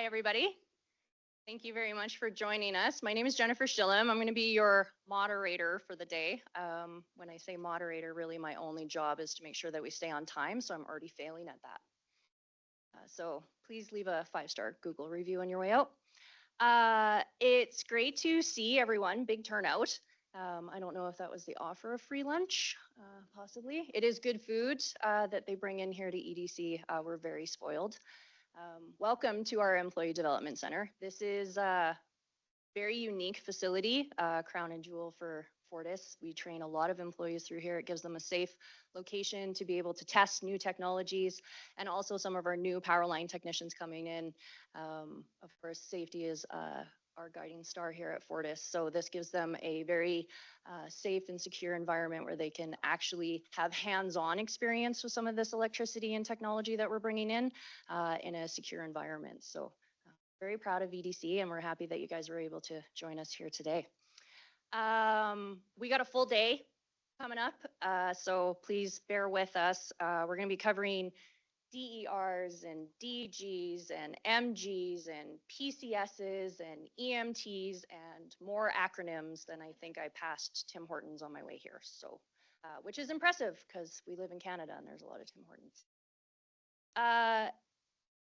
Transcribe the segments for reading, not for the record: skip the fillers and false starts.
Hi, everybody. Thank you very much for joining us. My name is Jennifer Schillem. I'm going to be your moderator for the day. When I say moderator, really my only job is to make sure that we stay on time, so I'm already failing at that. So please leave a 5-star Google review on your way out. It's great to see everyone, big turnout. I don't know if that was the offer of free lunch, possibly. It is good food that they bring in here to EDC. We're very spoiled. Welcome to our Employee Development Center. This is a very unique facility, crown and jewel for Fortis. We train a lot of employees through here. It gives them a safe location to be able to test new technologies, and also some of our new power line technicians coming in. Of course, safety is our guiding star here at Fortis. So this gives them a very safe and secure environment where they can actually have hands-on experience with some of this electricity and technology that we're bringing in a secure environment. So very proud of EDC, and we're happy that you guys were able to join us here today. We got a full day coming up, so please bear with us. We're going to be covering DERs and DGs and MGs and PCSs and EMTs and more acronyms than I think I passed Tim Hortons on my way here. So, which is impressive because we live in Canada and there's a lot of Tim Hortons.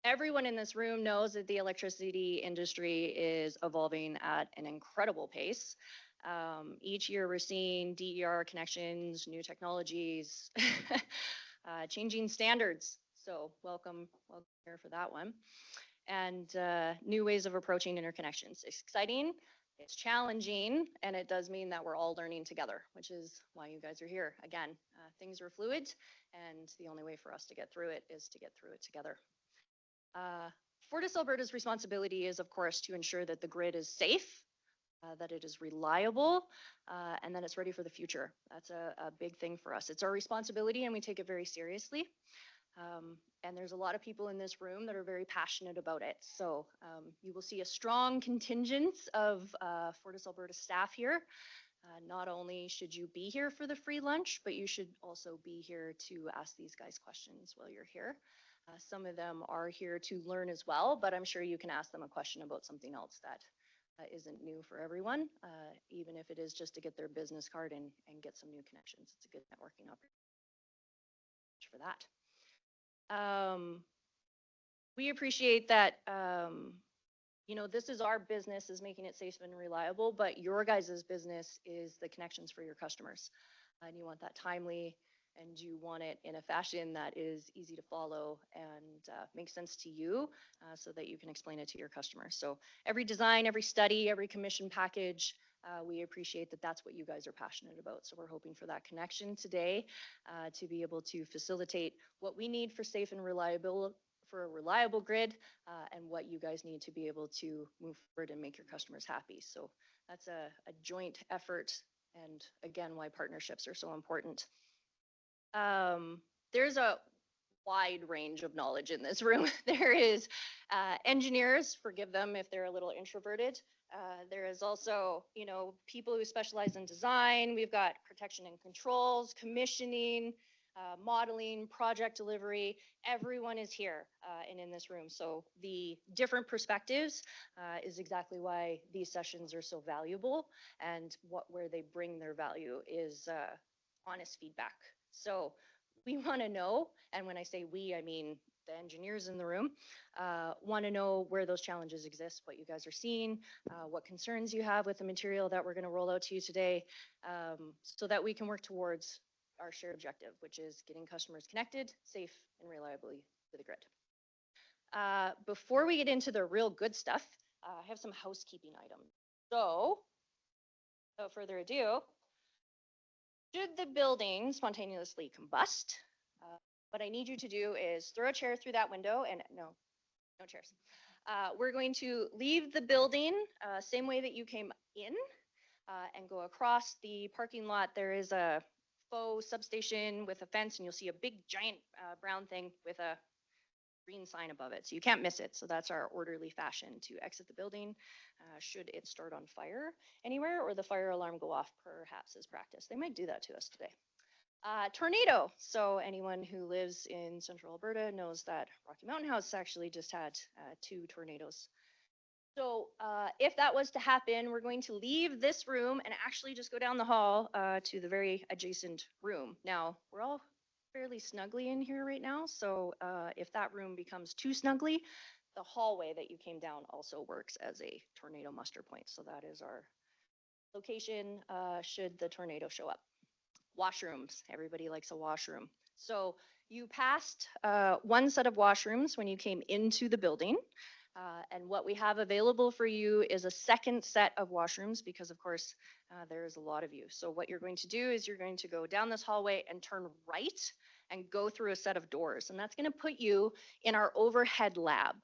Everyone in this room knows that the electricity industry is evolving at an incredible pace. Each year we're seeing DER connections, new technologies, changing standards. So welcome here for that one. And new ways of approaching interconnections. It's exciting, it's challenging, and it does mean that we're all learning together, which is why you guys are here. Again, things are fluid, and the only way for us to get through it is to get through it together. FortisAlberta's responsibility is, of course, to ensure that the grid is safe, that it is reliable, and that it's ready for the future. That's a big thing for us. It's our responsibility, and we take it very seriously. And there's a lot of people in this room that are very passionate about it. So you will see a strong contingent of FortisAlberta staff here. Not only should you be here for the free lunch, but you should also be here to ask these guys questions while you're here. Some of them are here to learn as well, but I'm sure you can ask them a question about something else that isn't new for everyone, even if it is just to get their business card and get some new connections. It's a good networking opportunity for that. We appreciate that, you know, this is our business is making it safe and reliable, but your guys' business is the connections for your customers. And you want that timely, and you want it in a fashion that is easy to follow and makes sense to you so that you can explain it to your customers. So every design, every study, every commission package, we appreciate that that's what you guys are passionate about. So we're hoping for that connection today to be able to facilitate what we need for safe and reliable, for a reliable grid, and what you guys need to be able to move forward and make your customers happy. So that's a joint effort, and again, why partnerships are so important. There's a wide range of knowledge in this room. There is engineers, forgive them if they're a little introverted. There is also, you know, people who specialize in design. We've got protection and controls, commissioning, modeling, project delivery. Everyone is here and in this room. So the different perspectives is exactly why these sessions are so valuable, and where they bring their value is honest feedback. So we want to know, and when I say we, I mean the engineers in the room, want to know where those challenges exist, what you guys are seeing, what concerns you have with the material that we're going to roll out to you today, so that we can work towards our shared objective, which is getting customers connected, safe, and reliably to the grid. Before we get into the real good stuff, I have some housekeeping items. So, without further ado, should the building spontaneously combust, what I need you to do is throw a chair through that window, and no chairs. We're going to leave the building same way that you came in and go across the parking lot. There is a faux substation with a fence, and you'll see a big giant brown thing with a green sign above it. So you can't miss it. So that's our orderly fashion to exit the building should it start on fire anywhere or the fire alarm go off, perhaps as practice. They might do that to us today. Tornado. So anyone who lives in central Alberta knows that Rocky Mountain House actually just had 2 tornadoes. So if that was to happen, we're going to leave this room and actually just go down the hall to the very adjacent room. Now, we're all fairly snugly in here right now, so if that room becomes too snugly, the hallway that you came down also works as a tornado muster point. So that is our location should the tornado show up. Washrooms. Everybody likes a washroom. So you passed one set of washrooms when you came into the building. And what we have available for you is a second set of washrooms because, of course, there is a lot of you. So what you're going to do is you're going to go down this hallway and turn right and go through a set of doors. And that's going to put you in our overhead lab.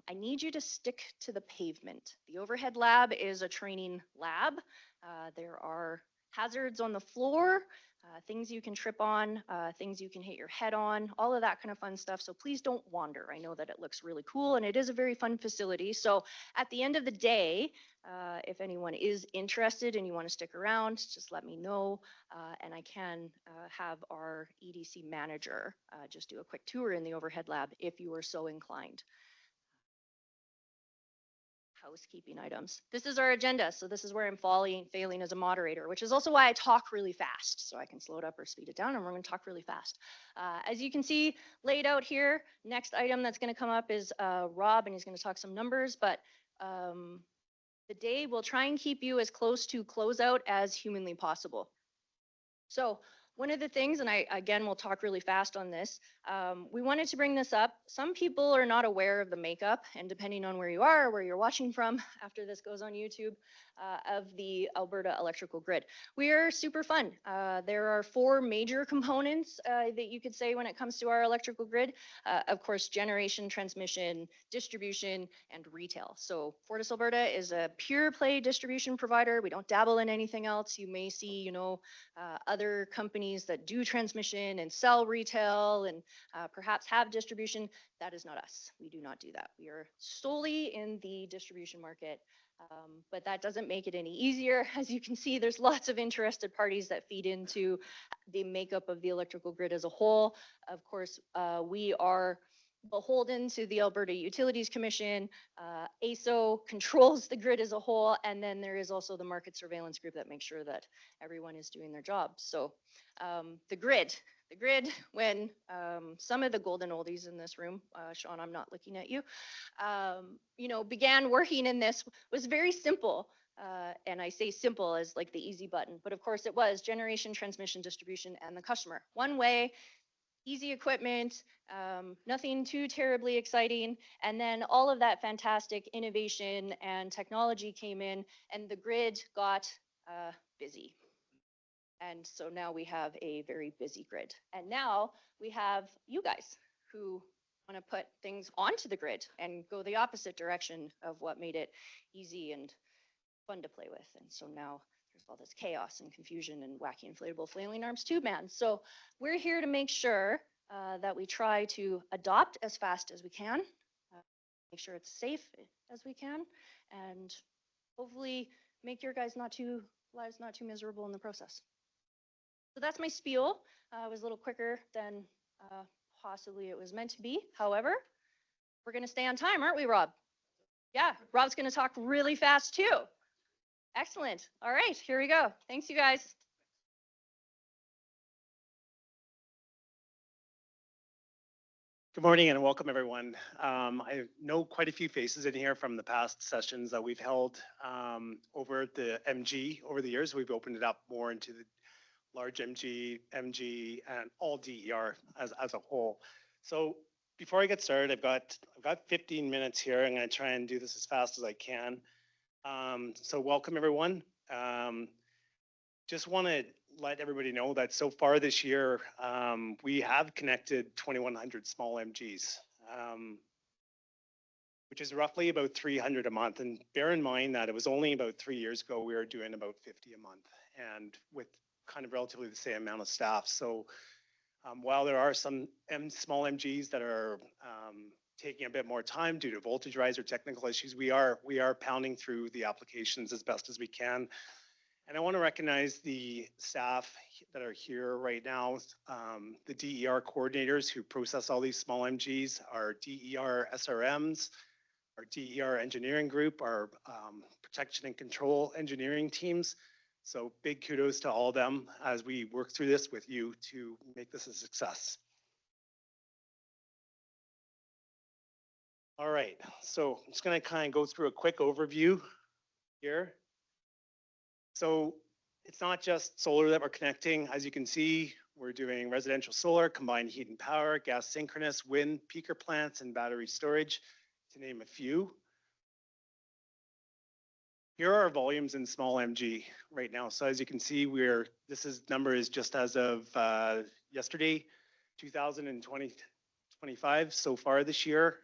I need you to stick to the pavement. The overhead lab is a training lab. There are hazards on the floor, things you can trip on, things you can hit your head on, all of that kind of fun stuff. So please don't wander. I know that it looks really cool and it is a very fun facility. So at the end of the day, if anyone is interested and you want to stick around, just let me know and I can have our EDC manager just do a quick tour in the overhead lab if you are so inclined. Housekeeping items. This is our agenda. So this is where I'm failing as a moderator, which is also why I talk really fast. So I can slow it up or speed it down and we're going to talk really fast. As you can see laid out here, next item that's going to come up is Rob and he's going to talk some numbers, but the day will try and keep you as close to closeout as humanly possible. So one of the things, and I again will talk really fast on this, we wanted to bring this up. Some people are not aware of the makeup, and depending on where you are, where you're watching from after this goes on YouTube, of the Alberta electrical grid. We are super fun. There are 4 major components that you could say when it comes to our electrical grid. Of course, generation, transmission, distribution, and retail. So FortisAlberta is a pure play distribution provider. We don't dabble in anything else. You may see, you know, other companies that do transmission and sell retail and perhaps have distribution. That is not us. We do not do that. We are solely in the distribution market. But that doesn't make it any easier. As you can see, there's lots of interested parties that feed into the makeup of the electrical grid as a whole. Of course, we are beholden to the Alberta Utilities Commission. ASO controls the grid as a whole, and then there is also the market surveillance group that makes sure that everyone is doing their job. So the grid, when some of the golden oldies in this room, Sean, I'm not looking at you, you know, began working in this was very simple. And I say simple as like the easy button, but of course it was generation, transmission, distribution, and the customer. One way, easy equipment, nothing too terribly exciting. And then all of that fantastic innovation and technology came in and the grid got busy. And so now we have a very busy grid. And now we have you guys who want to put things onto the grid and go the opposite direction of what made it easy and fun to play with. And so now there's all this chaos and confusion and wacky inflatable flailing arms tube man. So we're here to make sure that we try to adopt as fast as we can, make sure it's safe as we can, and hopefully make your guys lives not too miserable in the process. So that's my spiel. It was a little quicker than possibly it was meant to be. However, we're going to stay on time, aren't we, Rob? Yeah, Rob's going to talk really fast too. Excellent. All right, here we go. Thanks, you guys. Good morning and welcome, everyone. I know quite a few faces in here from the past sessions that we've held over at the MG over the years. We've opened it up more into the large MG, and all DER as a whole. So before I get started, I've got 15 minutes here. I'm going to try and do this as fast as I can. So welcome, everyone. Just want to let everybody know that so far this year, we have connected 2,100 small MGs, which is roughly about 300 a month. And bear in mind that it was only about 3 years ago, we were doing about 50 a month and with kind of relatively the same amount of staff. So while there are some small MGs that are taking a bit more time due to voltage rise or technical issues, we are pounding through the applications as best as we can. And I want to recognize the staff that are here right now, the DER coordinators who process all these small MGs, our DER SRMs, our DER engineering group, our protection and control engineering teams. So big kudos to all of them as we work through this with you to make this a success. All right, so I'm just going to kind of go through a quick overview here. So it's not just solar that we're connecting. As you can see, we're doing residential solar, combined heat and power, gas synchronous, wind, peaker plants, and battery storage, to name a few. Here are our volumes in small MG right now. So as you can see, number is just as of yesterday, 2025 so far this year.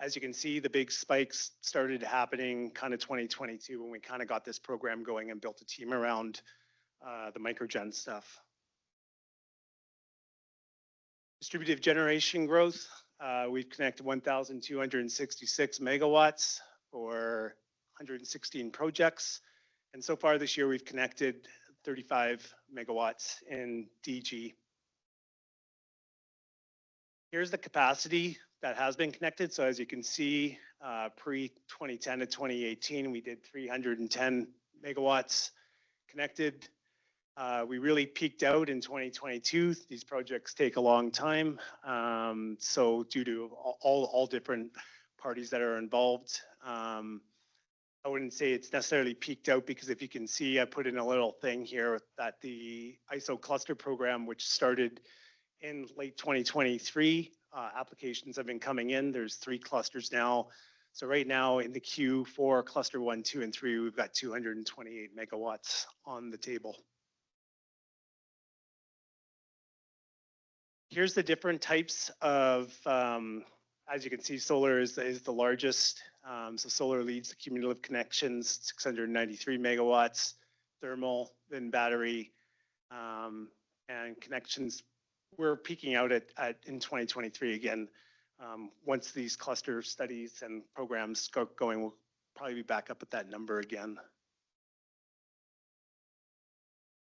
As you can see, the big spikes started happening kind of 2022 when we kind of got this program going and built a team around the microgen stuff. Distributed generation growth, we've connected 1,266 megawatts for 116 projects. And so far this year, we've connected 35 megawatts in DG. Here's the capacity that has been connected. So as you can see, pre-2010 to 2018, we did 310 megawatts connected. We really peaked out in 2022. These projects take a long time. So due to all different parties that are involved, I wouldn't say it's necessarily peaked out, because if you can see, I put in a little thing here that the ISO cluster program, which started in late 2023, applications have been coming in. There's 3 clusters now. So right now in the queue for cluster 1, 2, and 3, we've got 228 megawatts on the table. Here's the different types of, as you can see, solar is the largest. So solar leads the cumulative connections, 693 megawatts, thermal, then battery, and connections. We're peaking out at in 2023 again. Once these cluster studies and programs go going, we'll probably be back up at that number again.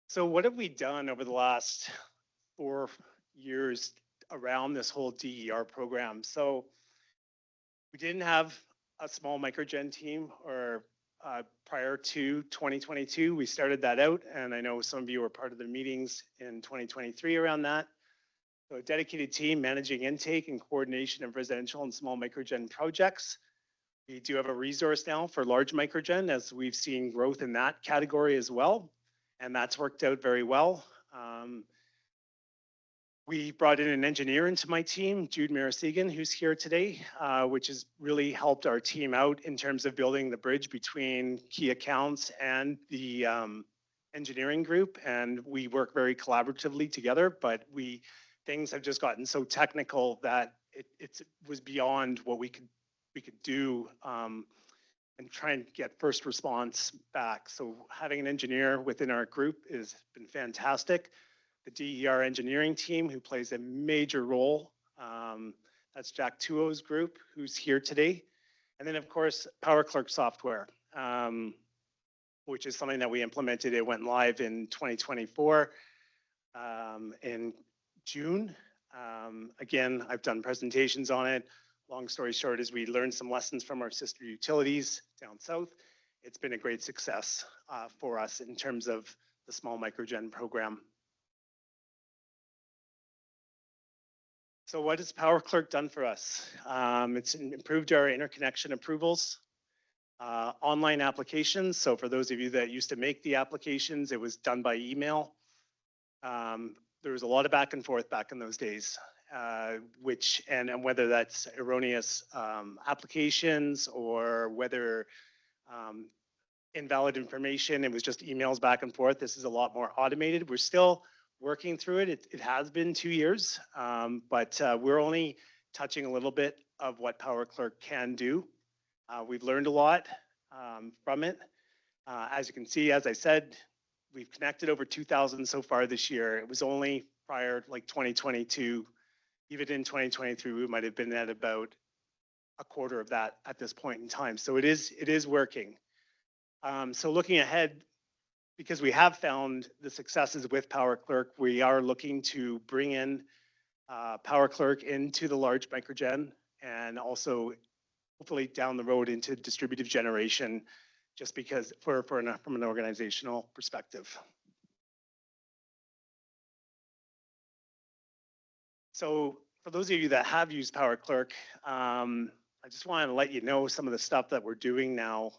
So what have we done over the last 4 years around this whole DER program? So we didn't have a small microgen team or prior to 2022. We started that out, and I know some of you were part of the meetings in 2023 around that. So a dedicated team managing intake and coordination of residential and small microgen projects. We do have a resource now for large microgen, as we've seen growth in that category as well, and that's worked out very well. We brought in an engineer into my team, Jude Marasegan, who's here today, which has really helped our team out in terms of building the bridge between key accounts and the engineering group. And we work very collaboratively together, but things have just gotten so technical that it was beyond what we could do and try and get first response back. So having an engineer within our group has been fantastic. The DER engineering team, who plays a major role. That's Jack Tuo's group, who's here today. And then, of course, PowerClerk software, which is something that we implemented. It went live in 2024 in June. Again, I've done presentations on it. Long story short is we learned some lessons from our sister utilities down south. It's been a great success for us in terms of the small microgen program. So what has PowerClerk done for us? It's improved our interconnection approvals, online applications. So for those of you that used to make the applications, it was done by email. There was a lot of back and forth back in those days, and whether that's erroneous applications or whether invalid information, it was just emails back and forth. This is a lot more automated. We're still working through it. It has been 2 years, but we're only touching a little bit of what PowerClerk can do. We've learned a lot from it. As you can see, as I said, we've connected over 2,000 so far this year. It was only prior, like 2022, even in 2023, we might have been at about a quarter of that at this point in time. So it is working. So looking ahead, because we have found the successes with PowerClerk, we are looking to bring in PowerClerk into the large microgen and also hopefully down the road into distributed generation, just because from an organizational perspective. So for those of you that have used PowerClerk, I just wanted to let you know some of the stuff that we're doing now.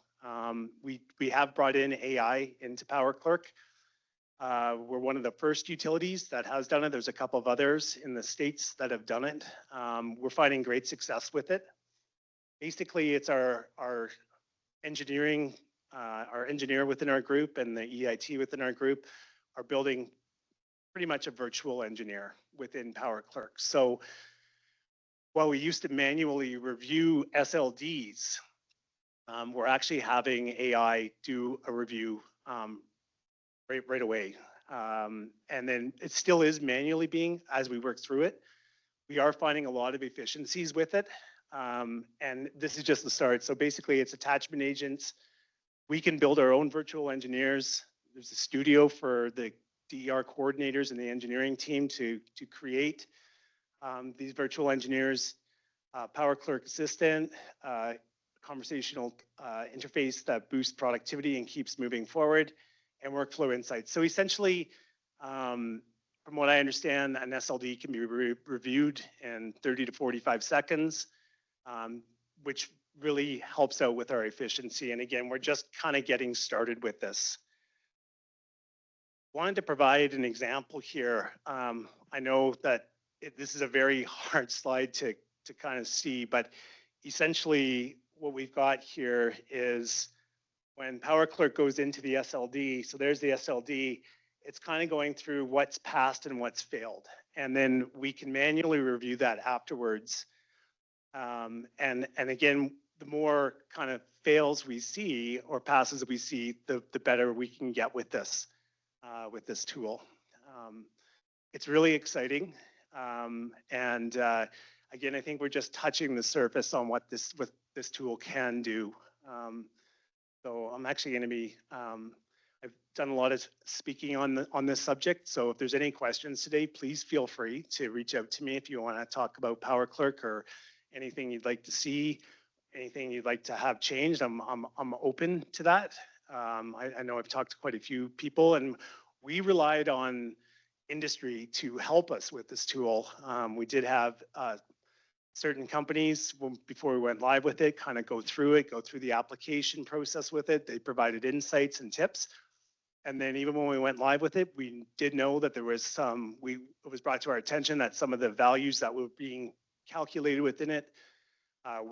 We have brought in AI into PowerClerk. We're one of the first utilities that has done it. There's a couple of others in the States that have done it. We're finding great success with it. Basically, it's our engineer within our group and the EIT within our group are building pretty much a virtual engineer within PowerClerk. So while we used to manually review SLDs, we're actually having AI do a review right away. And then it still is manually being as we work through it. We are finding a lot of efficiencies with it. And this is just the start. So basically it's attachment agents. We can build our own virtual engineers. There's a studio for the DER coordinators and the engineering team to create these virtual engineers. PowerClerk Assistant, conversational interface that boosts productivity and keeps moving forward, and workflow insights. So essentially, from what I understand, an SLD can be reviewed in 30 to 45 seconds, which really helps out with our efficiency. And again, we're just kind of getting started with this. Wanted to provide an example here. I know that this is a very hard slide to kind of see, but essentially what we've got here is when PowerClerk goes into the SLD, so there's the SLD, it's kind of going through what's passed and what's failed. And then we can manually review that afterwards. And again, the more kind of fails we see or passes we see, the better we can get with this tool. It's really exciting. And again, I think we're just touching the surface on what this tool can do. So I'm actually going to be, I've done a lot of speaking on this subject. So if there's any questions today, please feel free to reach out to me if you want to talk about PowerClerk or anything you'd like to see, anything you'd like to have changed. I'm open to that. I know I've talked to quite a few people, and we relied on industry to help us with this tool. We did have certain companies, before we went live with it, kind of go through the application process with it. They provided insights and tips. And then even when we went live with it, we did know that there was it was brought to our attention that some of the values that were being calculated within it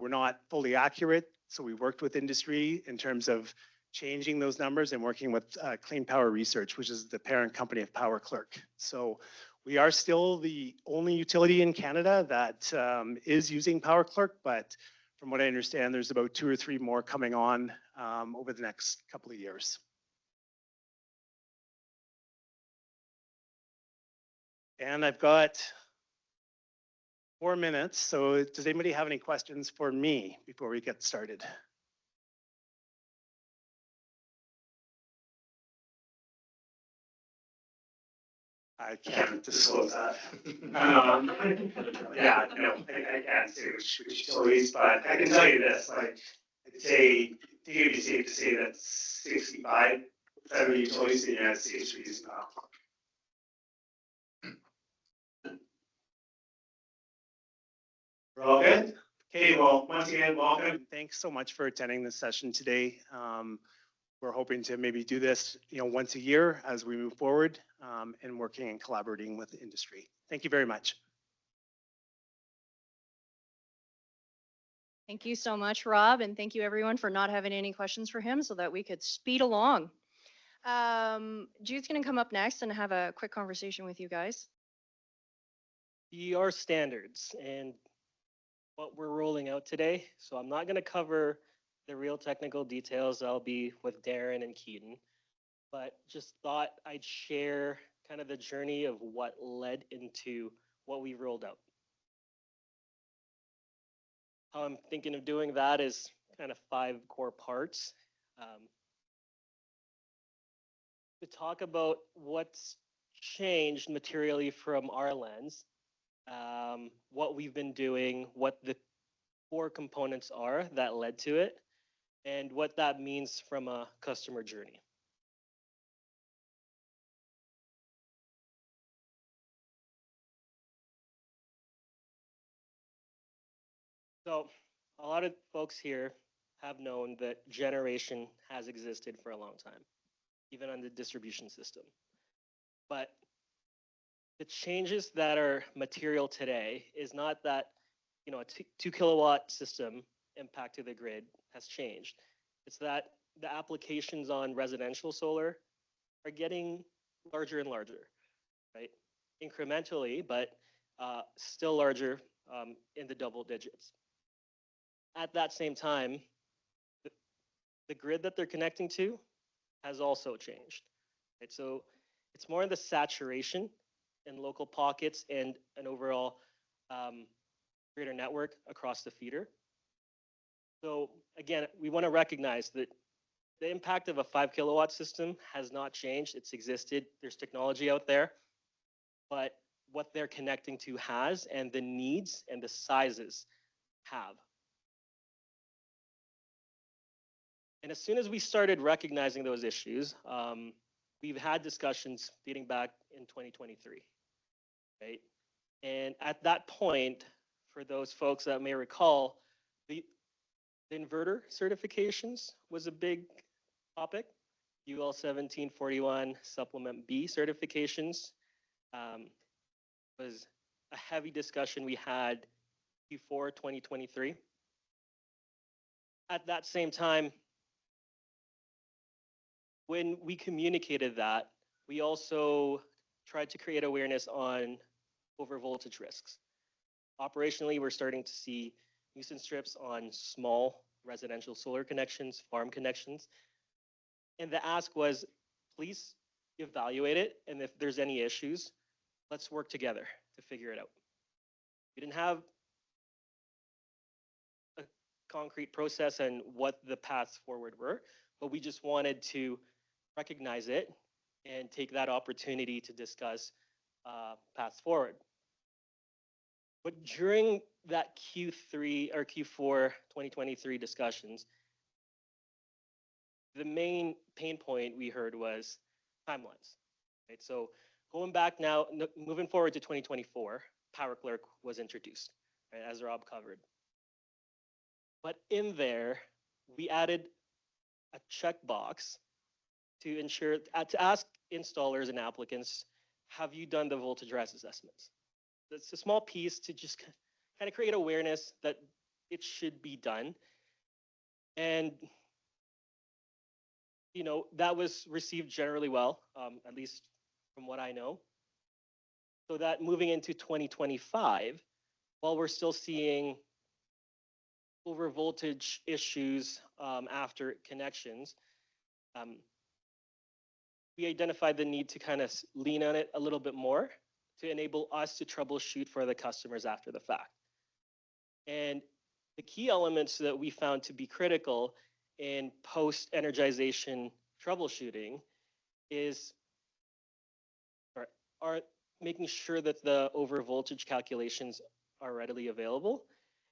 were not fully accurate. So we worked with industry in terms of changing those numbers and working with Clean Power Research, which is the parent company of PowerClerk. So we are still the only utility in Canada that is using PowerClerk, but from what I understand, there's about 2 or 3 more coming on over the next couple of years. And I've got 4 minutes. So does anybody have any questions for me before we get started? I can't disclose that. Yeah, no, I can't say which utilities, but I can tell you this, like, I'd say, I think it'd be safe to say that 65% of the utilities in the United States are using PowerClerk. We're all good? Okay, well, once again, welcome. Thanks so much for attending this session today. We're hoping to maybe do this, once a year as we move forward and working and collaborating with the industry. Thank you very much. Thank you so much, Rob, and thank you everyone for not having any questions for him so that we could speed along. Jude's going to come up next and have a quick conversation with you guys. ER standards and what we're rolling out today. So I'm not going to cover the real technical details. I'll be with Darren and Keaton, but just thought I'd share kind of the journey of what led into what we rolled out. How I'm thinking of doing that is kind of 5 core parts. to talk about what's changed materially from our lens, what we've been doing, what the core components are that led to it, and what that means from a customer journey. So a lot of folks here have known that generation has existed for a long time, even on the distribution system. But the changes that are material today is not that, you know, a 2 kilowatt system impact to the grid has changed. It's that the applications on residential solar are getting larger and larger, right? Incrementally, but still larger in the double digits. At that same time, the grid that they're connecting to has also changed, right? So it's more in the saturation in local pockets and an overall greater network across the feeder. So again, we want to recognize that the impact of a 5 kilowatt system has not changed. It's existed. There's technology out there, but what they're connecting to has, and the needs and the sizes have. And as soon as we started recognizing those issues, we've had discussions dating back in 2023, right? And at that point, for those folks that may recall, the inverter certifications was a big topic. UL 1741 Supplement B certifications was a heavy discussion we had before 2023. At that same time, when we communicated that, we also tried to create awareness on overvoltage risks. Operationally, we're starting to see nuisance trips on small residential solar connections, farm connections. And the ask was, please evaluate it. And if there's any issues, let's work together to figure it out. We didn't have a concrete process and what the paths forward were, but we just wanted to recognize it and take that opportunity to discuss paths forward. But during that Q3 or Q4 2023 discussions, the main pain point we heard was timelines. Right? So going back now, moving forward to 2024, Power Clerk was introduced, right, as Rob covered. But in there, we added a checkbox to ensure, to ask installers and applicants, have you done the voltage rise assessments? It's a small piece to just kind of create awareness that it should be done. And, you know, that was received generally well, at least from what I know. So that moving into 2025, while we're still seeing over voltage issues after connections, we identified the need to kind of lean on it a little bit more to enable us to troubleshoot for the customers after the fact. And the key elements that we found to be critical in post-energization troubleshooting are making sure that the over voltage calculations are readily available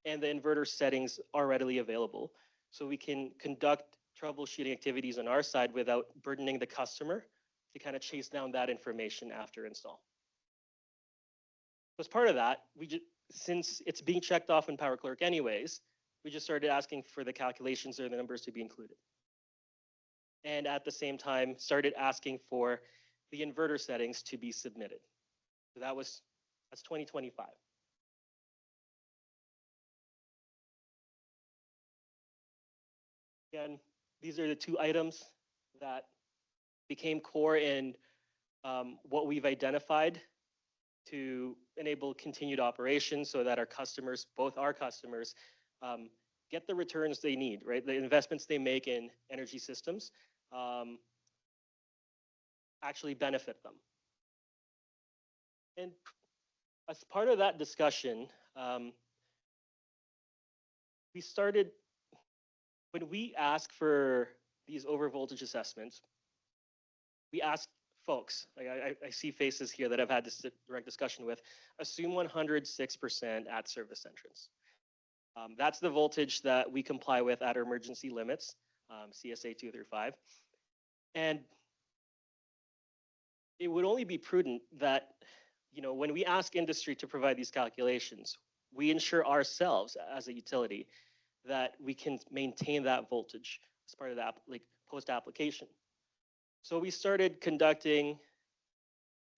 and the inverter settings are readily available. So we can conduct troubleshooting activities on our side without burdening the customer to kind of chase down that information after install. As part of that, since it's being checked off in Power Clerk anyways, we just started asking for the calculations or the numbers to be included. And at the same time, started asking for the inverter settings to be submitted. So that's 2025. Again, these are the two items that became core in what we've identified to enable continued operations so that our customers, both our customers, get the returns they need, right? The investments they make in energy systems actually benefit them. And as part of that discussion, we started, when we ask for these over voltage assessments, we asked folks, like I see faces here that I've had this direct discussion with, assume 106% at service entrance. That's the voltage that we comply with at our emergency limits, CSA 2 through 5. And it would only be prudent that, when we ask industry to provide these calculations, we ensure ourselves as a utility that we can maintain that voltage as part of the post application. So we started conducting,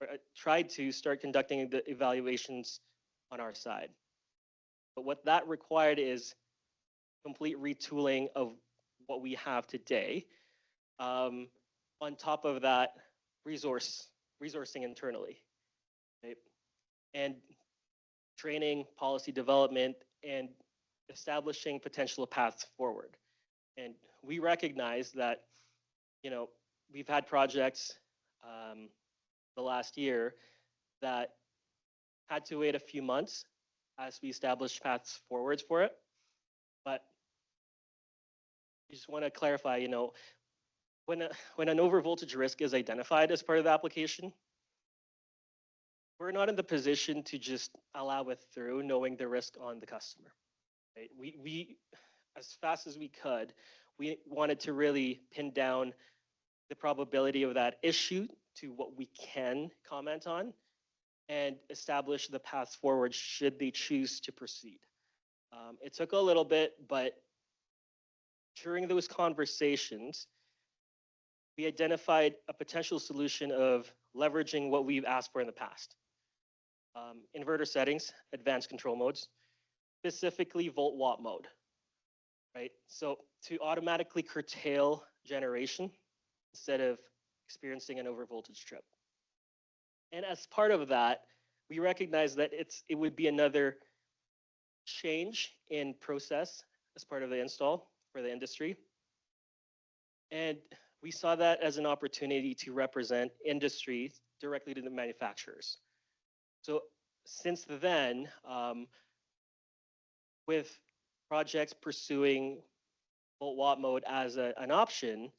or tried to start conducting the evaluations on our side. But what that required is complete retooling of what we have today. On top of that, resourcing internally, right? And training, policy development, and establishing potential paths forward. And we recognize that, we've had projects the last year that had to wait a few months as we established paths forwards for it. But I just want to clarify, when an overvoltage risk is identified as part of the application, we're not in the position to just allow it through knowing the risk on the customer. Right? We as fast as we could, we wanted to really pin down the probability of that issue to what we can comment on and establish the path forward should they choose to proceed. It took a little bit, but during those conversations, we identified a potential solution of leveraging what we've asked for in the past. Inverter settings, advanced control modes, specifically volt-watt mode, right? So to automatically curtail generation instead of experiencing an overvoltage trip. And as part of that, we recognize that it would be another change in process as part of the install for the industry. And we saw that as an opportunity to represent industry directly to the manufacturers. So since then, with projects pursuing volt-watt mode as an option,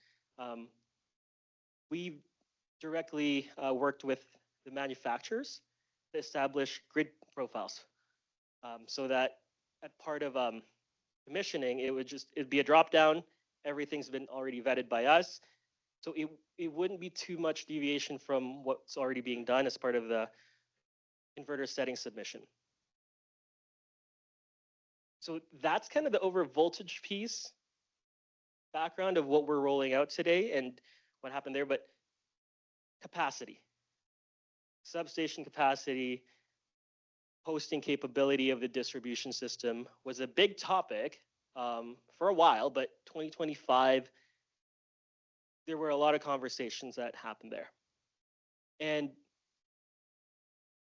we directly worked with the manufacturers to establish grid profiles, so that at part of commissioning, it'd be a drop down. Everything's been already vetted by us, so it wouldn't be too much deviation from what's already being done as part of the inverter setting submission. So that's kind of the overvoltage piece, background of what we're rolling out today and what happened there. But capacity, substation capacity, hosting capability of the distribution system was a big topic for a while, but 2025, there were a lot of conversations that happened there. And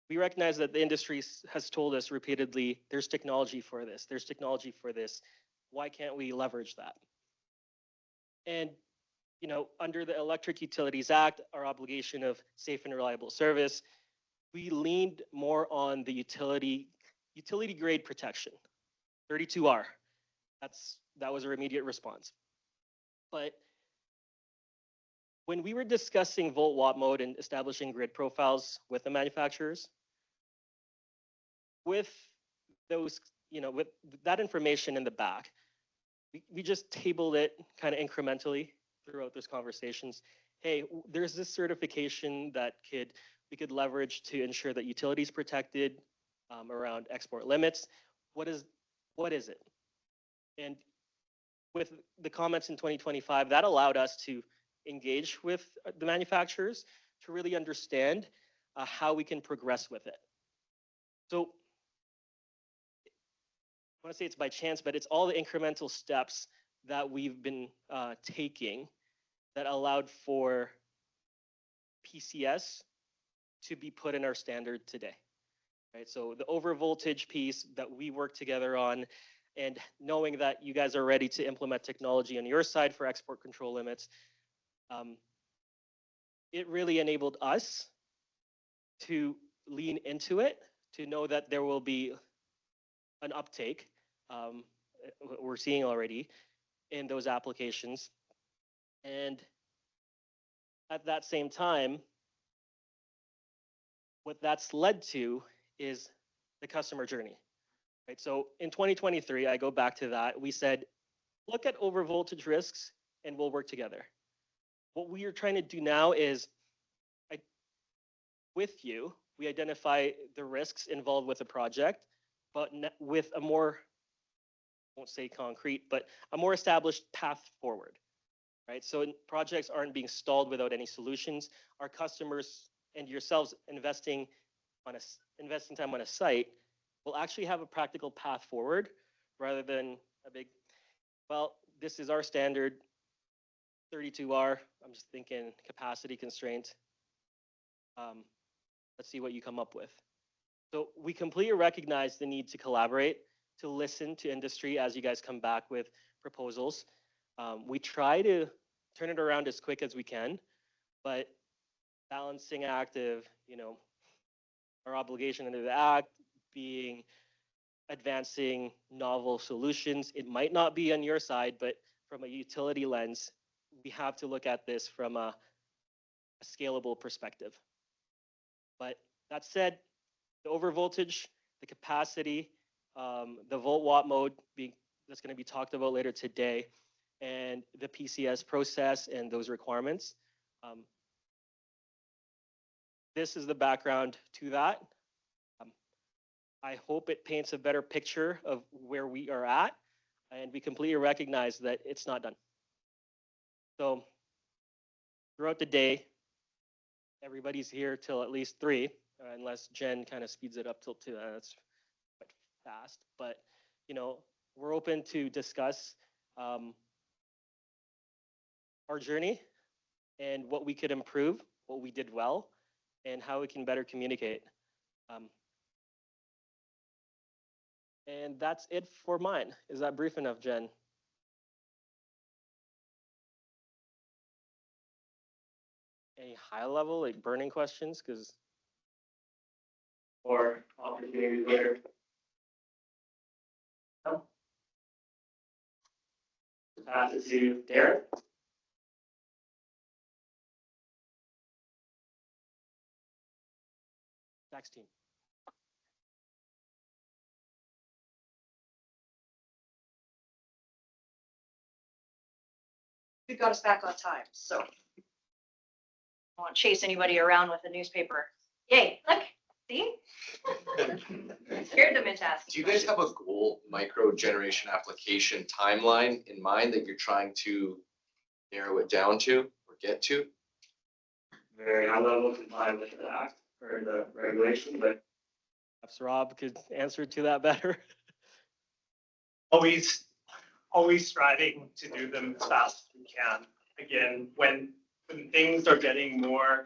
we recognize that the industry has told us repeatedly, there's technology for this, there's technology for this. Why can't we leverage that? And, under the Electric Utilities Act, our obligation of safe and reliable service, we leaned more on the utility grade protection, 32R. That was our immediate response. But when we were discussing volt-watt mode and establishing grid profiles with the manufacturers, with those, with that information in the back, we just tabled it kind of incrementally throughout those conversations. Hey, there's this certification that we could leverage to ensure that utilities protected around export limits. What is it? And with the comments in 2025, that allowed us to engage with the manufacturers to really understand how we can progress with it. So I want to say it's by chance, but it's all the incremental steps that we've been taking that allowed for PCS to be put in our standard today, right? So the overvoltage piece that we work together on, and knowing that you guys are ready to implement technology on your side for export control limits, it really enabled us to lean into it, to know that there will be an uptake, we're seeing already in those applications. And at that same time, what that's led to is the customer journey, right? So in 2023, I go back to that. We said, look at overvoltage risks and we'll work together. What we are trying to do now is, with you, we identify the risks involved with a project, but with a more, I won't say concrete, but a more established path forward, right? So projects aren't being stalled without any solutions. Our customers and yourselves investing time on a site will actually have a practical path forward rather than a big, well, this is our standard 32R. I'm just thinking capacity constraint. Let's see what you come up with. So we completely recognize the need to collaborate, to listen to industry as you guys come back with proposals. We try to turn it around as quick as we can, but balancing act of, our obligation under the act being advancing novel solutions. It might not be on your side, but from a utility lens, we have to look at this from a scalable perspective. But that said, the overvoltage, the capacity, the volt-watt mode that's going to be talked about later today, and the PCS process and those requirements. This is the background to that. I hope it paints a better picture of where we are at, and we completely recognize that it's not done. So throughout the day, everybody's here till at least 3, unless Jen kind of speeds it up till 2. That's quite fast, but we're open to discuss our journey and what we could improve, what we did well, and how we can better communicate. And that's it for mine. Is that brief enough, Jen? Any high level, like burning questions? Or opportunities later? No? Pass it to Darren. Tax team. You got us back on time, so I won't chase anybody around with a newspaper. Yay, look, see? Scared them into asking. Do you guys have a goal micro generation application timeline in mind that you're trying to narrow it down to or get to? Very high level, comply with the act or the regulation, but perhaps Rob could answer to that better. Always striving to do them as fast as we can. Again, when things are getting more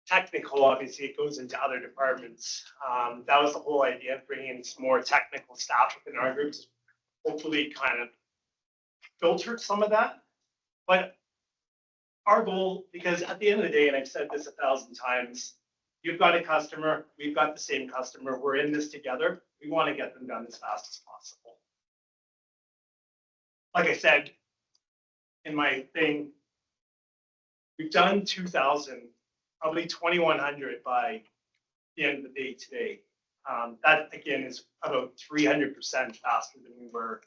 technical, obviously it goes into other departments. That was the whole idea of bringing in some more technical staff within our groups, hopefully kind of filter some of that. But our goal, because at the end of the day, and I've said this 1,000 times, you've got a customer, we've got the same customer, we're in this together. We want to get them done as fast as possible. Like I said in my thing, we've done 2,000, probably 2,100 by the end of the day today. That again is about 300% faster than we were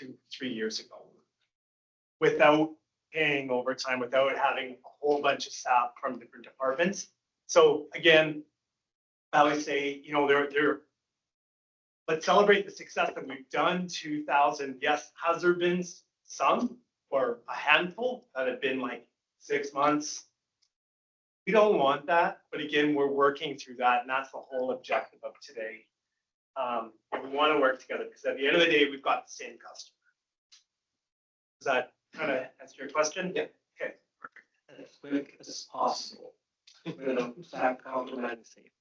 2-3 years ago, without paying overtime, without having a whole bunch of staff from different departments. So again, I would say, let's celebrate the success that we've done. 2,000, yes, has there been some or a handful that have been like 6 months? We don't want that, but again, we're working through that, and that's the whole objective of today. We want to work together because at the end of the day, we've got the same customer. Does that kind of answer your question? Yeah. Okay, perfect. As quick as possible. Without compromising safety.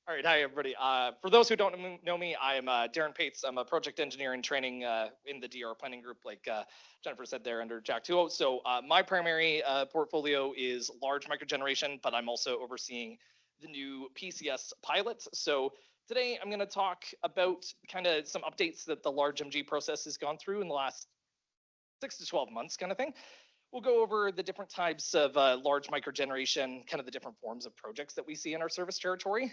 All right, hi everybody. For those who don't know me, I am Darren Pates. I'm a project engineer in training in the DR planning group, like Jennifer said there under Jack Tuo. So my primary portfolio is large microgeneration, but I'm also overseeing the new PCS pilot. So today I'm going to talk about kind of some updates that the large MG process has gone through in the last 6 to 12 months kind of thing. We'll go over the different types of large microgeneration, kind of the different forms of projects that we see in our service territory,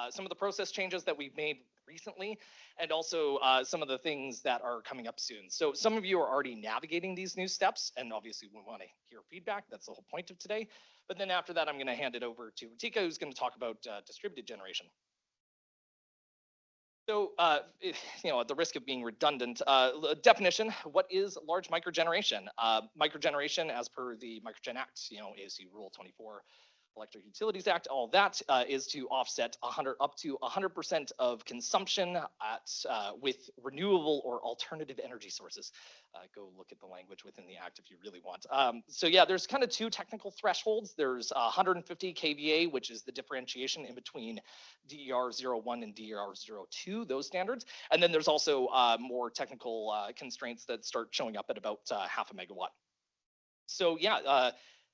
some of the process changes that we've made recently, and also some of the things that are coming up soon. So some of you are already navigating these new steps, and obviously we want to hear feedback. That's the whole point of today. But then after that, I'm going to hand it over to Tika, who's going to talk about distributed generation. So, at the risk of being redundant, definition, what is large microgeneration? Microgeneration, as per the Microgen Act, ASU Rule 24, Electric Utilities Act, all that is to offset up to 100% of consumption with renewable or alternative energy sources. Go look at the language within the Act if you really want. So yeah, there's kind of two technical thresholds. There's 150 kVA, which is the differentiation in between DER 01 and DER 02, those standards. And then there's also more technical constraints that start showing up at about half a megawatt. So yeah,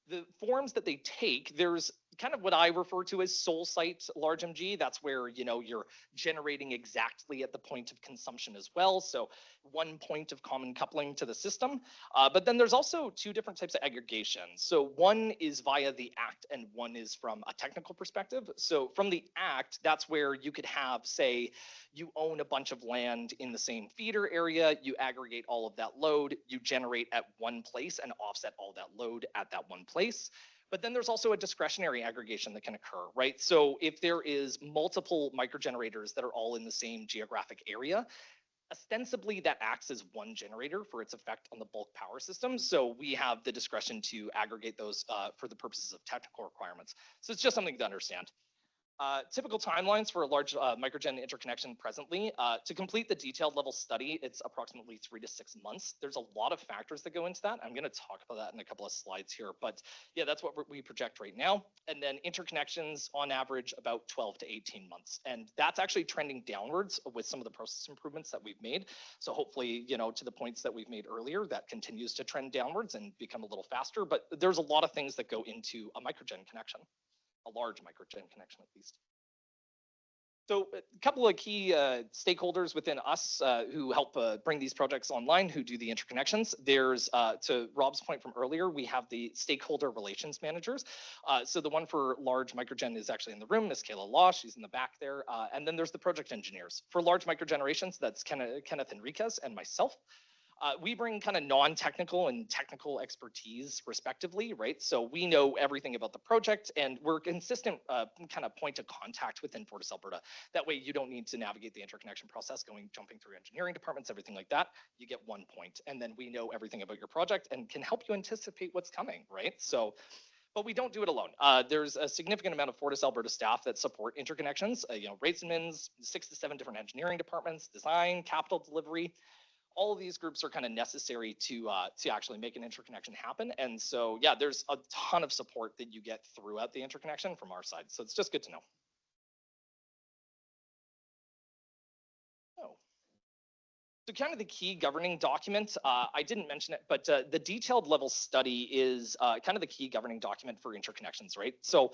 the forms that they take, there's kind of what I refer to as sole site large MG. That's where, you're generating exactly at the point of consumption as well. So one point of common coupling to the system. But then there's also two different types of aggregation. So one is via the Act and one is from a technical perspective. So from the Act, that's where you could have, say, you own a bunch of land in the same feeder area, you aggregate all of that load, you generate at one place and offset all that load at that one place. But then there's also a discretionary aggregation that can occur, right? So if there is multiple microgenerators that are all in the same geographic area, ostensibly that acts as one generator for its effect on the bulk power system. So we have the discretion to aggregate those for the purposes of technical requirements. So it's just something to understand. Typical timelines for a large microgen interconnection presently. To complete the detailed level study, it's approximately 3 to 6 months. There's a lot of factors that go into that. I'm going to talk about that in a couple of slides here, but yeah, that's what we project right now. And then interconnections on average about 12 to 18 months. And that's actually trending downwards with some of the process improvements that we've made. So hopefully, to the points that we've made earlier, that continues to trend downwards and become a little faster. But there's a lot of things that go into a microgen connection. A large microgen connection at least. So a couple of key stakeholders within us who help bring these projects online, who do the interconnections. There's, to Rob's point from earlier, we have the stakeholder relations managers. So the one for large microgen is actually in the room, Ms. Kayla Law, she's in the back there. And then there's the project engineers. For large microgenerations, that's Kenneth Enriquez and myself. We bring kind of non-technical and technical expertise respectively, right? So we know everything about the project and we're consistent kind of point of contact within FortisAlberta. That way you don't need to navigate the interconnection process, jumping through engineering departments, everything like that. You get one point and then we know everything about your project and can help you anticipate what's coming, right? So, but we don't do it alone. There's a significant amount of FortisAlberta staff that support interconnections, rates and mins, 6 to 7 different engineering departments, design, capital delivery. All of these groups are kind of necessary to actually make an interconnection happen. And so, yeah, there's a ton of support that you get throughout the interconnection from our side. So it's just good to know. So kind of the key governing document, I didn't mention it, but the detailed level study is kind of the key governing document for interconnections, right? So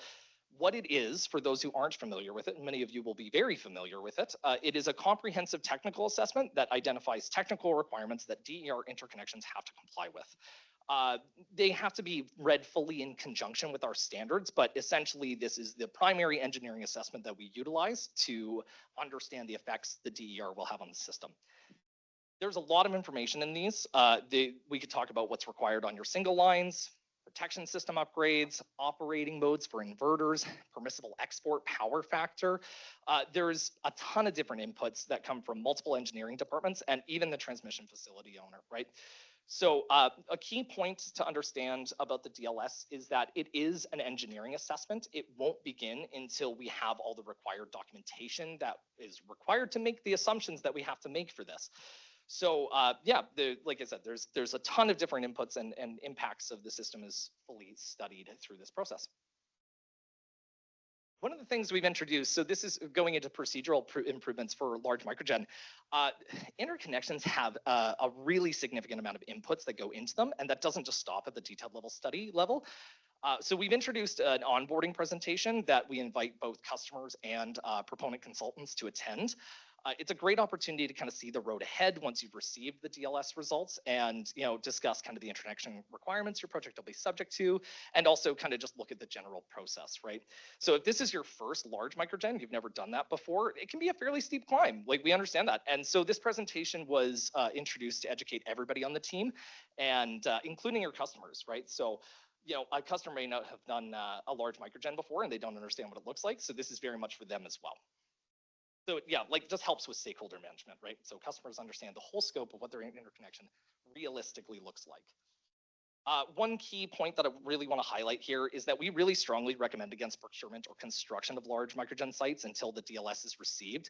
what it is, for those who aren't familiar with it, and many of you will be very familiar with it, it is a comprehensive technical assessment that identifies technical requirements that DER interconnections have to comply with. They have to be read fully in conjunction with our standards, but essentially this is the primary engineering assessment that we utilize to understand the effects the DER will have on the system. There's a lot of information in these. We could talk about what's required on your single lines, protection system upgrades, operating modes for inverters, permissible export power factor. There's a ton of different inputs that come from multiple engineering departments and even the transmission facility owner, right? So a key point to understand about the DLS is that it is an engineering assessment. It won't begin until we have all the required documentation that is required to make the assumptions that we have to make for this. So yeah, like I said, there's a ton of different inputs and impacts of the system is fully studied through this process. One of the things we've introduced, so this is going into procedural improvements for large microgen. Interconnections have a really significant amount of inputs that go into them, and that doesn't just stop at the detailed level study level. So we've introduced an onboarding presentation that we invite both customers and proponent consultants to attend. It's a great opportunity to kind of see the road ahead once you've received the DLS results and, discuss kind of the interconnection requirements your project will be subject to, and also kind of just look at the general process, right? So if this is your first large microgen, you've never done that before, it can be a fairly steep climb. Like, we understand that. And so this presentation was introduced to educate everybody on the team, and including your customers, right? So, a customer may not have done a large microgen before and they don't understand what it looks like. So this is very much for them as well. So yeah, like, it just helps with stakeholder management, right? So customers understand the whole scope of what their interconnection realistically looks like. One key point that I really want to highlight here is that we really strongly recommend against procurement or construction of large microgen sites until the DLS is received.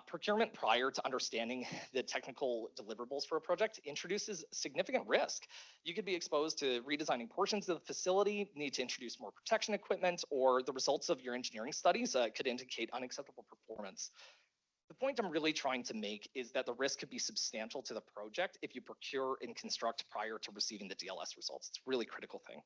Procurement prior to understanding the technical deliverables for a project introduces significant risk. You could be exposed to redesigning portions of the facility, need to introduce more protection equipment, or the results of your engineering studies could indicate unacceptable performance. The point I'm really trying to make is that the risk could be substantial to the project if you procure and construct prior to receiving the DLS results. It's a really critical thing.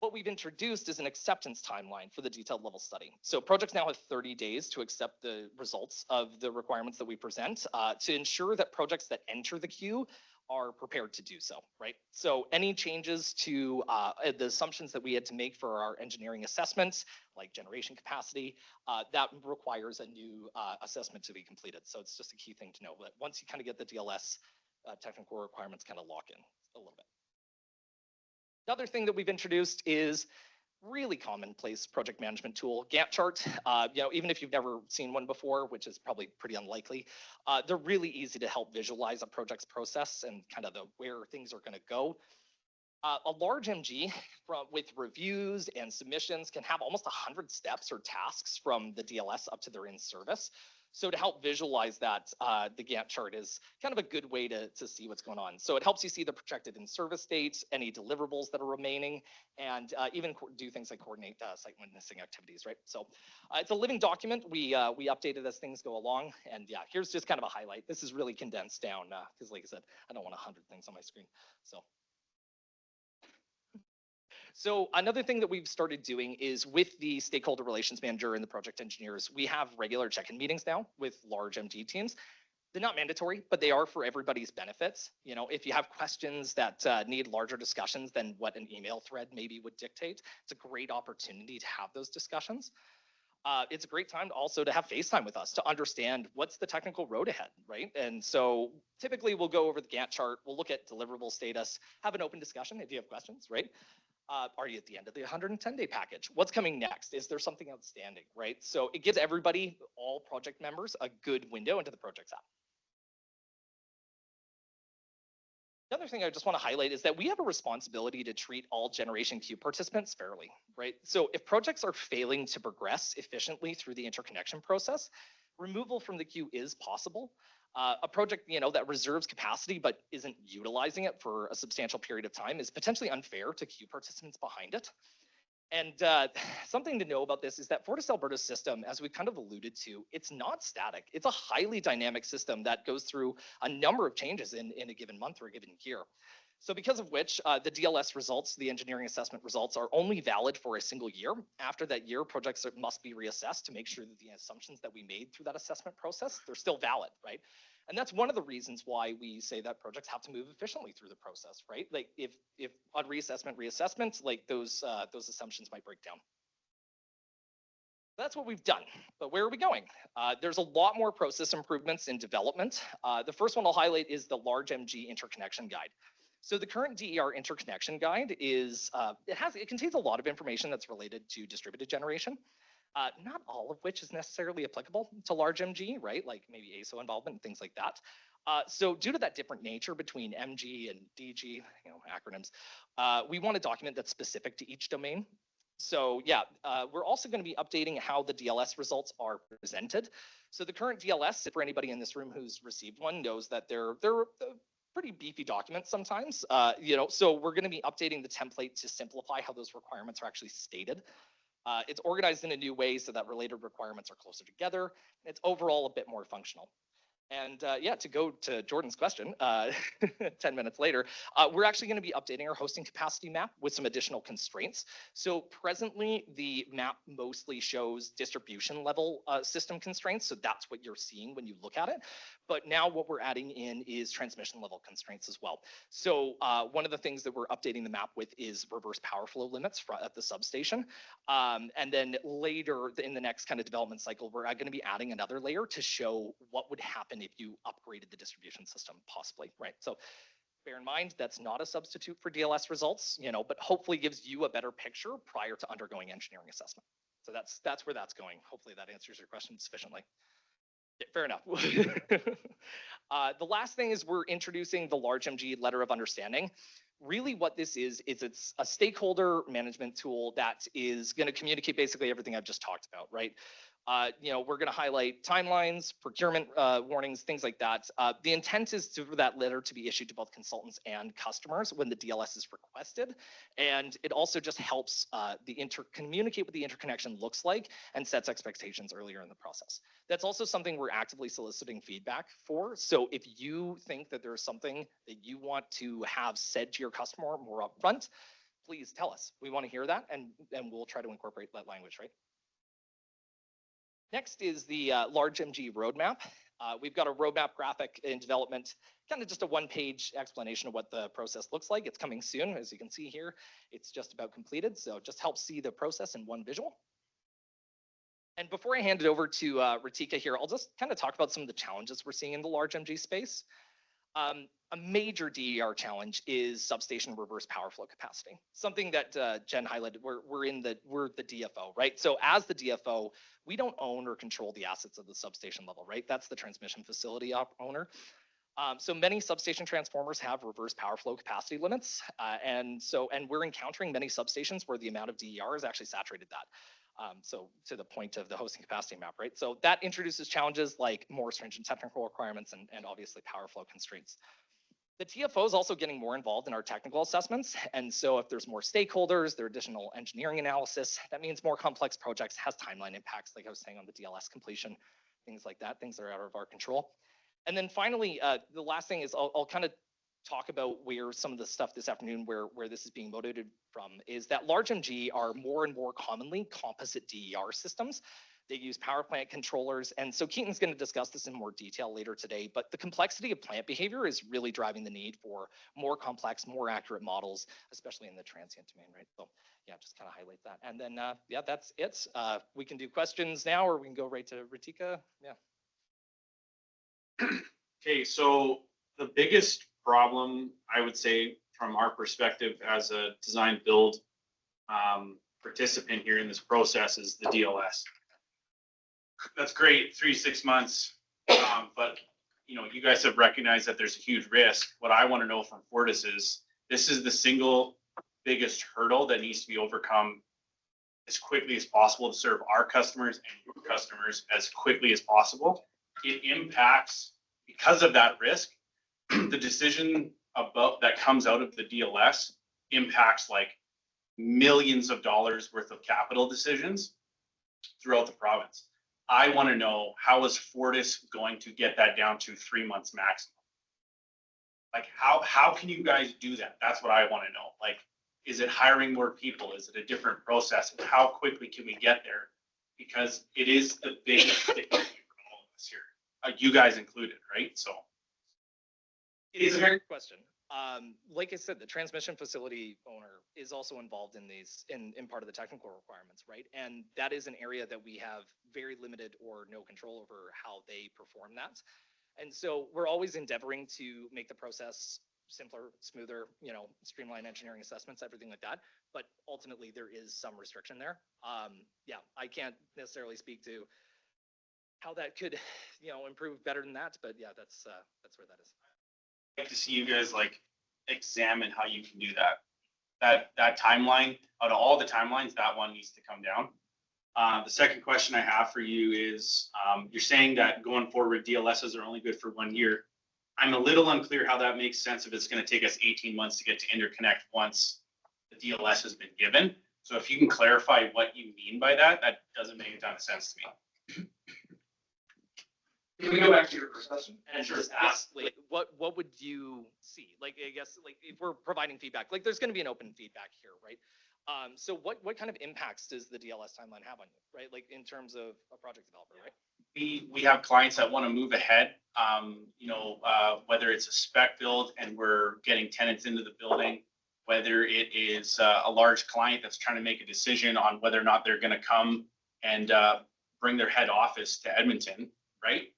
What we've introduced is an acceptance timeline for the detailed level study. So projects now have 30 days to accept the results of the requirements that we present to ensure that projects that enter the queue are prepared to do so, right? So any changes to the assumptions that we had to make for our engineering assessments, like generation capacity, that requires a new assessment to be completed. So it's just a key thing to know that once you kind of get the DLS technical requirements kind of lock in a little bit. Another thing that we've introduced is really commonplace project management tool, Gantt chart. Even if you've never seen one before, which is probably pretty unlikely, they're really easy to help visualize a project's process and kind of where things are going to go. A large MG with reviews and submissions can have almost 100 steps or tasks from the DLS up to their in-service. So to help visualize that, the Gantt chart is kind of a good way to see what's going on. So it helps you see the projected in-service dates, any deliverables that are remaining, and even do things like coordinate site witnessing activities, right? So it's a living document. We update it as things go along. And yeah, here's just kind of a highlight. This is really condensed down because, like I said, I don't want 100 things on my screen. So another thing that we've started doing is with the stakeholder relations manager and the project engineers, we have regular check-in meetings now with large MG teams. They're not mandatory, but they are for everybody's benefits. If you have questions that need larger discussions than what an email thread maybe would dictate, it's a great opportunity to have those discussions. It's a great time also to have FaceTime with us to understand what's the technical road ahead, right? And so typically we'll go over the Gantt chart, we'll look at deliverable status, have an open discussion if you have questions, right? Are you at the end of the 110-day package? What's coming next? Is there something outstanding, right? So it gives everybody, all project members, a good window into the project's app. Another thing I just want to highlight is that we have a responsibility to treat all generation queue participants fairly, right? So if projects are failing to progress efficiently through the interconnection process, removal from the queue is possible. A project, that reserves capacity but isn't utilizing it for a substantial period of time is potentially unfair to queue participants behind it. And something to know about this is that FortisAlberta's system, as we kind of alluded to, it's not static. It's a highly dynamic system that goes through a number of changes in a given month or a given year. So because of which the DLS results, the engineering assessment results, are only valid for a single year. After that year, projects must be reassessed to make sure that the assumptions that we made through that assessment process, they're still valid, right? And that's one of the reasons why we say that projects have to move efficiently through the process, right? Like if on reassessment, like those assumptions might break down. That's what we've done, but where are we going? There's a lot more process improvements in development. The first one I'll highlight is the large MG interconnection guide. So the current DER interconnection guide is, it contains a lot of information that's related to distributed generation. Not all of which is necessarily applicable to large MG, right? Like maybe ASO involvement and things like that. So due to that different nature between MG and DG, acronyms, we want a document that's specific to each domain. So yeah, we're also going to be updating how the DLS results are presented. So the current DLS, for anybody in this room who's received one, knows that they're pretty beefy documents sometimes. So we're going to be updating the template to simplify how those requirements are actually stated. It's organized in a new way so that related requirements are closer together. It's overall a bit more functional. And yeah, to go to Jordan's question, 10 minutes later, we're actually going to be updating our hosting capacity map with some additional constraints. So presently, the map mostly shows distribution level system constraints. So that's what you're seeing when you look at it. But now what we're adding in is transmission level constraints as well. So one of the things that we're updating the map with is reverse power flow limits at the substation. And then later in the next kind of development cycle, we're going to be adding another layer to show what would happen if you upgraded the distribution system, possibly, right? So bear in mind, that's not a substitute for DLS results, you know, but hopefully gives you a better picture prior to undergoing engineering assessment. So that's where that's going. Hopefully that answers your question sufficiently. Yeah, fair enough. The last thing is we're introducing the large MG letter of understanding. Really what this is it's a stakeholder management tool that is going to communicate basically everything I've just talked about, right? You know, we're going to highlight timelines, procurement warnings, things like that. The intent is for that letter to be issued to both consultants and customers when the DLS is requested. And it also just helps communicate what the interconnection looks like and sets expectations earlier in the process. That's also something we're actively soliciting feedback for. So if you think that there's something that you want to have said to your customer more upfront, please tell us. We want to hear that, and we'll try to incorporate that language, right? Next is the large MG roadmap. We've got a roadmap graphic in development, kind of just a one-page explanation of what the process looks like. It's coming soon, as you can see here. It's just about completed, so it just helps see the process in one visual. And before I hand it over to Ritika here, I'll just kind of talk about some of the challenges we're seeing in the large MG space. A major DER challenge is substation reverse power flow capacity. Something that Jen highlighted. We're the DFO, right? So as the DFO, we don't own or control the assets of the substation level, right? That's the transmission facility owner. So many substation transformers have reverse power flow capacity limits, and we're encountering many substations where the amount of DER has actually saturated that. So to the point of the hosting capacity map, right? So that introduces challenges like more stringent technical requirements and obviously power flow constraints. The TFO is also getting more involved in our technical assessments. And so if there's more stakeholders, there are additional engineering analysis, that means more complex projects has timeline impacts, like I was saying on the DLS completion, things like that, things that are out of our control. And then finally, the last thing is I'll kind of talk about where some of the stuff this afternoon where this is being motivated from is that large MG are more and more commonly composite DER systems. They use power plant controllers. And so Keaton's going to discuss this in more detail later today, but the complexity of plant behavior is really driving the need for more complex, more accurate models, especially in the transient domain, right? So yeah, just kind of highlight that. And then, yeah, that's it. We can do questions now, or we can go right to Ritika. Yeah. Okay, so the biggest problem, I would say, from our perspective as a design build participant here in this process is the DLS. That's great, 3 to 6 months, but you know, you guys have recognized that there's a huge risk. What I want to know from Fortis is this is the single biggest hurdle that needs to be overcome as quickly as possible to serve our customers and your customers as quickly as possible. It impacts, because of that risk, the decision about that comes out of the DLS impacts like millions of dollars worth of capital decisions throughout the province. I want to know, how is Fortis going to get that down to 3 months maximum? Like how can you guys do that? That's what I want to know. Like, is it hiring more people? Is it a different process? And how quickly can we get there? Because it is the biggest thing for all of us here, you guys included, right? So it is a very good question. Like I said, the transmission facility owner is also involved in these in part of the technical requirements, right? And that is an area that we have very limited or no control over how they perform that. And so we're always endeavoring to make the process simpler, smoother, you know, streamline engineering assessments, everything like that. But ultimately there is some restriction there. Yeah, I can't necessarily speak to how that could, you know, improve better than that, but yeah, that's where that is. I'd like to see you guys like examine how you can do that. That timeline, out of all the timelines, that one needs to come down. The second question I have for you is, you're saying that going forward, DLSs are only good for 1 year. I'm a little unclear how that makes sense if it's going to take us 18 months to get to interconnect once the DLS has been given. So if you can clarify what you mean by that, that doesn't make a ton of sense to me. Can we go back to your first question and just ask, Like, what would you see? Like, I guess, like, if we're providing feedback, like, there's going to be an open feedback here, right? So what kind of impacts does the DLS timeline have on you, right? Like, in terms of a project developer, right? we have clients that want to move ahead, whether it's a spec build and we're getting tenants into the building, whether it is a large client that's trying to make a decision on whether or not they're going to come and bring their head office to Edmonton, right?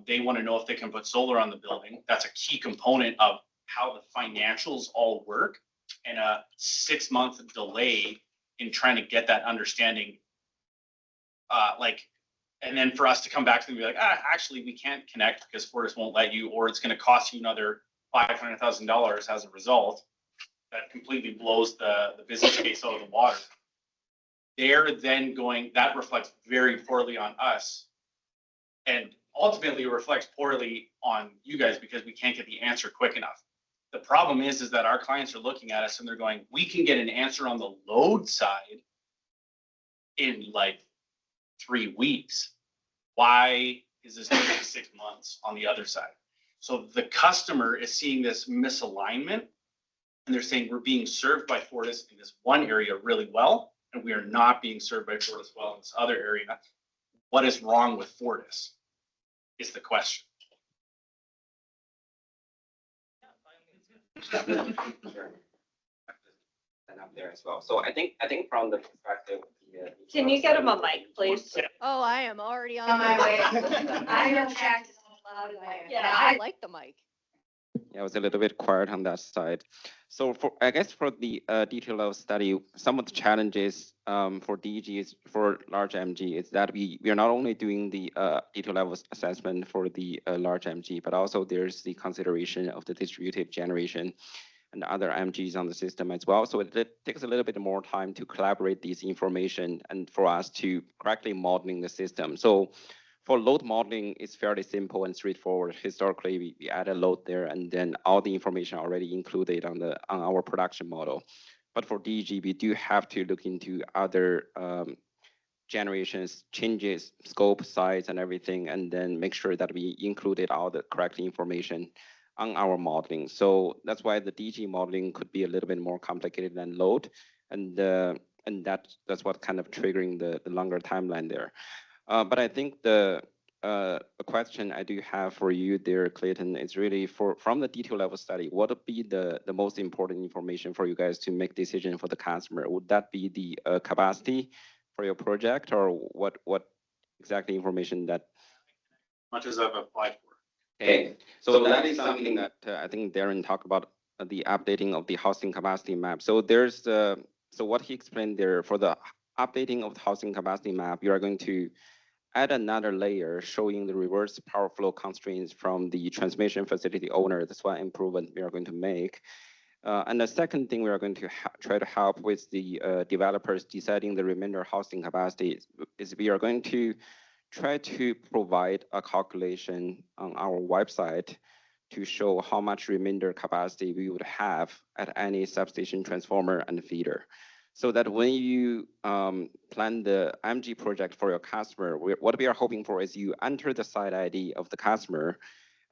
They want to know if they can put solar on the building. That's a key component of how the financials all work, and a 6-month delay in trying to get that understanding. And then for us to come back to them and be like, actually, we can't connect because Fortis won't let you, or it's going to cost you another $500,000 as a result. That completely blows the business case out of the water. They're then going, that reflects very poorly on us. And ultimately it reflects poorly on you guys because we can't get the answer quick enough. The problem is that our clients are looking at us and they're going, we can get an answer on the load side in like 3 weeks. Why is this taking 6 months on the other side? So the customer is seeing this misalignment and they're saying we're being served by Fortis in this one area really well, and we are not being served by Fortis well in this other area. What is wrong with Fortis is the question. Sure. And up there as well. So I think from the perspective. Can you get him a mic, please? Oh, I am already on On my my way. way. I know Jack is loud as I am. Yeah, Yeah, I like the mic. Yeah, I was a little bit quiet on that side. So I guess for the detail level study, some of the challenges for DG is for large MG is that we are not only doing the detail level assessment for the large MG, but also there's the consideration of the distributed generation and other MGs on the system as well. So it takes a little bit more time to collaborate these information and for us to correctly modeling the system. So for load modeling, it's fairly simple and straightforward. Historically, we add a load there and then all the information already included on our production model. But for DG, we do have to look into other generations, changes, scope, size, and everything, and then make sure that we included all the correct information on our modeling. So that's why the DG modeling could be a little bit more complicated than load, and that's what kind of triggering the longer timeline there. But I think the question I do have for you there, Clayton, is really from the detail level study, what would be the most important information for you guys to make decision for the customer? Would that be the capacity for your project, or what exactly information that? Much as I've applied for. Okay, so that is something that I think Darren talked about, the updating of the housing capacity map. So there's so what he explained there, for the updating of the housing capacity map, you are going to add another layer showing the reverse power flow constraints from the transmission facility owner. That's one improvement we are going to make. And the second thing we are going to try to help with the developers deciding the remainder housing capacity is we are going to try to provide a calculation on our website to show how much remainder capacity we would have at any substation transformer and feeder. So that when you plan the MG project for your customer, what we are hoping for is you enter the site ID of the customer,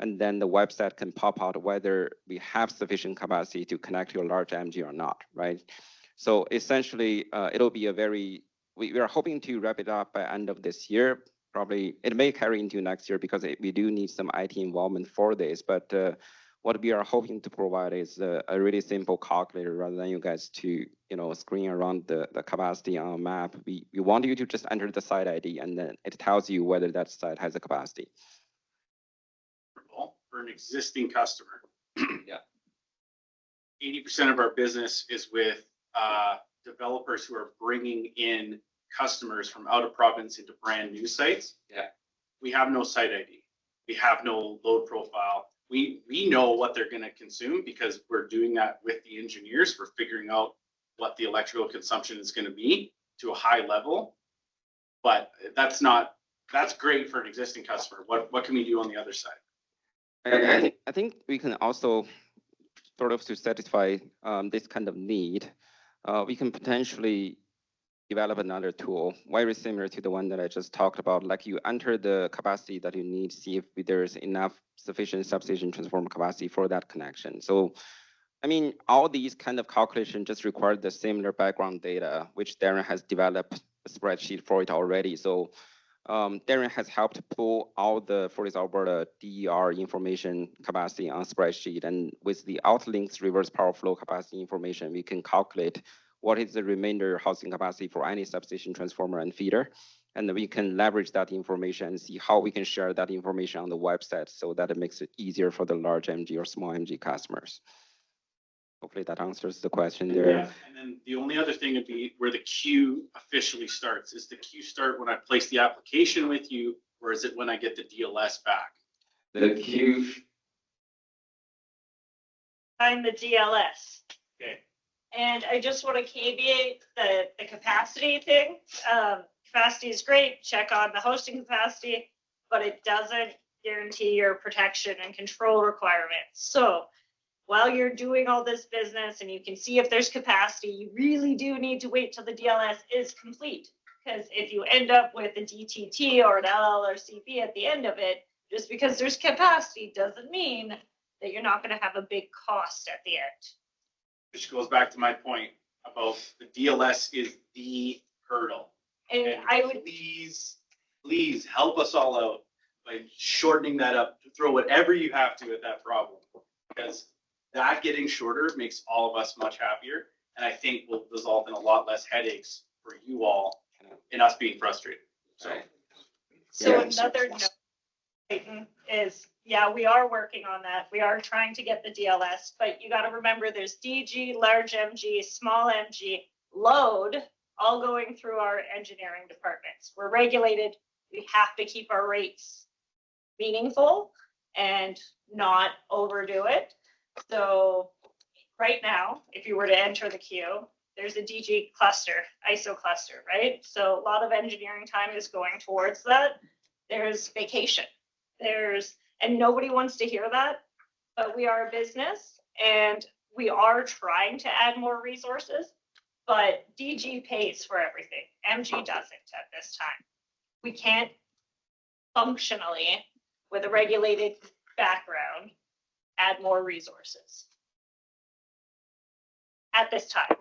and then the website can pop out whether we have sufficient capacity to connect your large MG or not, right? So essentially, it'll be we are hoping to wrap it up by end of this year. Probably it may carry into next year because we do need some IT involvement for this, but what we are hoping to provide is a really simple calculator rather than you guys to screen around the capacity on a map. We want you to just enter the site ID and then it tells you whether that site has a capacity. For an existing customer. Yeah. 80% of our business is with developers who are bringing in customers from out of province into brand new sites. Yeah. We have no site ID. We have no load profile. We know what they're going to consume because we're doing that with the engineers. We're figuring out what the electrical consumption is going to be to a high level. But that's great for an existing customer. What can we do on the other side? I think we can also sort of to satisfy this kind of need, we can potentially develop another tool, very similar to the one that I just talked about. Like you enter the capacity that you need, see if there's enough sufficient substation transformer capacity for that connection. So, I mean, all these kind of calculations just require the similar background data, which Darren has developed a spreadsheet for it already. So Darren has helped pull all the FortisAlberta DER information capacity on spreadsheet. And with the outlinks reverse power flow capacity information, we can calculate what is the remainder housing capacity for any substation transformer and feeder. And we can leverage that information and see how we can share that information on the website so that it makes it easier for the large MG or small MG customers. Hopefully that answers the question there. Yeah, and then the only other thing would be where the queue officially starts. Is the queue start when I place the application with you, or is it when I get the DLS back? The queue. I'm the DLS. Okay. And I just want to caveat the capacity thing. Capacity is great, check on the hosting capacity, but it doesn't guarantee your protection and control requirements. So while you're doing all this business and you can see if there's capacity, you really do need to wait till the DLS is complete. Because if you end up with a DTT or an LLRCP at the end of it, just because there's capacity doesn't mean that you're not going to have a big cost at the end. Which goes back to my point about the DLS is the hurdle. And I would, please help us all out by shortening that up, to throw whatever you have to at that problem. Because that getting shorter makes all of us much happier. And I think will result in a lot less headaches for you all and us being frustrated. So, so another note Clayton, is, yeah, we are working on that. We are trying to get the DLS, but you got to remember there's DG, large MG, small MG, load, all going through our engineering departments. We're regulated. We have to keep our rates meaningful and not overdo it. So right now, if you were to enter the queue, there's a DG cluster, ISO cluster, right? So a lot of engineering time is going towards that. There's vacation. And nobody wants to hear that, but we are a business and we are trying to add more resources, but DG pays for everything. MG doesn't at this time. We can't functionally, with a regulated background, add more resources at this time.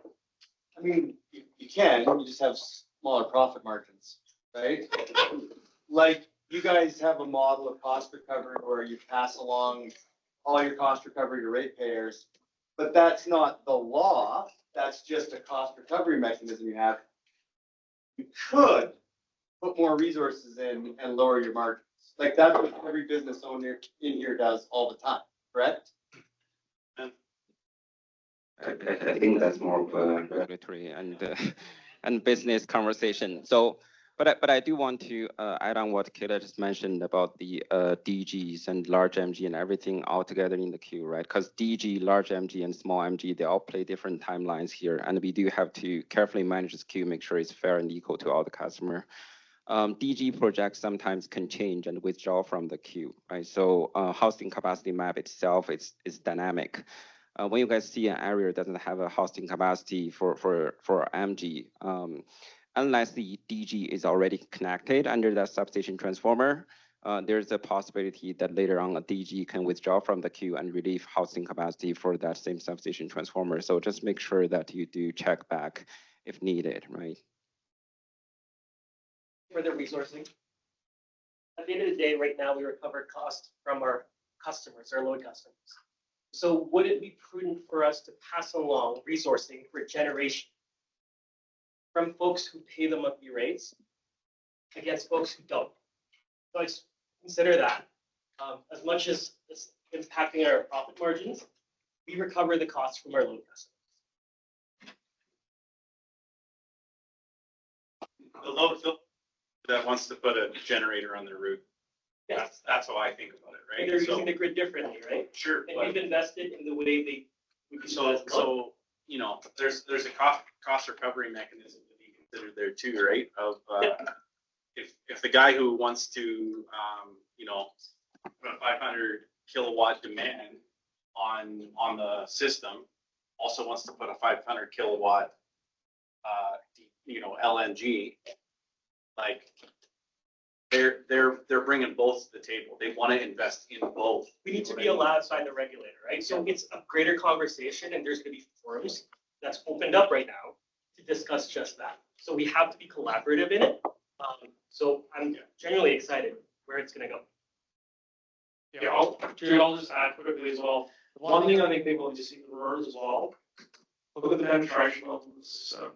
I mean, you can, you just have smaller profit margins, right? Like you guys have a model of cost recovery where you pass along all your cost recovery to ratepayers, but that's not the law. That's just a cost recovery mechanism you have. You could put more resources in and lower your margins. Like that's what every business owner in here does all the time, correct? I think that's more of a regulatory and business conversation. So, but I do want to add on what Kayla just mentioned about the DGs and large MG and everything all together in the queue, right? Because DG, large MG, and small MG, they all play different timelines here, and we do have to carefully manage this queue, make sure it's fair and equal to all the customer. DG projects sometimes can change and withdraw from the queue, right? So housing capacity map itself is dynamic. When you guys see an area that doesn't have a hosting capacity for MG, unless the DG is already connected under that substation transformer, there's a possibility that later on a DG can withdraw from the queue and relieve housing capacity for that same substation transformer. So just make sure that you do check back if needed, right? For the resourcing. At the end of the day, right now, we recover costs from our customers, our load customers. So would it be prudent for us to pass along resourcing for generation from folks who pay the monthly rates against folks who don't? So I consider that as much as it's impacting our profit margins, we recover the costs from our load customers. the load that wants to put a generator on their roof. Yes. That's how I think about it, And right? they're So, using the grid differently, right? sure. And but- we've invested in the way we So, you know, there's a cost recovery mechanism to be considered there too, right? Of, if the guy who wants to, you know, put a 500 kilowatt demand on the system also wants to put a 500 kilowatt LNG, like they're bringing both to the table. They want to invest in both. We need to be allowed by the regulator, right? So it's a greater conversation and there's gonna be forums that's opened up right now to discuss just that. So we have to be collaborative in it. So I'm genuinely excited where it's gonna go. Yeah, I'll just add quickly as well. One thing I think people need to see from the as well, look at the penetration levels of the system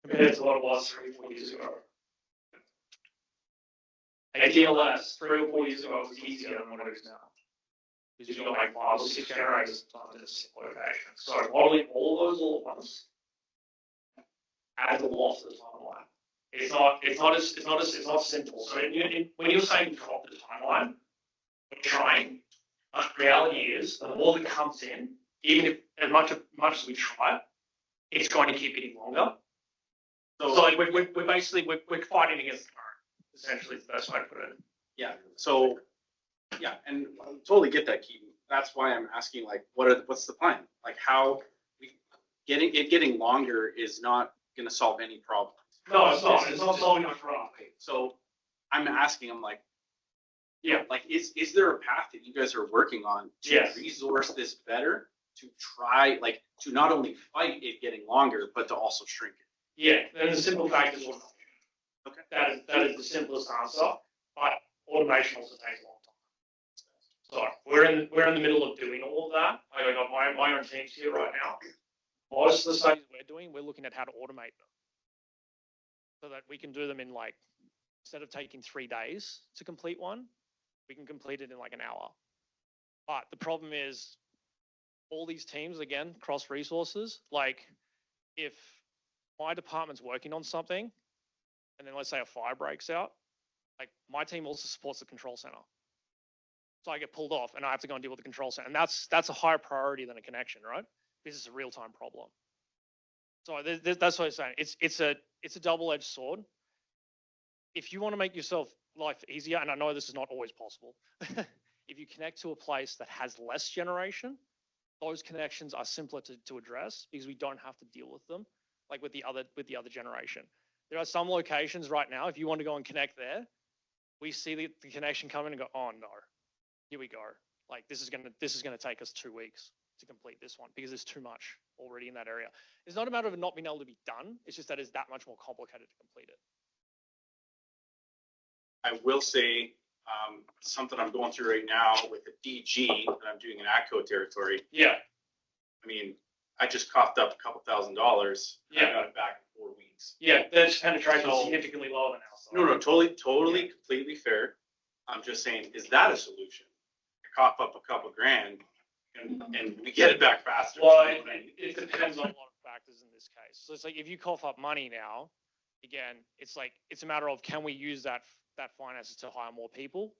compared to what it was 3 or 4 years ago. ATLS 3 or 4 years ago was easier than what it is now. Because you've got like 5 or 6 generators in a single location. So modeling all those all at once adds a lot to the timeline. It's not simple. So when you're saying drop the timeline, we're trying. But the reality is, the more that comes in, even if as much as we try, it's going to keep getting longer. So like we're basically we're fighting against the current. Essentially, is the best way to put it. Yeah. So yeah, and I totally get that, Keaton. That's why I'm asking, like, what's the plan? Like, how getting longer is not going to solve any problem. No, it's not. It's not solving much problem. So I'm asking, I'm like, yeah, like, is there a path that you guys are working on to resource this better, to try, like, to not only fight it getting longer, but to also shrink it? Yeah, and the simple fact is automation. Okay. That is the simplest answer, but automation also takes a long time. So we're in the middle of doing all of that. I got my own teams here right now. Most of the studies we're doing, we're looking at how to automate them, so that we can do them in, like, instead of taking 3 days to complete one, we can complete it in like an hour. But the problem is all these teams, again, cross resources. Like, if my department's working on something and then let's say a fire breaks out, like, my team also supports the control center. So I get pulled off and I have to go and deal with the control center. And that's a higher priority than a connection, right? Because it's a real-time problem. So that's what I'm saying. It's a double-edged sword. If you want to make yourself life easier, and I know this is not always possible, if you connect to a place that has less generation, those connections are simpler to address because we don't have to deal with them like with the other generation. There are some locations right now, if you want to go and connect there, we see the connection coming and go, oh no, here we go. Like, this is gonna take us 2 weeks to complete this one because there's too much already in that area. It's not a matter of it not being able to be done. It's just that it's that much more complicated to complete it. I will say something I'm going through right now with the DG that I'm doing in ATCO territory. Yeah. I mean, I just coughed up a couple $1,000s. Yeah. I got it back in 4 weeks. Yeah, that's penetration is significantly lower than ours. No, totally, completely fair. I'm just saying, is that a solution? I cough up a couple grand and we get it back faster. Well, it depends on a lot of factors in this case. So it's like, if you cough up money now, again, it's like, it's a matter of, can we use that finances to hire more people?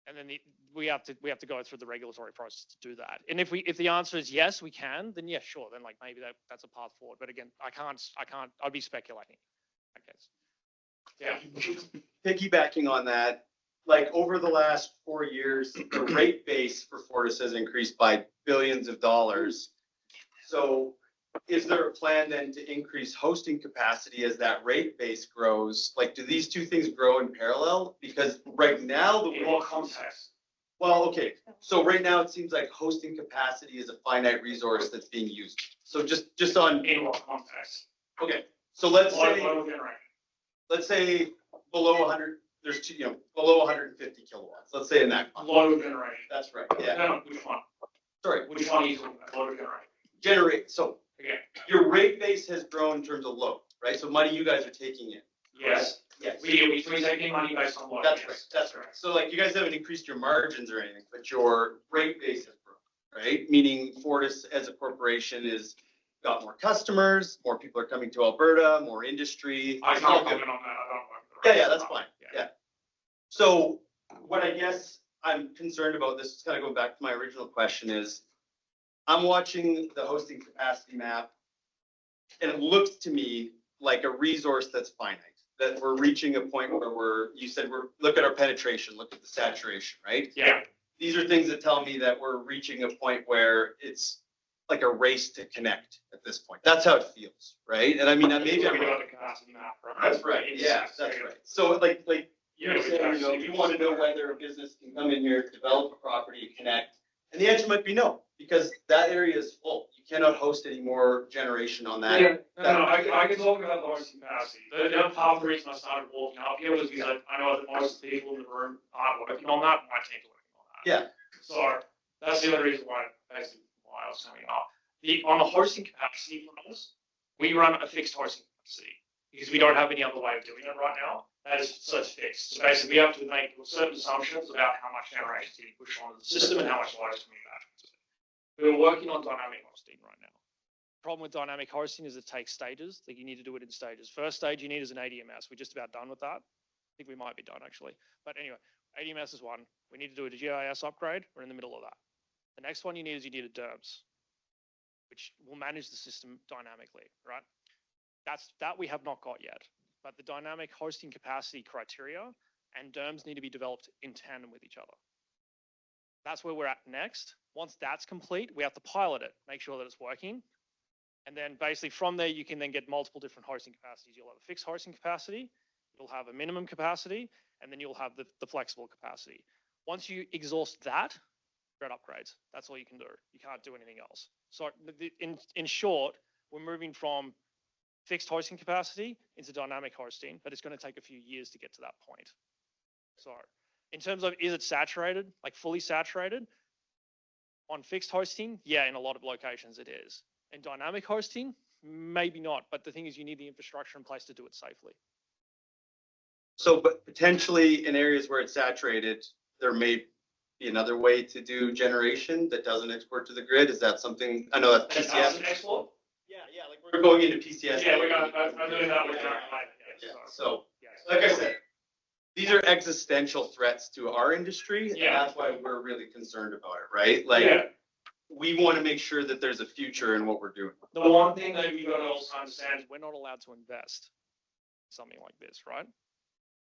And then we have to go through the regulatory process to do that. And if the answer is yes, we can, then yeah, sure. Then like maybe that's a path forward. But again, I can't, I'd be speculating, I guess. Yeah. Piggybacking on that, like, over the last 4 years, the rate base for Fortis has increased by billions of dollars. So is there a plan then to increase hosting capacity as that rate base grows? Like, do these two things grow in parallel? Because right now, In what context? well, okay, so right now it seems like hosting capacity is a finite resource that's being used. So just on, In what context? okay, so let's Low say, generation. let's say below 100, there's two, below 150 kilowatts. Let's say in that. Low generation. That's right, yeah. No, which one? Sorry, Which one are you talking about? Low generation. generate, so Okay. your rate base has grown in terms of load, right? So money you guys are taking in. Yes. Yes. We taking money based on load. That's yes. right, that's right. So like, you guys haven't increased your margins or anything, but your rate base has grown, right? Meaning Fortis as a corporation is got more customers, more people are coming to Alberta, more industry. I It's all can't good. comment on that. I don't know. Yeah, that's fine, yeah. So what I guess I'm concerned about, this is kind of going back to my original question, is I'm watching the hosting capacity map, and it looks to me like a resource that's finite, that we're reaching a point where look at our penetration, look at the saturation, right? Yeah. These are things that tell me that we're reaching a point where it's like a race to connect at this point. That's how it feels, right? And I mean, maybe I'm We wrong. got the capacity map, right? That's right. Yeah, that's right. So like Yeah, you're saying, you know, you want to know whether a business can come in here, develop a property, connect. And the answer might be no, because that area is full. You cannot host any more generation on that. Yeah, no, I can talk about the hosting capacity. The other part of the reason I started walking up here was because I know that most of the people in the room aren't working on that, my team's working on that. Yeah. So that's the other reason why, basically, why I was coming up. On the hosting capacity plans, we run a fixed hosting capacity because we don't have any other way of doing it right now. So it's fixed. So basically, we have to make certain assumptions about how much generation is being pushed onto the system and how much load is coming back. We're working on dynamic hosting right now. Problem with dynamic hosting is it takes stages. Like you need to do it in stages. First stage you need is an ADMS. We're just about done with that. I think we might be done actually. But anyway, ADMS is one. We need to do a GIS upgrade. We're in the middle of that. The next one you need a DERMS, which will manage the system dynamically, right? That we have not got yet. But the dynamic hosting capacity criteria and DERMS need to be developed in tandem with each other. That's where we're at next. Once that's complete, we have to pilot it, make sure that it's working. And then basically from there, you can then get multiple different hosting capacities. You'll have a fixed hosting capacity, you'll have a minimum capacity, and then you'll have the flexible capacity. Once you exhaust that, you're at upgrades. That's all you can do. You can't do anything else. So in short, we're moving from fixed hosting capacity into dynamic hosting, but it's going to take a few years to get to that point. So in terms of, is it saturated, like fully saturated? On fixed hosting, yeah, in a lot of locations it is. In dynamic hosting, maybe not, but the thing is you need the infrastructure in place to do it safely. So, but potentially in areas where it's saturated, there may be another way to do generation that doesn't export to the grid. Is that something, I know that's PCS. Export? Yeah, like we're going into PCS. Yeah, I'm doing that with our Yeah, so like I said, these are existential threats to our industry, and that's why we're really concerned about it, right? Like, we want to make sure that there's a future in what we're doing. The one thing that you got to also understand is we're not allowed to invest in something like this, right?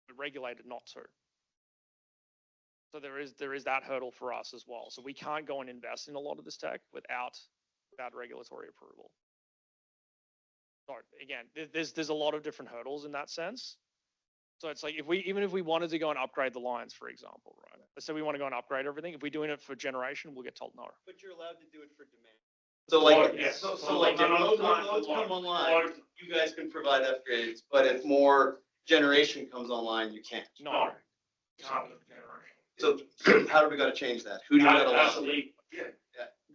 We're regulated not to. So there is that hurdle for us as well. So we can't go and invest in a lot of this tech without regulatory approval. So again, there's a lot of different hurdles in that sense. So it's like even if we wanted to go and upgrade the lines, for example, right? Let's say we want to go and upgrade everything. If we're doing it for generation, we'll get told no. But you're allowed to do it for demand. So like, so like if loads come online, you guys can provide upgrades, but if more generation comes online, you can't. No. Can't do generation. So how do we got to change that? Who do you got to allow? Absolutely. Yeah.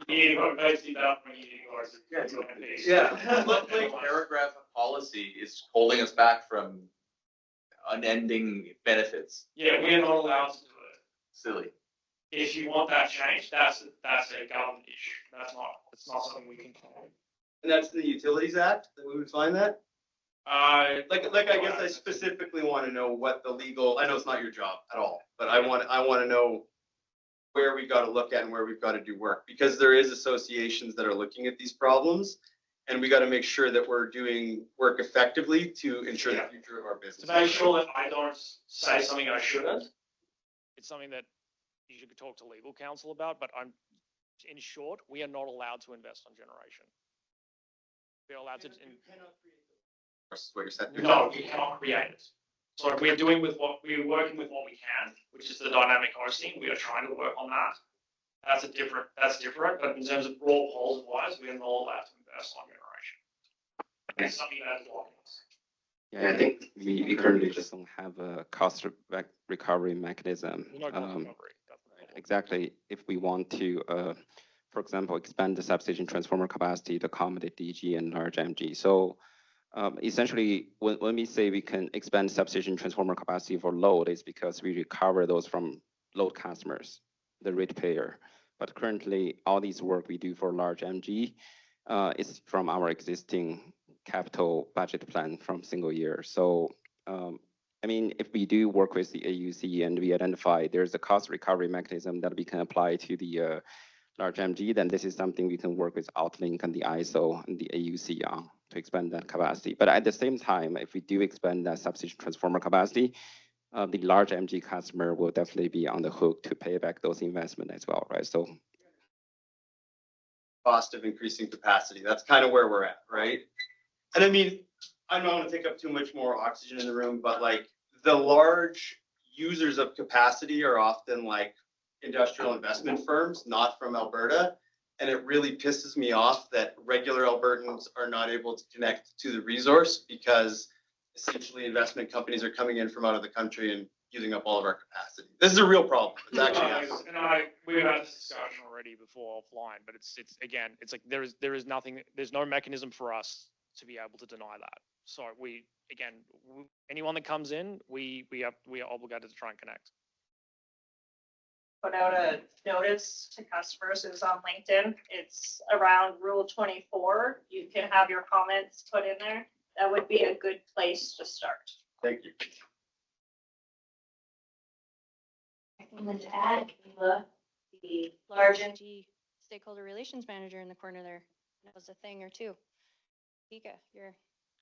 Basically that when you Yeah. What paragraph of policy is holding us back from unending benefits? Yeah, we're not allowed to do it. Silly. If you want that changed, that's a government issue. It's not something we can control. And that's the Utilities Act that we would find that? Like I guess I specifically want to know what the legal, I know it's not your job at all, but I want to know where we got to look at and where we've got to do work, because there is associations that are looking at these problems, and we got to make sure that we're doing work effectively to ensure the future of our business. To make sure that I don't say something I shouldn't, it's something that you should talk to legal counsel about, but in short, we are not allowed to invest on generation. We're allowed to. What you're saying. No, we cannot create it. So we're working with what we can, which is the dynamic hosting. We are trying to work on that. That's different. But in terms of raw poles wise, we are not allowed to invest on generation. It's something that is blocking us. Yeah, I think we currently just don't have a cost recovery mechanism. No cost recovery. Exactly. If we want to, for example, expand the substation transformer capacity to accommodate DG and large MG. So essentially, when we say we can expand substation transformer capacity for load, it's because we recover those from load customers, the ratepayer. But currently, all these work we do for large MG is from our existing capital budget plan from single year. So, I mean, if we do work with the AUC and we identify there's a cost recovery mechanism that we can apply to the large MG, then this is something we can work with Outlink and the ISO and the AUC on to expand that capacity. But at the same time, if we do expand that substation transformer capacity, the large MG customer will definitely be on the hook to pay back those investments as well, right? So cost of increasing capacity. That's kind of where we're at, right? And I mean, I don't want to take up too much more oxygen in the room, but like the large users of capacity are often like industrial investment firms, not from Alberta. And it really pisses me off that regular Albertans are not able to connect to the resource because essentially investment companies are coming in from out of the country and using up all of our capacity. This is a real problem. It's actually happening. We've had this discussion already before offline, but it's again, it's like there is nothing, there's no mechanism for us to be able to deny that. So anyone that comes in, we are obligated to try and connect. Put out a notice to customers. It was on LinkedIn. It's around Rule 24. You can have your comments put in there. That would be a good place to start. Thank you. And then to add, Kayla, the large MG stakeholder relations manager in the corner there knows a thing or two. Vika, you're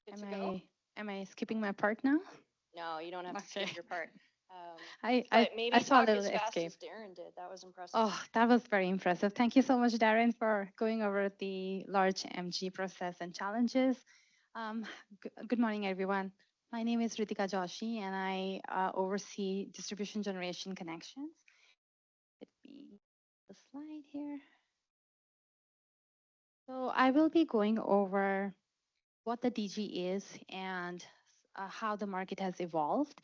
good to go. Am I skipping my part now? No, you don't have to Okay. skip your part. I Maybe saw a talk little as fast escape. as Darren did. That was impressive. Oh, that was very impressive. Thank you so much, Darren, for going over the large MG process and challenges. Good morning, everyone. My name is Ritika Joshi, and I oversee distribution generation connections. Let me the slide here. So I will be going over what the DG is and how the market has evolved,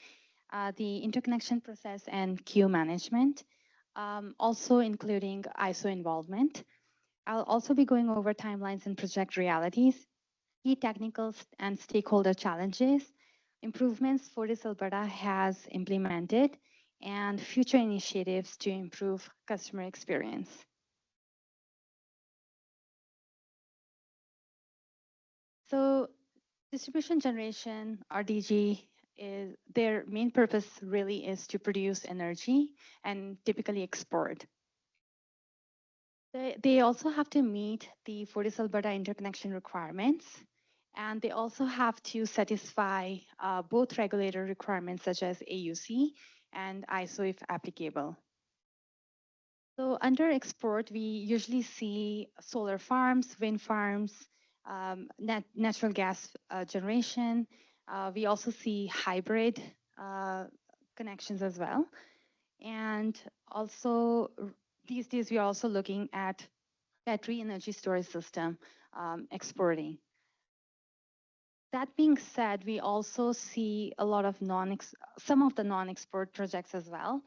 the interconnection process and queue management, also including ISO involvement. I'll also be going over timelines and project realities, key technical and stakeholder challenges, improvements FortisAlberta has implemented, and future initiatives to improve customer experience. So distribution generation, RDG, is their main purpose really is to produce energy and typically export. They also have to meet the FortisAlberta interconnection requirements, and they also have to satisfy both regulator requirements such as AUC and ISO if applicable. So under export, we usually see solar farms, wind farms, natural gas generation. We also see hybrid connections as well. And also these days, we are also looking at battery energy storage system exporting. That being said, we also see a lot of some of the non-export projects as well.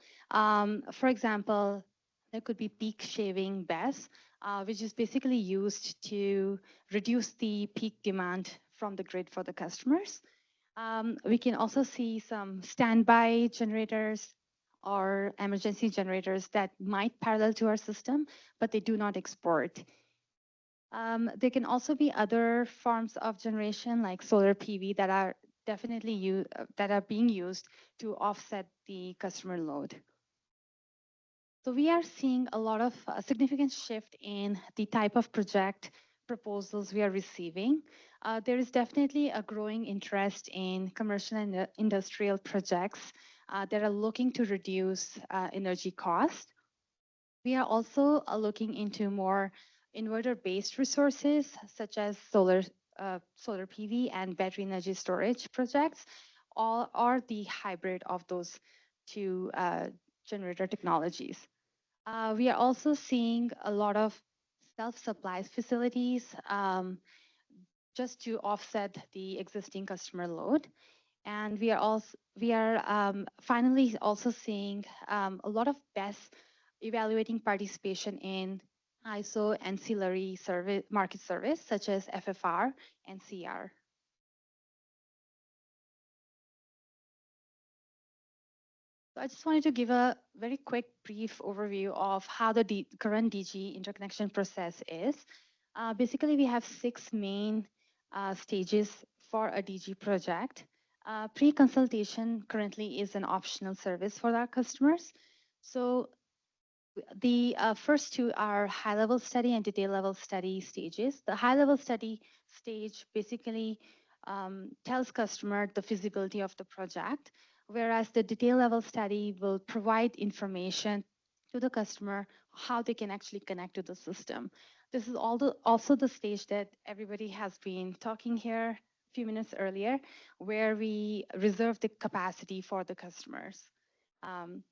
For example, there could be peak shaving BESS, which is basically used to reduce the peak demand from the grid for the customers. We can also see some standby generators or emergency generators that might parallel to our system, but they do not export. There can also be other forms of generation like solar PV that are definitely being used to offset the customer load. So we are seeing a lot of significant shift in the type of project proposals we are receiving. There is definitely a growing interest in commercial and industrial projects that are looking to reduce energy cost. We are also looking into more inverter-based resources such as solar PV and battery energy storage projects, or the hybrid of those two generator technologies. We are also seeing a lot of self-supply facilities just to offset the existing customer load. And we are finally also seeing a lot of BESS evaluating participation in ISO ancillary service market service such as FFR and CR. So I just wanted to give a very quick brief overview of how the current DG interconnection process is. Basically, we have 6 main stages for a DG project. Pre-consultation currently is an optional service for our customers. So the first 2 are high-level study and detail-level study stages. The high-level study stage basically tells customer the feasibility of the project, whereas the detail-level study will provide information to the customer how they can actually connect to the system. This is also the stage that everybody has been talking here a few minutes earlier, where we reserve the capacity for the customers. Um,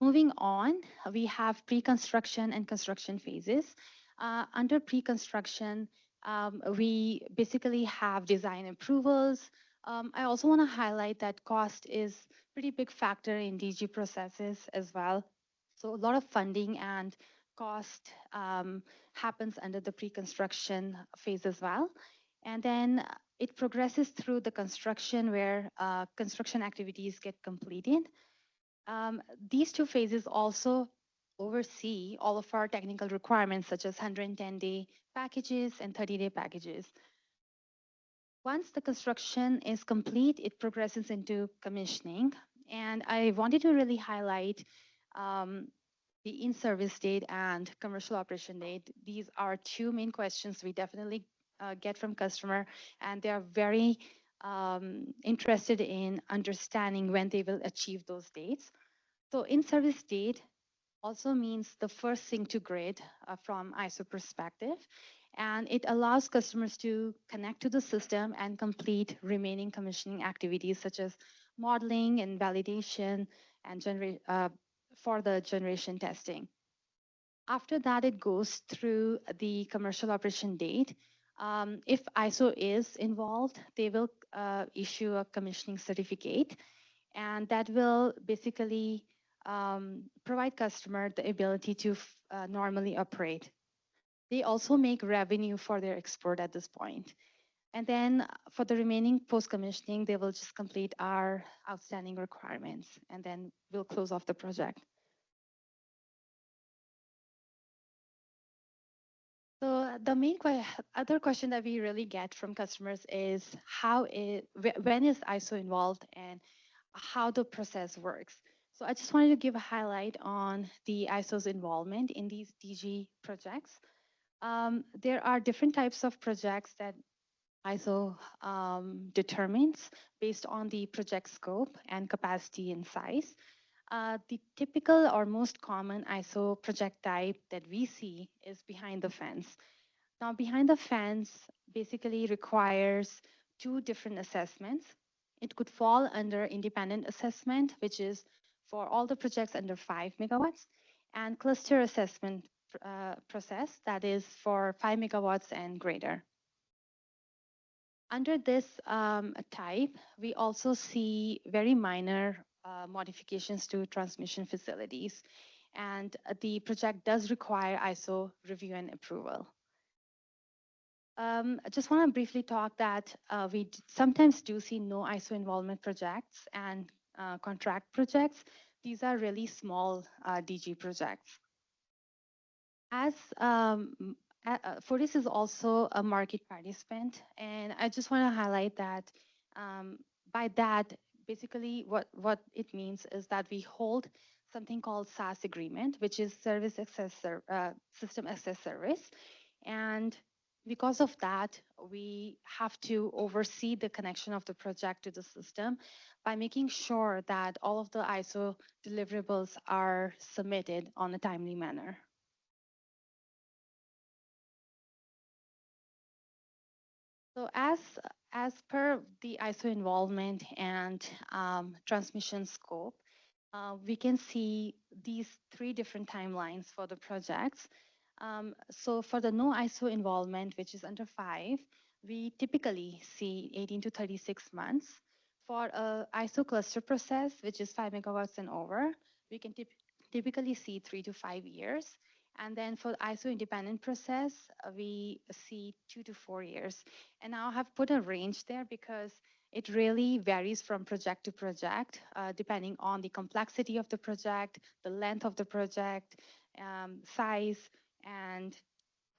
Moving on, we have pre-construction and construction phases. Under pre-construction, we basically have design approvals. I also want to highlight that cost is pretty big factor in DG processes as well. So a lot of funding and cost happens under the pre-construction phase as well. And then it progresses through the construction where construction activities get completed. These two phases also oversee all of our technical requirements, such as 110-day packages and 30-day packages. Once the construction is complete, it progresses into commissioning. And I wanted to really highlight the in-service date and commercial operation date. These are two main questions we definitely get from customer, and they are very interested in understanding when they will achieve those dates. So in-service date also means the first sync to grid from ISO perspective, and it allows customers to connect to the system and complete remaining commissioning activities such as modeling and validation and for the generation testing. After that, it goes through the commercial operation date. If ISO is involved, they will issue a commissioning certificate, and that will basically provide customer the ability to normally operate. They also make revenue for their export at this point. And then for the remaining post-commissioning, they will just complete our outstanding requirements, and then we'll close off the project. So the main other question that we really get from customers is when is ISO involved and how the process works. So I just wanted to give a highlight on the ISO's involvement in these DG projects. There are different types of projects that ISO determines based on the project scope and capacity and size. The typical or most common ISO project type that we see is behind the fence. Now, behind the fence basically requires two different assessments. It could fall under independent assessment, which is for all the projects under 5 megawatts, and cluster assessment process, that is for 5 megawatts and greater. Under this type, we also see very minor modifications to transmission facilities, and the project does require ISO review and approval. I just want to briefly talk that we sometimes do see no ISO involvement projects and contract projects. These are really small DG projects. As Fortis is also a market participant, and I just want to highlight that by that, basically what it means is that we hold something called SaaS agreement, which is service access system access service. And because of that, we have to oversee the connection of the project to the system by making sure that all of the ISO deliverables are submitted on a timely manner. So as per the ISO involvement and transmission scope, we can see these three different timelines for the projects. So for the no ISO involvement, which is under 5, we typically see 18 to 36 months. For a ISO cluster process, which is 5 megawatts and over, we can typically see 3 to 5 years. And then for the ISO independent process, we see 2 to 4 years. And now I have put a range there because it really varies from project to project, depending on the complexity of the project, the length of the project, size, and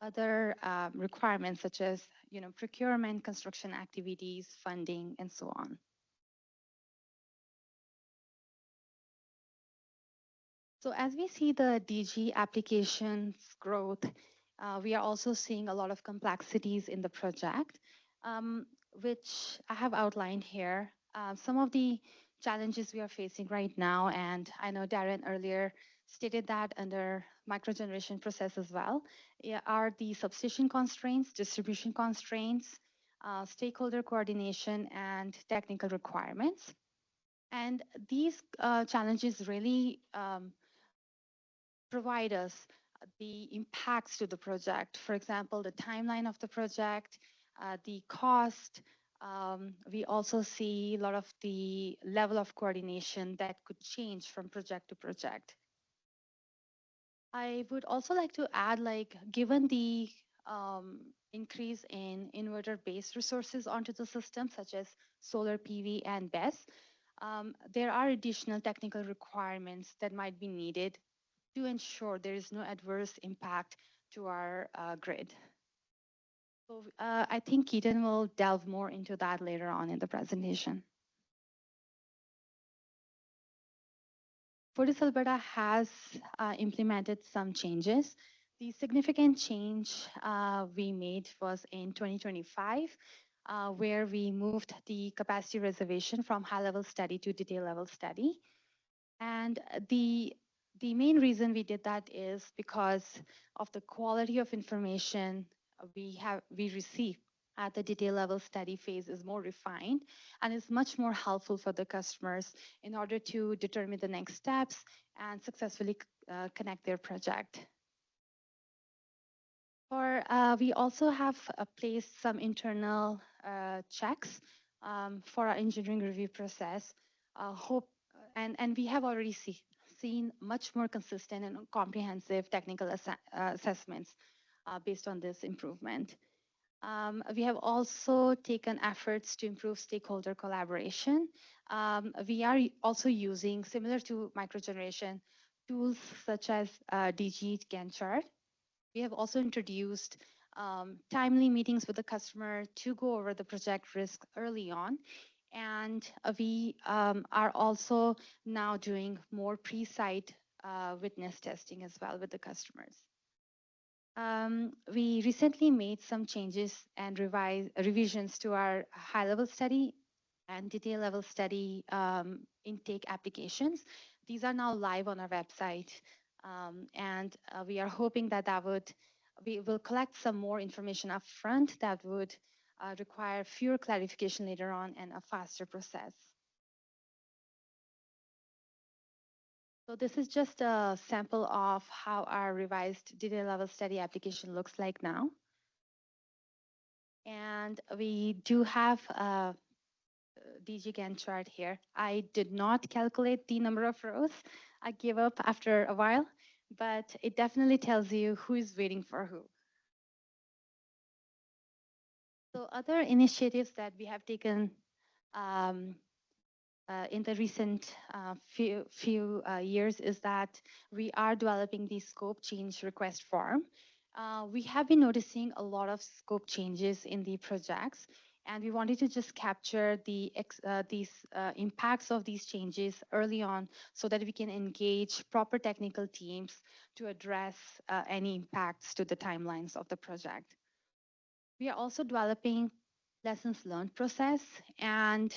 other requirements such as procurement, construction activities, funding, and so on. So as we see the DG applications growth, we are also seeing a lot of complexities in the project, which I have outlined here. Some of the challenges we are facing right now, and I know Darren earlier stated that under microgeneration process as well are the substation constraints, distribution constraints, stakeholder coordination, and technical requirements. And these challenges really provide us the impacts to the project. For example, the timeline of the project, the cost. We also see a lot of the level of coordination that could change from project to project. I would also like to add, like, given the increase in inverter-based resources onto the system, such as solar PV and BESS, there are additional technical requirements that might be needed to ensure there is no adverse impact to our grid. So I think Keaton will delve more into that later on in the presentation. FortisAlberta has implemented some changes. The significant change we made was in 2025, where we moved the capacity reservation from high-level study to detail-level study. And the main reason we did that is because of the quality of information we receive at the detail level study phase is more refined and is much more helpful for the customers in order to determine the next steps and successfully connect their project. We also have placed some internal checks for our engineering review process. And we have already seen much more consistent and comprehensive technical assessments based on this improvement. We have also taken efforts to improve stakeholder collaboration. We are also using, similar to microgeneration, tools such as DG Gantt chart. We have also introduced timely meetings with the customer to go over the project risk early on. And we are also now doing more pre-site witness testing as well with the customers. We recently made some changes and revisions to our high-level study and detail-level study intake applications. These are now live on our website. And we are hoping that we will collect some more information up front that would require fewer clarification later on and a faster process. So this is just a sample of how our revised detail level study application looks like now. And we do have a DG Gantt chart here. I did not calculate the number of rows. I gave up after a while, but it definitely tells you who is waiting for who. So other initiatives that we have taken in the recent few years is that we are developing the scope change request form. We have been noticing a lot of scope changes in the projects, and we wanted to just capture these impacts of these changes early on so that we can engage proper technical teams to address any impacts to the timelines of the project. We are also developing lessons learned process, and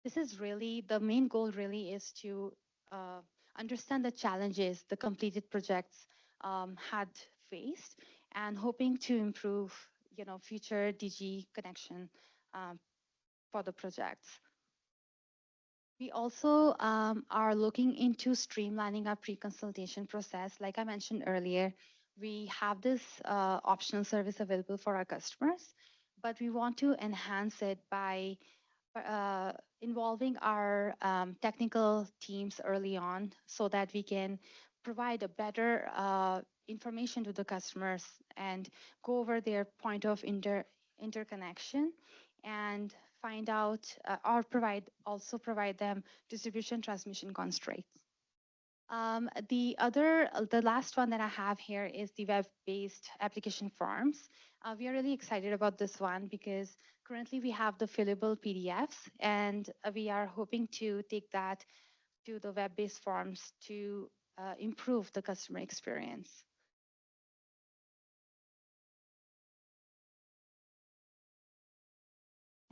this is really, the main goal really is to understand the challenges the completed projects had faced and hoping to improve, future DG connection for the projects. We also are looking into streamlining our pre-consultation process. Like I mentioned earlier, we have this optional service available for our customers, but we want to enhance it by involving our technical teams early on so that we can provide a better information to the customers and go over their point of interconnection and find out or also provide them distribution transmission constraints. The last one that I have here is the web-based application forms. We are really excited about this one because currently we have the fillable PDFs, and we are hoping to take that to the web-based forms to improve the customer experience.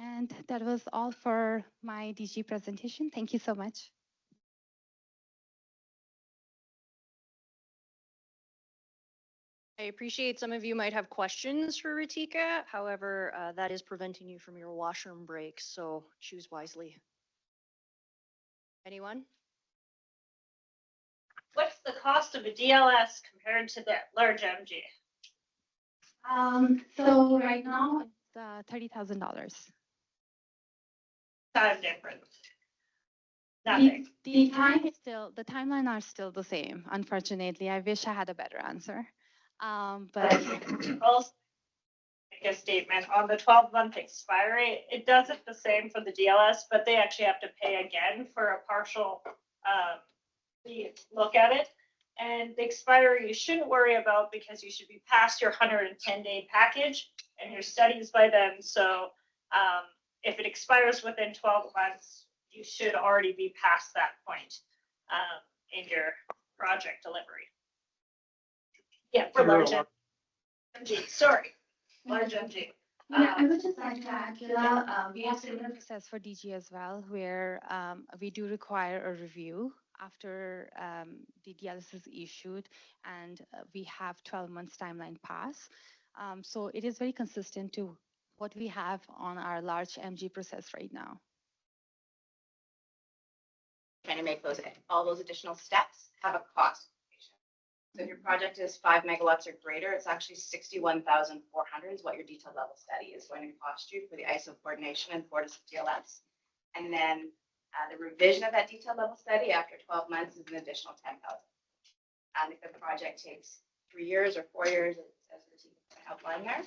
And that was all for my DG presentation. Thank you so much. I appreciate some of you might have questions for Ritika. However, that is preventing you from your washroom breaks, so choose wisely. Anyone? What's the cost of a DLS compared to the large MG? So right now it's $30,000. Time difference. Nothing. The timeline are still the same. Unfortunately, I wish I had a better answer. But Also, make a statement on the 12-month expiry. It does it the same for the DLS, but they actually have to pay again for a partial look at it. And the expiry you shouldn't worry about because you should be past your 110-day package and your studies by then. So if it expires within 12 months, you should already be past that point in your project delivery. Yeah, for large MG. Sorry, large MG. yeah, I would just like to add, Gila, we have similar process for DG as well, where we do require a review after the DLS is issued, and we have 12 months timeline pass. So it is very consistent to what we have on our large MG process right now. Trying to make all those additional steps have a cost. So if your project is 5 megawatts or greater, it's actually 61,400 is what your detailed level study is going to cost you for the ISO coordination and Fortis DLS. And then the revision of that detailed level study after 12 months is an additional 10,000. And if the project takes 3 years or 4 years, as the outline there,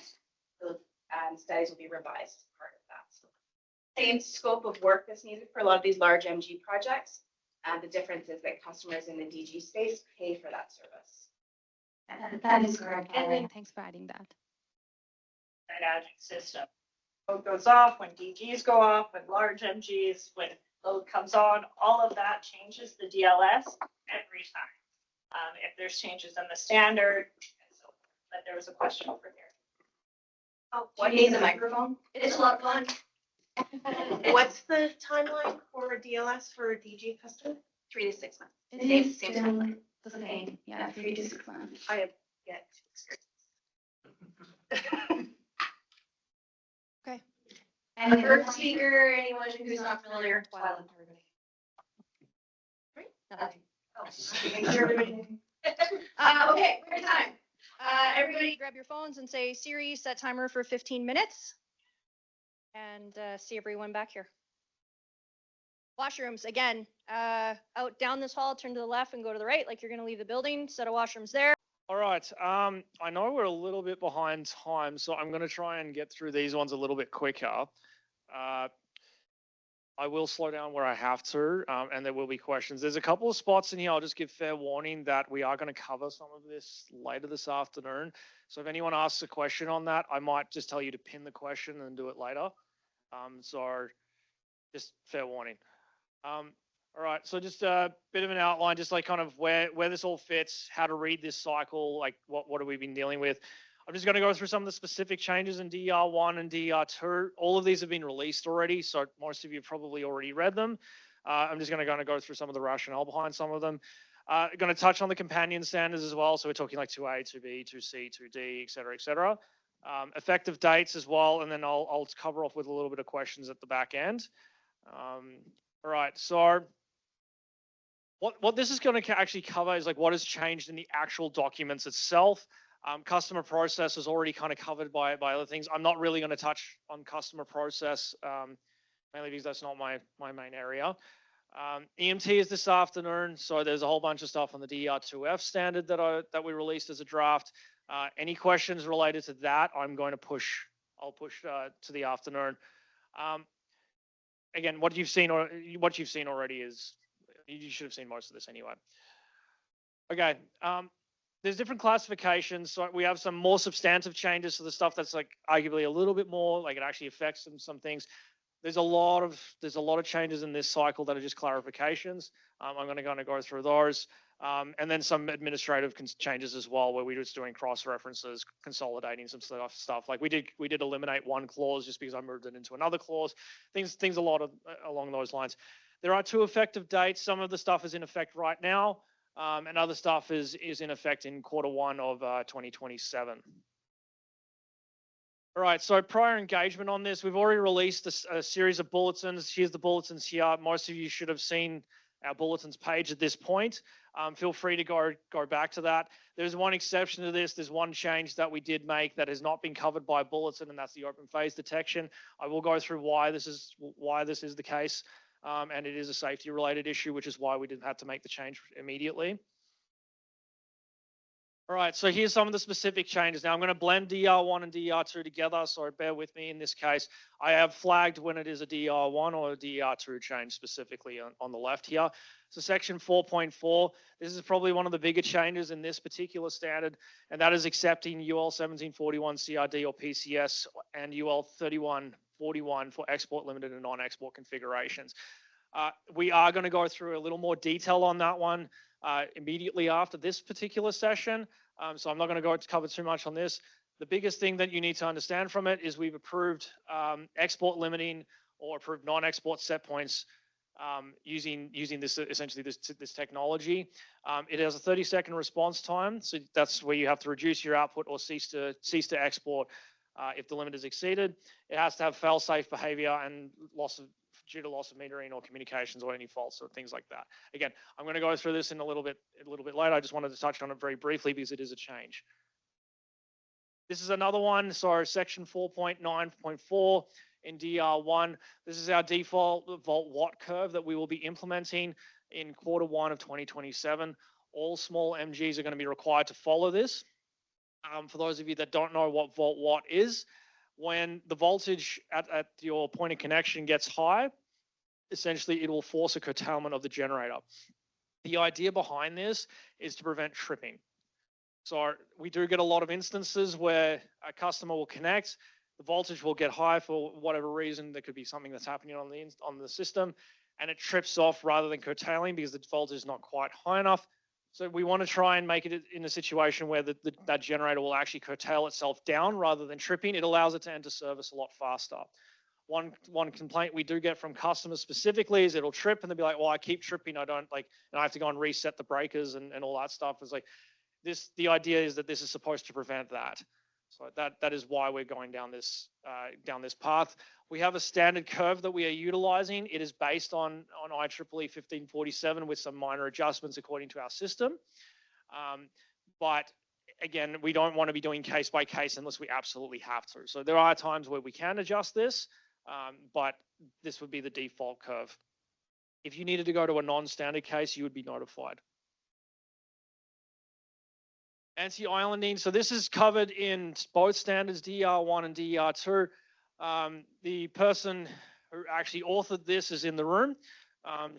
those studies will be revised as part of that. So same scope of work that's needed for a lot of these large MG projects. The difference is that customers in the DG space pay for that service. That is correct. And then thanks for adding that. Dynamic system. Load goes off when DGs go off, when large MGs, when load comes on, all of that changes the DLS every time. If there's changes in the standard, and so forth. But there was a question over here. Oh, what needs a microphone? It's a lot of fun. What's the timeline for DLS for a DG customer? 3 to 6 months. It is still timeline. the same. Yeah, 3 to 6 months. I have yet to experience. Okay. And first speaker, anyone who's not familiar, silent everybody. Nothing. Okay, we're at time. Everybody grab your phones and say, Siri, set timer for 15 minutes. And see everyone back here. Washrooms, again, out down this hall, turn to the left and go to the right, like you're gonna leave the building, set of washrooms there. All right, I know we're a little bit behind time, so I'm gonna try and get through these ones a little bit quicker. I will slow down where I have to, and there will be questions. There's a couple of spots in here. I'll just give fair warning that we are going to cover some of this later this afternoon. So if anyone asks a question on that, I might just tell you to pin the question and do it later. So just fair warning. All right, so just a bit of an outline, just like kind of where this all fits, how to read this cycle, like what have we been dealing with. I'm just going to go through some of the specific changes in DR1 and DR2. All of these have been released already, so most of you probably already read them. I'm just going to go through some of the rationale behind some of them. Going to touch on the companion standards as well. So we're talking like 2A, 2B, 2C, 2D, et cetera, et cetera. Effective dates as well, and then I'll cover off with a little bit of questions at the back end. All right, so what this is going to actually cover is like what has changed in the actual documents itself. Customer process is already kind of covered by other things. I'm not really going to touch on customer process, mainly because that's not my main area. EMT is this afternoon, so there's a whole bunch of stuff on the DR2F standard that we released as a draft. Any questions related to that, I'll push to the afternoon. Again, what you've seen already is, you should have seen most of this anyway. Okay. There's different classifications. So we have some more substantive changes to the stuff that's like arguably a little bit more, like it actually affects some things. There's a lot of changes in this cycle that are just clarifications. I'm going to go through those. And then some administrative changes as well, where we're just doing cross references, consolidating some stuff. Like we did eliminate one clause just because I moved it into another clause. Things along those lines. There are 2 effective dates. Some of the stuff is in effect right now. and other stuff is in effect in Q1 of 2027. All right, so prior engagement on this, we've already released a series of bulletins. Here's the bulletins here. Most of you should have seen our bulletins page at this point. Feel free to go back to that. There's one exception to this. There's one change that we did make that has not been covered by a bulletin, and that's the open phase detection. I will go through why this is the case, and it is a safety related issue, which is why we didn't have to make the change immediately. All right, so here's some of the specific changes. Now I'm going to blend DR1 and DR2 together, so bear with me in this case. I have flagged when it is a DR1 or a DR2 change specifically on the left here. So section 4.4, this is probably one of the bigger changes in this particular standard, and that is accepting UL 1741 CRD or PCS and UL 3141 for export limited and non-export configurations. We are going to go through a little more detail on that one immediately after this particular session. So I'm not going to cover too much on this. The biggest thing that you need to understand from it is we've approved export limiting or approved non-export set points using this essentially this technology. It has a 30-second response time, so that's where you have to reduce your output or cease to export if the limit is exceeded. It has to have fail-safe behavior and due to loss of metering or communications or any faults or things like that. Again, I'm going to go through this in a little bit later. I just wanted to touch on it very briefly because it is a change. This is another one. So section 4.9.4 in DR1. This is our default volt watt curve that we will be implementing in Q1 of 2027. All small MGs are going to be required to follow this. For those of you that don't know what volt watt is, when the voltage at your point of connection gets high, essentially it will force a curtailment of the generator. The idea behind this is to prevent tripping. So we do get a lot of instances where a customer will connect, the voltage will get high for whatever reason. There could be something that's happening on the system, and it trips off rather than curtailing because the voltage is not quite high enough. So we want to try and make it in a situation where that generator will actually curtail itself down rather than tripping. It allows it to enter service a lot faster. One complaint we do get from customers specifically is it'll trip and they'll be like, well, I keep tripping. I don't and I have to go and reset the breakers and all that stuff. It's like the idea is that this is supposed to prevent that. So that is why we're going down this path. We have a standard curve that we are utilizing. It is based on IEEE 1547 with some minor adjustments according to our system. But again, we don't want to be doing case by case unless we absolutely have to. So there are times where we can adjust this, but this would be the default curve. If you needed to go to a non-standard case, you would be notified. Anti-islanding, so this is covered in both standards, DR1 and DR2. The person who actually authored this is in the room.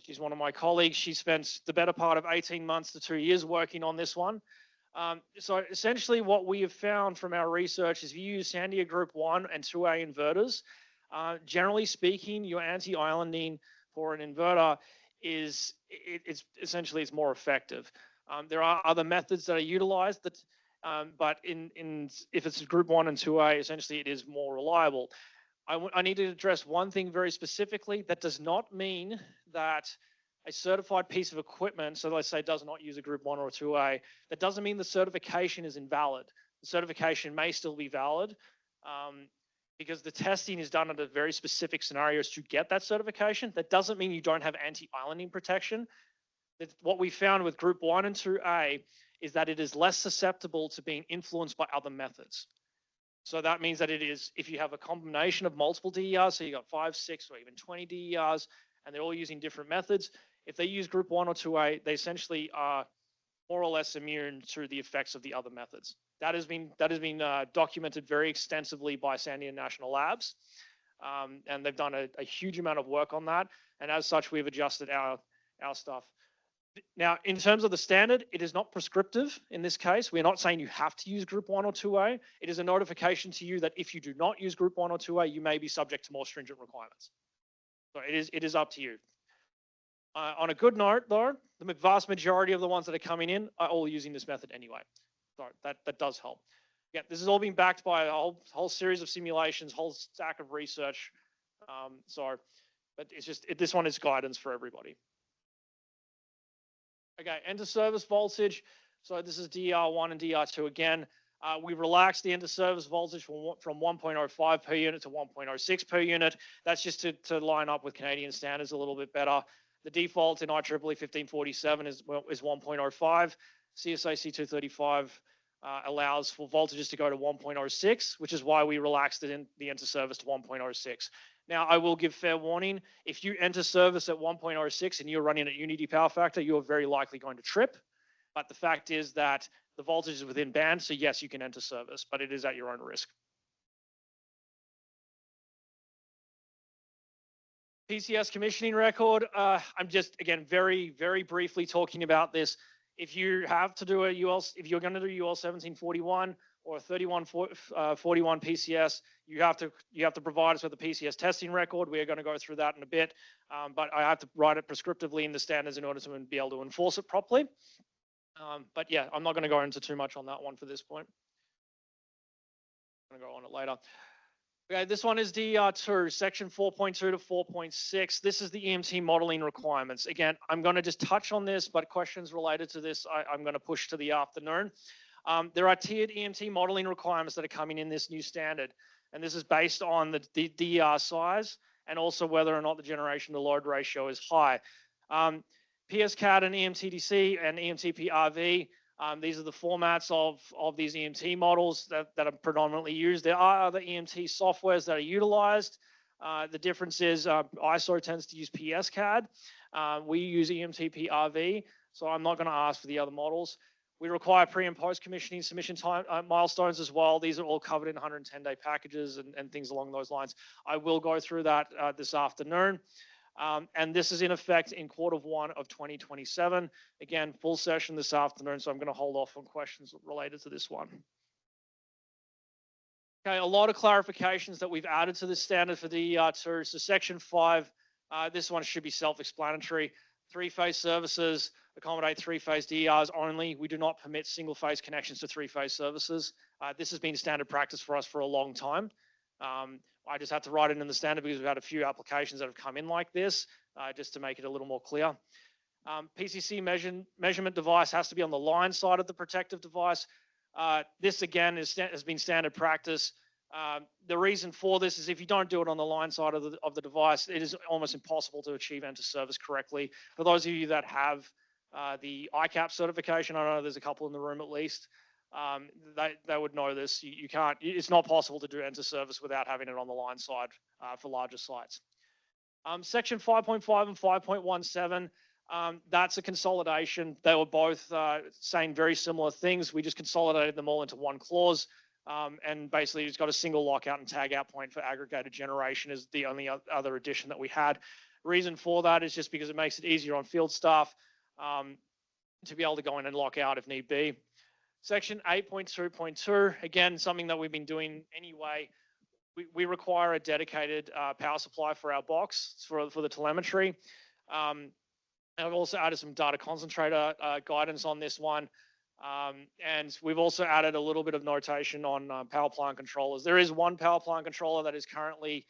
She's one of my colleagues. She spent the better part of 18 months to 2 years working on this one. So essentially what we have found from our research is if you use Sandia Group 1 and 2A inverters, generally speaking, your anti-islanding for an inverter it's essentially more effective. There are other methods that are utilized, but if it's group 1 and 2A, essentially it is more reliable. I need to address one thing very specifically. That does not mean that a certified piece of equipment, so let's say it does not use a group 1 or a 2A, that doesn't mean the certification is invalid. The certification may still be valid because the testing is done under very specific scenarios to get that certification. That doesn't mean you don't have anti-islanding protection. What we found with group 1 and 2A is that it is less susceptible to being influenced by other methods. So that means that it is, if you have a combination of multiple DERs, so you got 5, 6, or even 20 DERs, and they're all using different methods, if they use group 1 or 2A, they essentially are more or less immune to the effects of the other methods. That has been documented very extensively by Sandia National Labs, and they've done a huge amount of work on that, and as such, we've adjusted our stuff. Now, in terms of the standard, it is not prescriptive in this case. We're not saying you have to use group 1 or 2A. It is a notification to you that if you do not use group 1 or 2A, you may be subject to more stringent requirements. So it is up to you. On a good note, though, the vast majority of the ones that are coming in are all using this method anyway. So that does help. Yeah, this has all been backed by a whole series of simulations, whole stack of research. But it's just this one is guidance for everybody. Okay, enter service voltage. So this is DR1 and DR2 again. We relaxed the enter service voltage from 1.05 per unit to 1.06 per unit. That's just to line up with Canadian standards a little bit better. The default in IEEE 1547 is 1.05. CSA C235 allows for voltages to go to 1.06, which is why we relaxed the enter service to 1.06. Now, I will give fair warning. If you enter service at 1.06 and you're running at unity power factor, you're very likely going to trip. But the fact is that the voltage is within band, so yes, you can enter service, but it is at your own risk. PCS commissioning record. I'm just, again, very, very briefly talking about this. If you have to do a UL, if you're going to do UL 1741 or 3141 PCS, you have to provide us with a PCS testing record. We are going to go through that in a bit, but I have to write it prescriptively in the standards in order to be able to enforce it properly. But yeah, I'm not going to go into too much on that one for this point. I'm going to go on it later. Okay, this one is DR2, section 4.2 to 4.6. This is the EMT modeling requirements. Again, I'm going to just touch on this, but questions related to this, I'm going to push to the afternoon. There are tiered EMT modeling requirements that are coming in this new standard, and this is based on the DR size and also whether or not the generation to load ratio is high. PSCAD and EMTDC and EMTPRV, these are the formats of these EMT models that are predominantly used. There are other EMT softwares that are utilized. The difference is ISO tends to use PSCAD. We use EMTPRV, so I'm not going to ask for the other models. We require pre and post commissioning submission time milestones as well. These are all covered in 110-day packages and things along those lines. I will go through that this afternoon. And this is in effect in Q1 of 2027. Again, full session this afternoon, so I'm going to hold off on questions related to this one. Okay, a lot of clarifications that we've added to this standard for DR2. So section 5, this one should be self-explanatory. Three-phase services accommodate three-phase DRs only. We do not permit single-phase connections to three-phase services. This has been standard practice for us for a long time. I just had to write it in the standard because we've had a few applications that have come in like this, just to make it a little more clear. PCC measurement device has to be on the line side of the protective device. This again has been standard practice. The reason for this is if you don't do it on the line side of the device, it is almost impossible to achieve enter service correctly. For those of you that have the ICAP certification, I know there's a couple in the room at least, they would know this. You can't, it's not possible to do enter service without having it on the line side for larger sites. Section 5.5 and 5.17, that's a consolidation. They were both saying very similar things. We just consolidated them all into one clause. And basically it's got a single lockout and tag out point for aggregated generation is the only other addition that we had. Reason for that is just because it makes it easier on field staff to be able to go in and lock out if need be. Section 8.2.2, again, something that we've been doing anyway. We require a dedicated power supply for our box for the telemetry. And I've also added some data concentrator guidance on this one. And we've also added a little bit of notation on power plant controllers. There is one power plant controller that is currently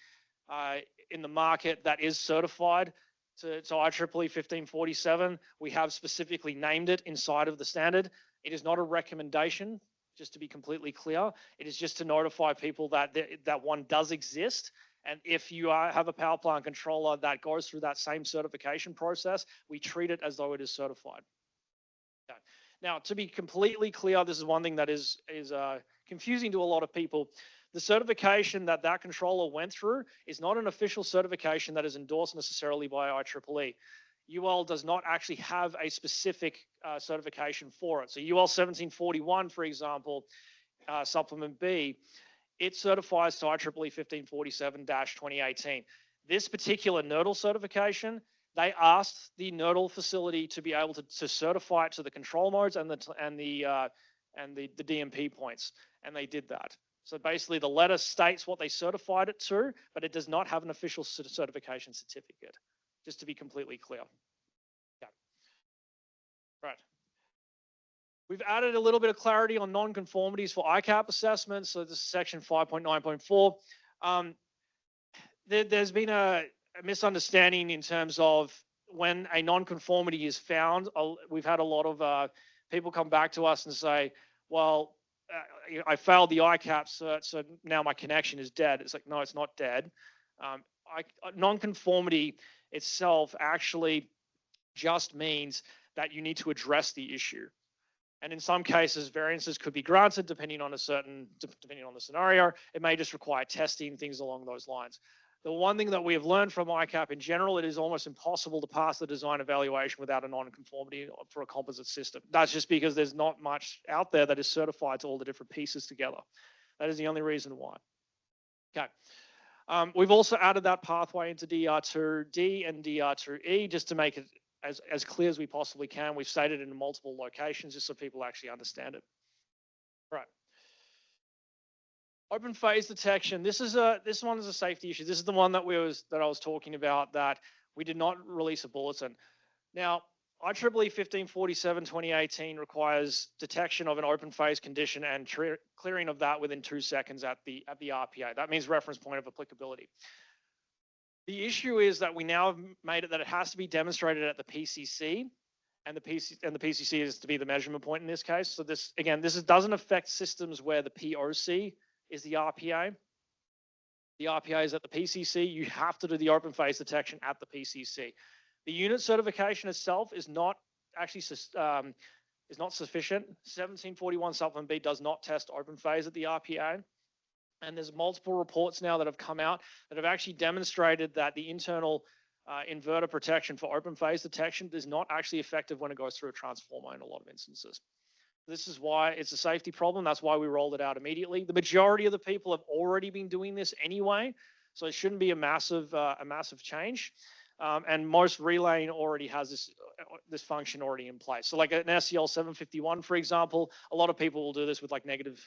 in the market that is certified to IEEE 1547. We have specifically named it inside of the standard. It is not a recommendation, just to be completely clear. It is just to notify people that that one does exist. And if you have a power plant controller that goes through that same certification process, we treat it as though it is certified. Okay. Now, to be completely clear, this is one thing that is confusing to a lot of people. The certification that controller went through is not an official certification that is endorsed necessarily by IEEE. UL does not actually have a specific certification for it. So UL 1741, for example, supplement B, it certifies to IEEE 1547-2018. This particular NERDL certification, they asked the NERDL facility to be able to certify it to the control modes and the DMP points, and they did that. So basically, the letter states what they certified it to, but it does not have an official certification certificate. Just to be completely clear. Okay. Right. We've added a little bit of clarity on non-conformities for ICAP assessments. So this is section 5.9.4. There's been a misunderstanding in terms of when a non-conformity is found, we've had a lot of people come back to us and say, well, I failed the ICAP cert, so now my connection is dead. It's like, no, it's not dead. Non-conformity itself actually just means that you need to address the issue. And in some cases, variances could be granted depending on the scenario. It may just require testing, things along those lines. The one thing that we have learned from ICAP in general, it is almost impossible to pass the design evaluation without a non-conformity for a composite system. That's just because there's not much out there that is certified to all the different pieces together. That is the only reason why. Okay. We've also added that pathway into DR2D and DR2E just to make it as clear as we possibly can. We've stated it in multiple locations just so people actually understand it. Right. Open phase detection. This one is a safety issue. This is the one that I was talking about, that we did not release a bulletin. Now, IEEE 1547/2018 requires detection of an open phase condition and clearing of that within 2 seconds at the RPA. That means reference point of applicability. The issue is that we now have made it that it has to be demonstrated at the PCC, and the PCC is to be the measurement point in this case. So this doesn't affect systems where the POC is the RPA. The RPA is at the PCC. You have to do the open phase detection at the PCC. The unit certification itself is not actually is not sufficient. 1741 supplement B does not test open phase at the RPA. And there's multiple reports now that have come out that have actually demonstrated that the internal inverter protection for open phase detection is not actually effective when it goes through a transformer in a lot of instances. This is why it's a safety problem. That's why we rolled it out immediately. The majority of the people have already been doing this anyway, so it shouldn't be a massive change. And most relaying already has this function already in place. So like an SEL 751, for example, a lot of people will do this with like negative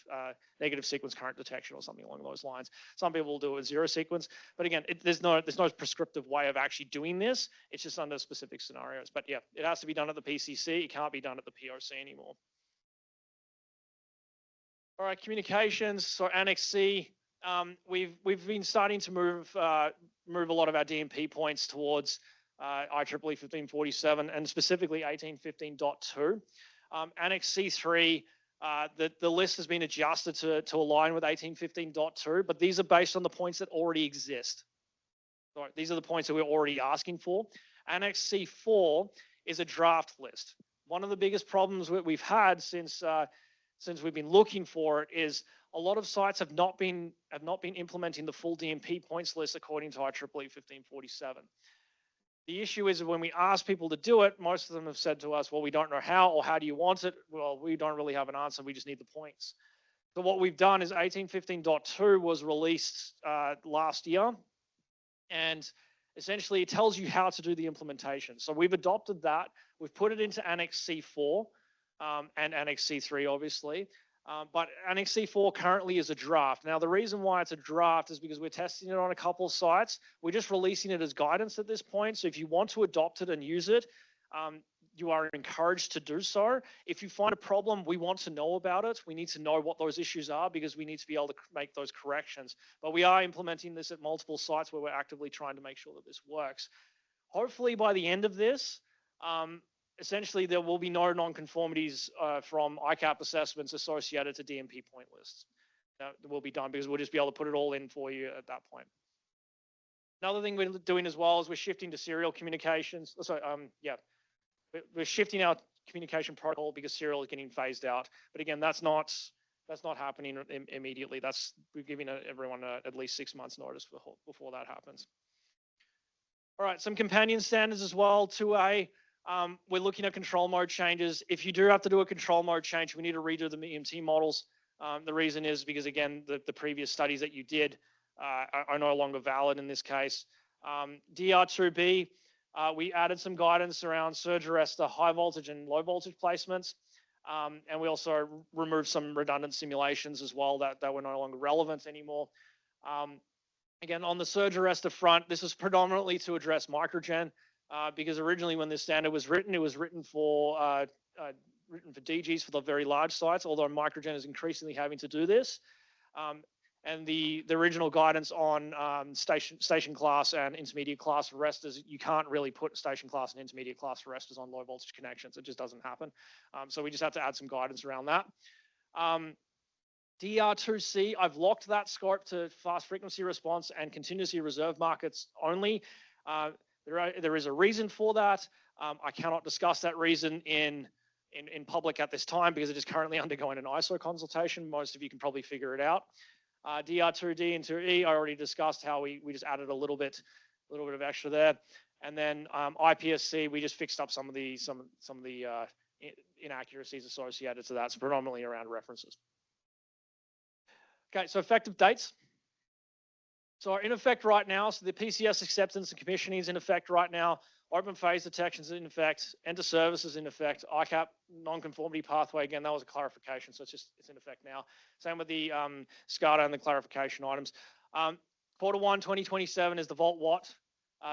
sequence current detection or something along those lines. Some people will do it with zero sequence, but again, there's no prescriptive way of actually doing this. It's just under specific scenarios. But yeah, it has to be done at the PCC. It can't be done at the POC anymore. All right, communications. So Annex C, we've been starting to move a lot of our DMP points towards IEEE 1547 and specifically 1815.2. Annex C3, the list has been adjusted to align with 1815.2, but these are based on the points that already exist. So these are the points that we're already asking for. Annex C4 is a draft list. One of the biggest problems that we've had since we've been looking for it is a lot of sites have not been implementing the full DMP points list according to IEEE 1547. The issue is when we ask people to do it, most of them have said to us, well, we don't know how, or how do you want it? Well, we don't really have an answer. We just need the points. So what we've done is 1815.2 was released last year, and essentially it tells you how to do the implementation. So we've adopted that. We've put it into Annex C4 and Annex C3, obviously. But Annex C4 currently is a draft. Now, the reason why it's a draft is because we're testing it on a couple of sites. We're just releasing it as guidance at this point. So if you want to adopt it and use it, you are encouraged to do so. If you find a problem, we want to know about it. We need to know what those issues are because we need to be able to make those corrections. But we are implementing this at multiple sites where we're actively trying to make sure that this works. Hopefully by the end of this, essentially, there will be no non-conformities from ICAP assessments associated to DMP point lists. That will be done because we'll just be able to put it all in for you at that point. Another thing we're doing as well is we're shifting to serial communications. Sorry, we're shifting our communication protocol because serial is getting phased out. But again, that's not happening immediately. We're giving everyone at least 6 months notice before that happens. All right, some companion standards as well. 2A. We're looking at control mode changes. If you do have to do a control mode change, we need to redo the EMT models. The reason is because, again, the previous studies that you did are no longer valid in this case. DR2B, we added some guidance around surge arrestor high voltage and low voltage placements. And we also removed some redundant simulations as well that were no longer relevant anymore. Again, on the surge arrestor front, this is predominantly to address microgen. Because originally when this standard was written, it was written for DGs for the very large sites, although microgen is increasingly having to do this. And the original guidance on station class and intermediate class arresters, you can't really put station class and intermediate class arresters on low voltage connections. It just doesn't happen. So we just have to add some guidance around that. DR2C, I've locked that scope to fast frequency response and continuously reserve markets only. There is a reason for that. I cannot discuss that reason in public at this time because it is currently undergoing an ISO consultation. Most of you can probably figure it out. DR2D and 2E, I already discussed how we just added a little bit of extra there. And then IPSC, we just fixed up some of the inaccuracies associated to that, so predominantly around references. Okay, so effective dates. So in effect right now, so the PCS acceptance and commissioning is in effect right now. Open phase detection is in effect. Enter service is in effect. ICAP non-conformity pathway, again, that was a clarification, so it's in effect now. Same with the SCADA and the clarification items. Q1 2027 is the volt watt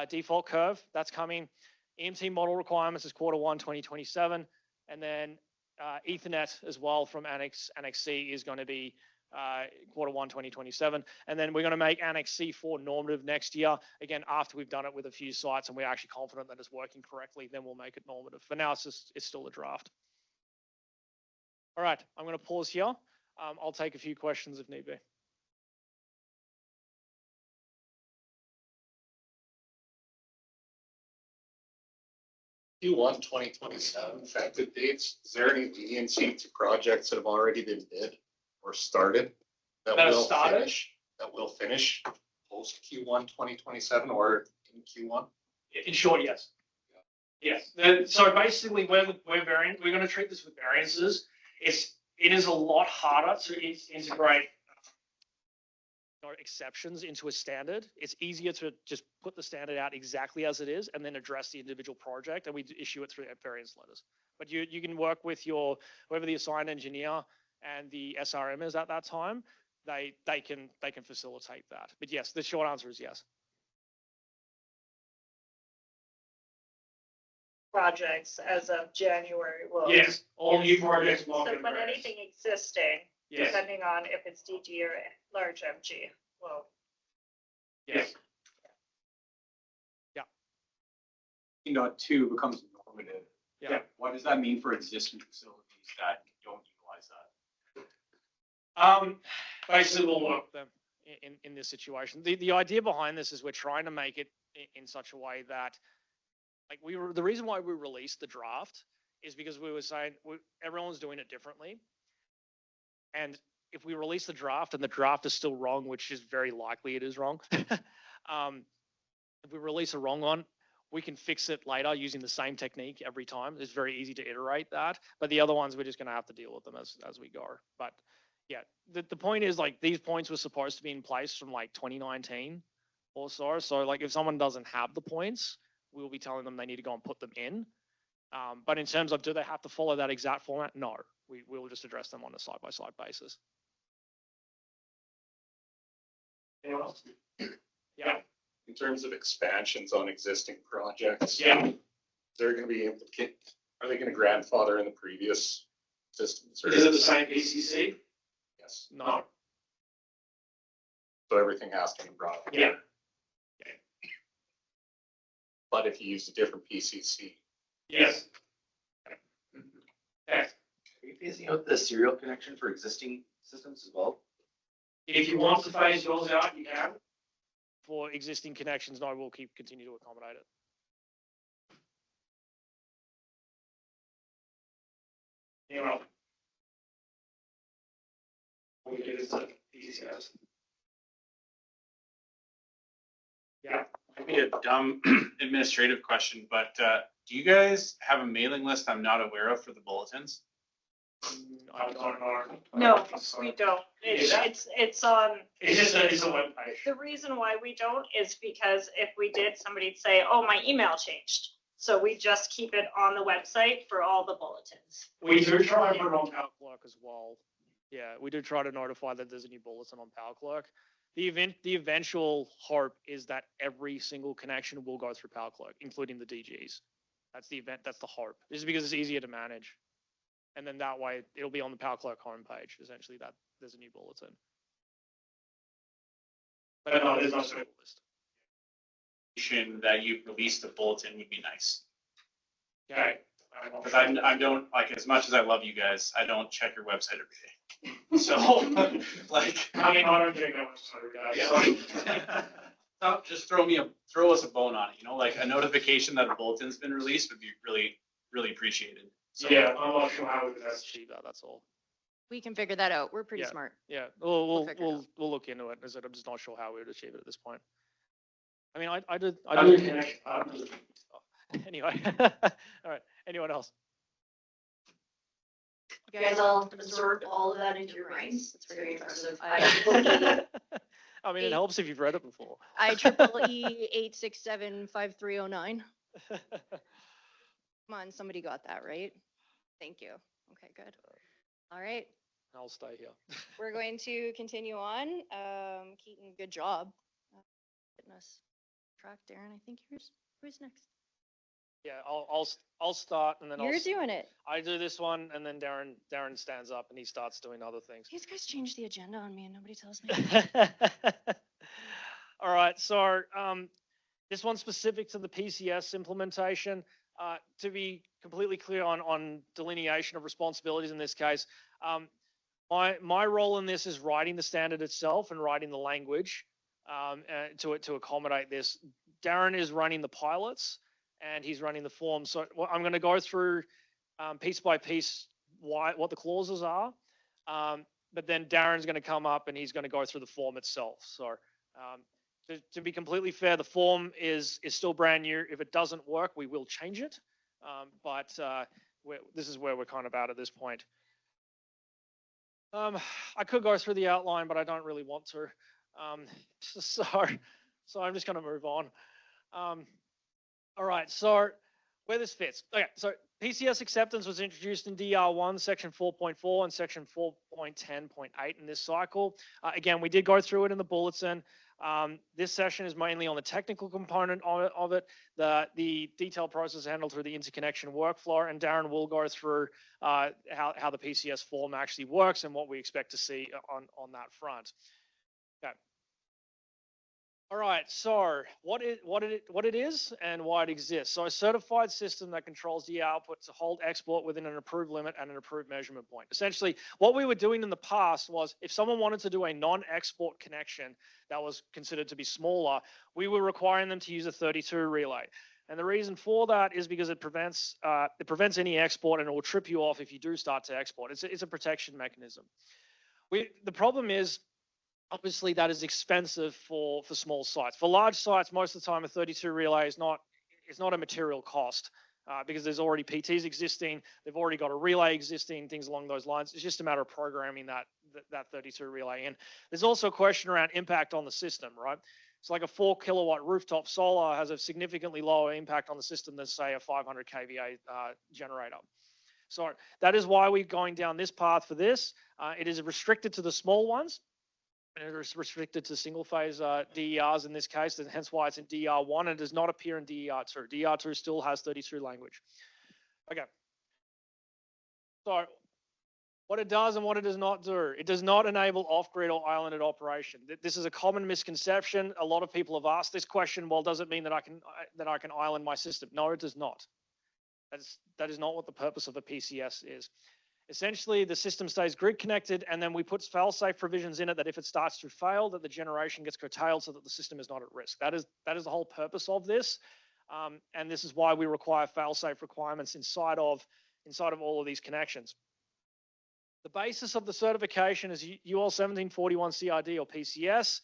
default curve. That's coming. EMT model requirements is Q1 2027. And then Ethernet as well from Annex C is going to be Q1 2027, and then we're going to make Annex C4 normative next year. Again, after we've done it with a few sites and we're actually confident that it's working correctly, then we'll make it normative. For now, it's still a draft. All right, I'm going to pause here. I'll take a few questions if need be. Q1 2027 effective dates. Is there any leniency to projects that have already been bid or started that will finish post Q1 2027 or in Q1? In short, yes. Yes. So basically, we're going to treat this with variances. It is a lot harder to integrate exceptions into a standard. It's easier to just put the standard out exactly as it is and then address the individual project, and we issue it through variance letters. But you can work with whoever the assigned engineer and the SRM is at that time. They can facilitate that. But yes, the short answer is yes. Projects as of January will. Yes, all new projects will. So, but anything existing, yes, depending on if it's DG or large MG, well. Yes. Yeah. .2 becomes normative. Yeah. What does that mean for existing facilities that don't utilize that? Basically, we'll work them in this situation. The idea behind this is we're trying to make it in such a way that, like, the reason why we released the draft is because we were saying everyone's doing it differently, and if we release the draft and the draft is still wrong, which is very likely it is wrong, if we release a wrong one, we can fix it later using the same technique every time. It's very easy to iterate that, but the other ones we're just going to have to deal with them as we go. But yeah, the point is, like, these points were supposed to be in place from like 2019 or so. So like if someone doesn't have the points, we'll be telling them they need to go and put them in. But in terms of do they have to follow that exact format? No, we will just address them on a side-by-side basis. Anyone else? Yeah. In terms of expansions on existing projects, yeah, they're going to be are they going to grandfather in the previous systems? Or is it the same PCC? Yes. No. So everything has to be brought up. Yeah. Okay. But if you use a different PCC. Yes. Okay. Are you phasing out the serial connection for existing systems as well? If you want to phase yours out, you can. For existing connections, no, we'll continue to accommodate it. Anyone else? We do this at PCS. Yeah. Maybe a dumb administrative question, but do you guys have a mailing list I'm not aware of for the bulletins? I don't know. No, we don't. It's on. It's a web page. The reason why we don't is because if we did, somebody'd say, oh, my email changed. So we just keep it on the website for all the bulletins. We do try and put it on PowerClerk as well. Yeah, we do try to notify that there's a new bulletin on PowerClerk. The eventual hope is that every single connection will go through PowerClerk, including the DGs. That's the hope. This is because it's easier to manage. And then that way it'll be on the PowerClerk homepage, essentially, that there's a new bulletin. But no, there's no schedule list. That you've released the bulletin would be nice. Okay. Because I don't, like, as much as I love you guys, I don't check your website every day. So, like. I mean, I don't check that website, guys. Yeah. Just throw us a bone on it, you know, like a notification that a bulletin's been released would be really, really appreciated. So, Yeah, I'm not sure how we can Achieve that, that's all. We can figure that out. We're pretty Yeah. smart. Yeah, We'll figure it out. we'll look into it. I'm just not sure how we would achieve it at this point. I mean, I did. Anyway, all right. Anyone else? You guys all absorbed all of that into your brains. It's very impressive. I mean, it helps if you've read it before. IEEE 8675309. Come on, somebody got that right. Thank you. Okay, good. All right. I'll stay here. We're going to continue on. Keaton, good job. Getting us track. Darren, I think who's next? Yeah, I'll start and then You're doing it. I do this one and then Darren stands up and he starts doing other things. These guys changed the agenda on me and nobody tells me. All right, so this one's specific to the PCS implementation. To be completely clear on delineation of responsibilities in this case, my role in this is writing the standard itself and writing the language to accommodate this. Darren is running the pilots and he's running the forms. So I'm going to go through piece by piece what the clauses are, but then Darren's going to come up and he's going to go through the form itself. So to be completely fair, the form is still brand new. If it doesn't work, we will change it. But this is where we're kind of at this point. I could go through the outline, but I don't really want to. So I'm just going to move on. All right, so where this fits. Okay, so PCS acceptance was introduced in DR1, section 4.4 and section 4.10.8 in this cycle. Again, we did go through it in the bulletin. This session is mainly on the technical component of it. The detailed process is handled through the interconnection workflow, and Darren will go through how the PCS form actually works and what we expect to see on that front. Okay. All right, so what it is and why it exists. So a certified system that controls the output to hold export within an approved limit and an approved measurement point. Essentially, what we were doing in the past was if someone wanted to do a non-export connection that was considered to be smaller, we were requiring them to use a 32 relay. And the reason for that is because it prevents any export and it will trip you off if you do start to export. It's a protection mechanism. The problem is, obviously, that is expensive for small sites. For large sites, most of the time, a 32 relay is not a material cost because there's already PTs existing. They've already got a relay existing, things along those lines. It's just a matter of programming that 32 relay in. There's also a question around impact on the system, right? It's like a 4 kilowatt rooftop solar has a significantly lower impact on the system than, say, a 500 kVA generator. So that is why we're going down this path for this. It is restricted to the small ones. And it is restricted to single phase DERs in this case, and hence why it's in DR1 and it does not appear in DER2. DER2 still has 32 language. Okay. So what it does and what it does not do. It does not enable off-grid or islanded operation. This is a common misconception. A lot of people have asked this question. Well, does it mean that I can island my system? No, it does not. That is not what the purpose of a PCS is. Essentially, the system stays grid connected, and then we put fail-safe provisions in it that if it starts to fail, that the generation gets curtailed so that the system is not at risk. That is the whole purpose of this, and this is why we require fail-safe requirements inside of all of these connections. The basis of the certification is UL 1741 CRD or PCS,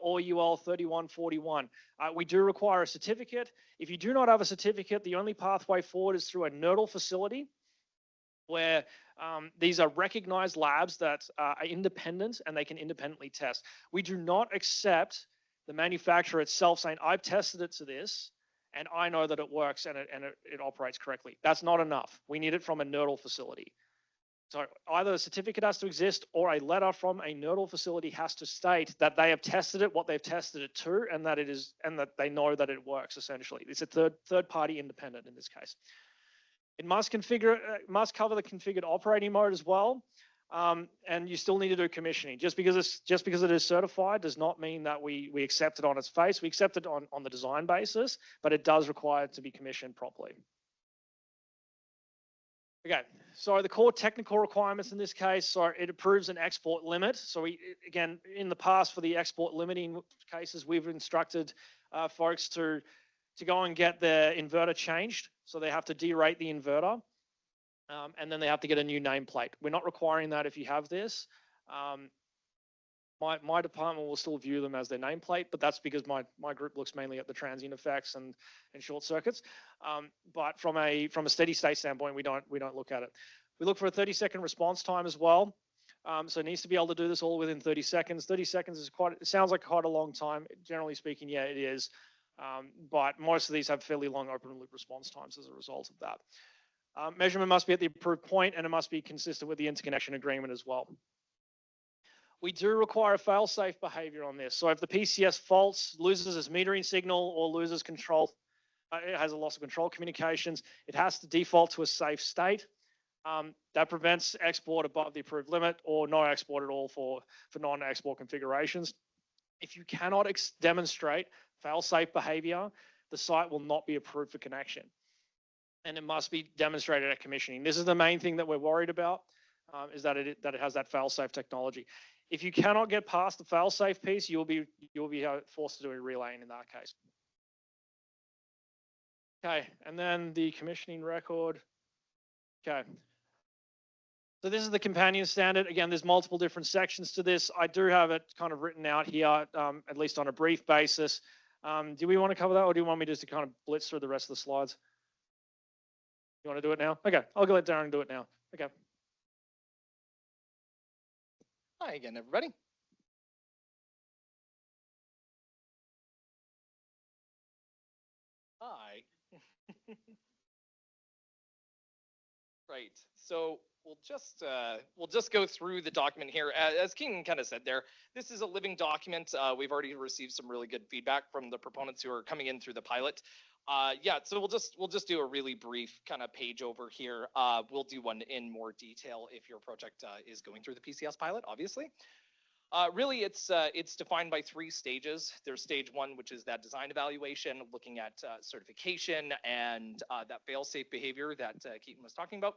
or UL 3141. We do require a certificate. If you do not have a certificate, the only pathway forward is through a NERDL facility, where these are recognized labs that are independent and they can independently test. We do not accept the manufacturer itself saying, I've tested it to this and I know that it works and it operates correctly. That's not enough. We need it from a NERDL facility. So either a certificate has to exist or a letter from a NERDL facility has to state that they have tested it, what they've tested it to, and that they know that it works, essentially. It's a third party independent in this case. It must cover the configured operating mode as well. and you still need to do commissioning. Just because it is certified does not mean that we accept it on its face. We accept it on the design basis, but it does require it to be commissioned properly. Okay, so the core technical requirements in this case, so it approves an export limit. So again, in the past for the export limiting cases, we've instructed folks to go and get their inverter changed. So they have to derate the inverter, and then they have to get a new nameplate. We're not requiring that if you have this. My department will still view them as their nameplate, but that's because my group looks mainly at the transient effects and short circuits. But from a steady state standpoint, we don't look at it. We look for a 30-second response time as well. So it needs to be able to do this all within 30 seconds. 30 seconds is it sounds like quite a long time. Generally speaking, yeah, it is. But most of these have fairly long open loop response times as a result of that. Measurement must be at the approved point, and it must be consistent with the interconnection agreement as well. We do require a fail-safe behavior on this. So if the PCS faults, loses its metering signal, or loses control, it has a loss of control communications, it has to default to a safe state. That prevents export above the approved limit or no export at all for non-export configurations. If you cannot demonstrate fail-safe behavior, the site will not be approved for connection. And it must be demonstrated at commissioning. This is the main thing that we're worried about, is that it has that fail-safe technology. If you cannot get past the fail-safe piece, you'll be forced to do a relaying in that case. Okay, and then the commissioning record. Okay. So this is the companion standard. Again, there's multiple different sections to this. I do have it kind of written out here, at least on a brief basis. Do we want to cover that, or do you want me just to kind of blitz through the rest of the slides? You want to do it now? Okay, I'll go let Darren do it now. Okay. Hi again, everybody. Hi. Right. So we'll just go through the document here. As Keaton kind of said there, this is a living document. We've already received some really good feedback from the proponents who are coming in through the pilot. Yeah, so we'll just do a really brief kind of page over here. We'll do one in more detail if your project is going through the PCS pilot, obviously. Really, it's defined by 3 stages. There's stage 1, which is that design evaluation, looking at certification and that fail-safe behavior that Keaton was talking about.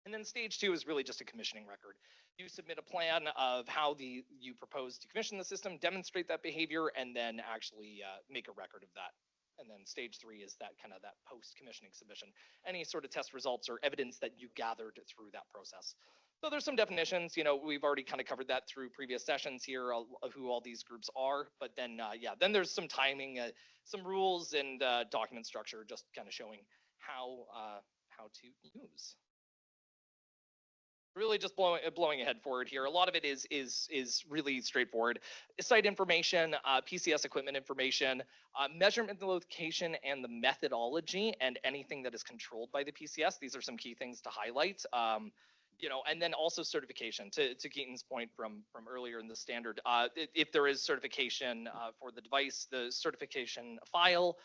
And then stage 2 is really just a commissioning record. You submit a plan of how you propose to commission the system, demonstrate that behavior, and then actually make a record of that. And then stage 3 is that kind of that post-commissioning submission. Any sort of test results or evidence that you gathered through that process. So there's some definitions, we've already kind of covered that through previous sessions here of who all these groups are. But then, then there's some timing, some rules and document structure, just kind of showing how to use. Really just blowing ahead forward here. A lot of it is really straightforward. Site information, PCS equipment information, measurement location, and the methodology, and anything that is controlled by the PCS. These are some key things to highlight. And then also certification. To Keaton's point from earlier in the standard, if there is certification for the device, the certification file,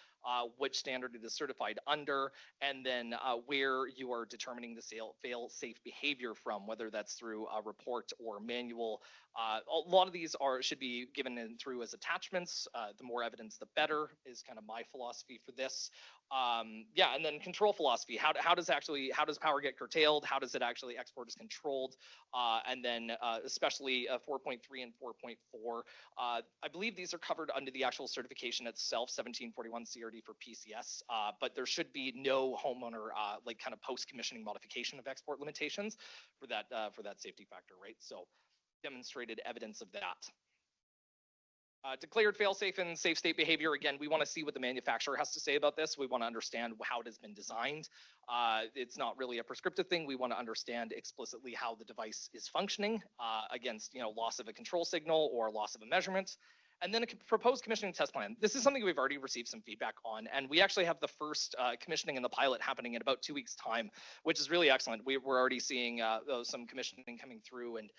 which standard it is certified under, and then where you are determining the fail-safe behavior from, whether that's through a report or manual. A lot of these should be given in through as attachments. The more evidence, the better, is kind of my philosophy for this. And then control philosophy. How does power get curtailed? How does it actually export as controlled? And then especially 4.3 and 4.4. I believe these are covered under the actual certification itself, 1741 CRD for PCS. But there should be no homeowner kind of post-commissioning modification of export limitations for that safety factor, right? So demonstrated evidence of that. Declared fail-safe and safe state behavior. Again, we want to see what the manufacturer has to say about this. We want to understand how it has been designed. It's not really a prescriptive thing. We want to understand explicitly how the device is functioning against, loss of a control signal or loss of a measurement. And then a proposed commissioning test plan. This is something we've already received some feedback on, and we actually have the first commissioning in the pilot happening in about 2 weeks' time, which is really excellent. We're already seeing some commissioning coming through and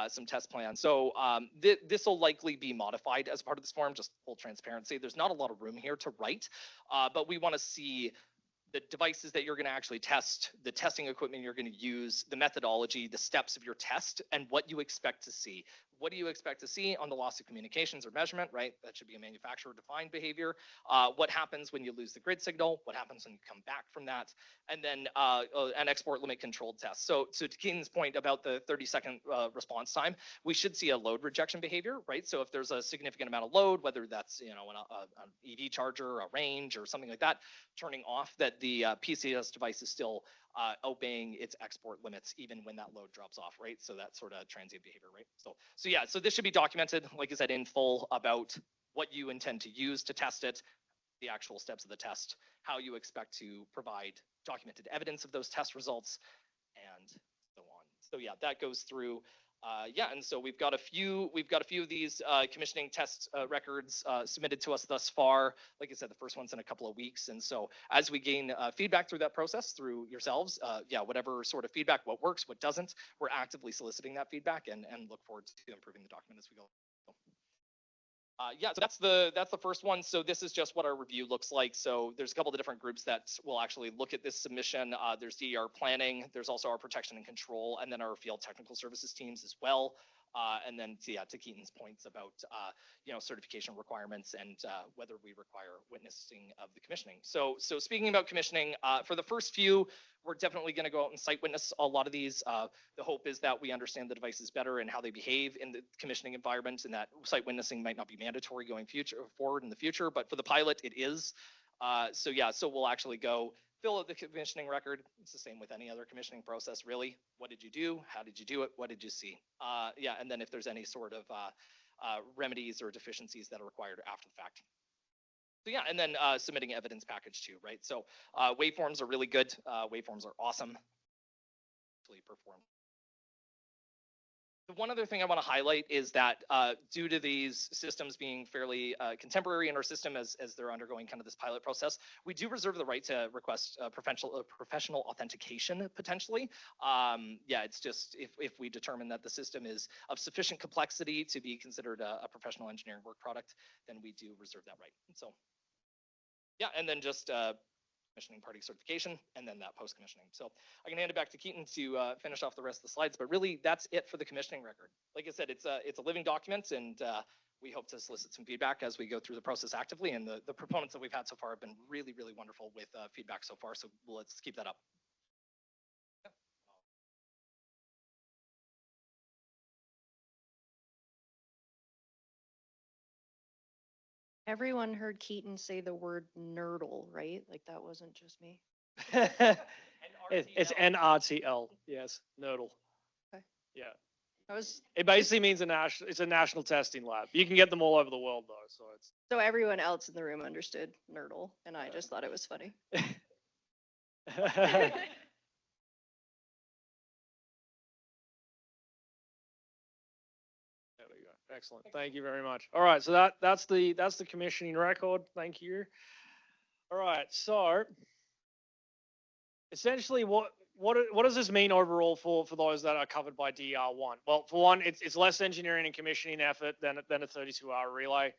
some test plans. So this will likely be modified as part of this form, just full transparency. There's not a lot of room here to write, but we want to see the devices that you're going to actually test, the testing equipment you're going to use, the methodology, the steps of your test, and what you expect to see. What do you expect to see on the loss of communications or measurement, right? That should be a manufacturer-defined behavior. What happens when you lose the grid signal? What happens when you come back from that? And then an export limit controlled test. So to Keaton's point about the 30-second response time, we should see a load rejection behavior, right? So if there's a significant amount of load, whether that's an EV charger, a range, or something like that, turning off, that the PCS device is still obeying its export limits even when that load drops off, right? So that sort of transient behavior, right? So yeah, so this should be documented, like I said, in full about what you intend to use to test it, the actual steps of the test, how you expect to provide documented evidence of those test results, and so on. So yeah, that goes through. Yeah, and so we've got a few of these commissioning test records submitted to us thus far. Like I said, the first one's in a couple of weeks, and so as we gain feedback through that process, through yourselves, yeah, whatever sort of feedback, what works, what doesn't, we're actively soliciting that feedback and look forward to improving the document as we go. Yeah, so that's the first one. So this is just what our review looks like. So there's a couple of different groups that will actually look at this submission. There's DER planning, there's also our protection and control, and then our field technical services teams as well. And then yeah, to Keaton's points about certification requirements and whether we require witnessing of the commissioning. So speaking about commissioning, for the first few, we're definitely going to go out and site witness a lot of these. The hope is that we understand the devices better and how they behave in the commissioning environment, and that site witnessing might not be mandatory going forward in the future, but for the pilot, it is. So yeah, so we'll actually go fill out the commissioning record. It's the same with any other commissioning process, really. What did you do? How did you do it? What did you see? Yeah, and then if there's any sort of remedies or deficiencies that are required after the fact. So yeah, and then submitting evidence package too, right? So waveforms are really good. Waveforms are awesome. Actually perform. The one other thing I want to highlight is that due to these systems being fairly contemporary in our system as they're undergoing kind of this pilot process, we do reserve the right to request professional authentication potentially. Yeah, it's just if we determine that the system is of sufficient complexity to be considered a professional engineering work product, then we do reserve that right. And so yeah, and then just commissioning party certification, and then that post-commissioning. So I can hand it back to Keaton to finish off the rest of the slides, but really that's it for the commissioning record. Like I said, it's a living document, and we hope to solicit some feedback as we go through the process actively, and the proponents that we've had so far have been really, really wonderful with feedback so far, so let's keep that up. Everyone heard Keaton say the word nerdle, right? Like that wasn't just me. It's NRTL, yes, nerdle. Okay. Yeah. It basically means it's a national testing lab. You can get them all over the world though, so it's. So everyone else in the room understood nerdle, and I just thought it was funny. Excellent. Thank you very much. All right, so that's the commissioning record. Thank you. All right, so essentially, what does this mean overall for those that are covered by DR1? Well, for one, it's less engineering and commissioning effort than a 32-hour relay.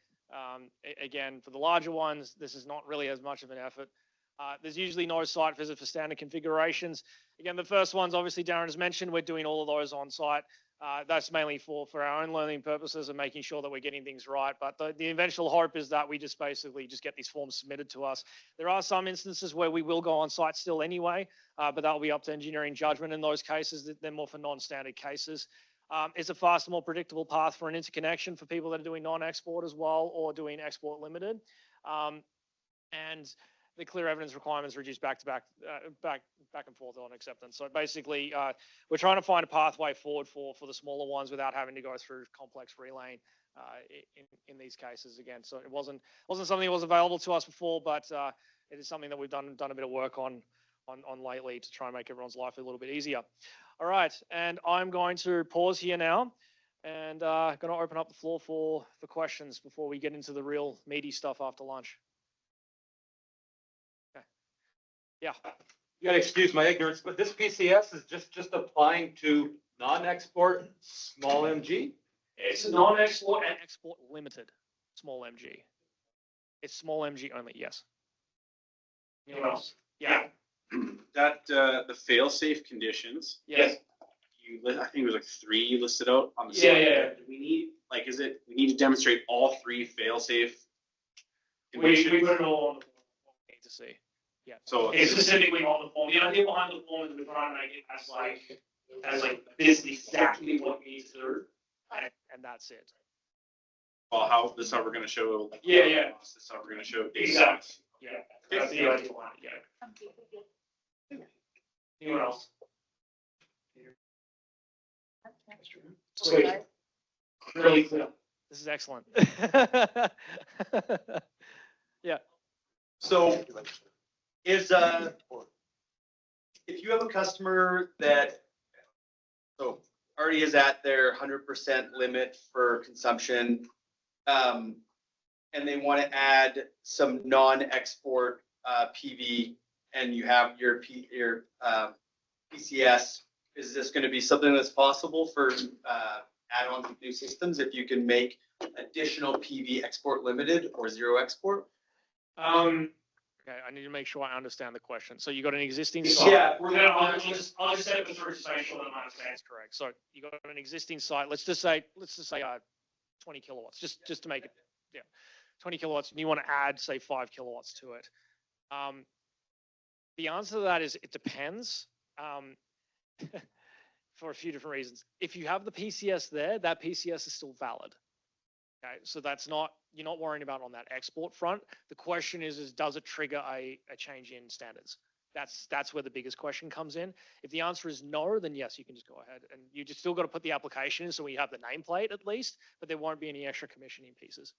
Again, for the larger ones, this is not really as much of an effort. There's usually no site visit for standard configurations. Again, the first ones, obviously, Darren has mentioned, we're doing all of those on site. That's mainly for our own learning purposes and making sure that we're getting things right. But the eventual hope is that we just basically just get these forms submitted to us. There are some instances where we will go on site still anyway, but that will be up to engineering judgment in those cases. They're more for non-standard cases. It's a faster, more predictable path for an interconnection for people that are doing non-export as well or doing export limited. And the clear evidence requirements reduce back and forth on acceptance. So basically, we're trying to find a pathway forward for the smaller ones without having to go through complex relaying in these cases again. So it wasn't something that was available to us before, but it is something that we've done a bit of work on lately to try and make everyone's life a little bit easier. All right, and I'm going to pause here now and going to open up the floor for questions before we get into the real meaty stuff after lunch. Yeah. You gotta excuse my ignorance, but this PCS is just applying to non-export small MG? It's a non-export and export limited small MG. It's small MG only, yes. Anyone else? Yeah. That, the fail-safe conditions. Yes. I think it was like 3 you listed out on the Yeah, slide. yeah. Do we need, like, we need to demonstrate all 3 fail-safe We conditions? put it all on the form. Need to see. Yeah. So It's specifically on the form. The idea behind the form is we're trying to make it as this is exactly what you need to do. And that's it. well, this is how we're gonna show. Yeah, yeah. This is how we're gonna show. Exactly. Yeah. That's the idea behind it, yeah. Anyone else? Sweet. Really clear. This is excellent. Yeah. So is, if you have a customer that, so already is at their 100% limit for consumption, and they want to add some non-export PV, and you have your PCS, is this going to be something that's possible for add-on to new systems if you can make additional PV export limited or zero export? Okay, I need to make sure I understand the question. So you got an existing site. Yeah, I'll just say it through to make sure that I understand. That's correct. So you got an existing site. Let's just say 20 kilowatts, just to make it, 20 kilowatts, and you want to add, say, 5 kilowatts to it. The answer to that is it depends. For a few different reasons. If you have the PCS there, that PCS is still valid. Okay, so that's not, you're not worrying about on that export front. The question is does it trigger a change in standards? That's where the biggest question comes in. If the answer is no, then yes, you can just go ahead and you just still got to put the application in so we have the nameplate at least, but there won't be any extra commissioning pieces.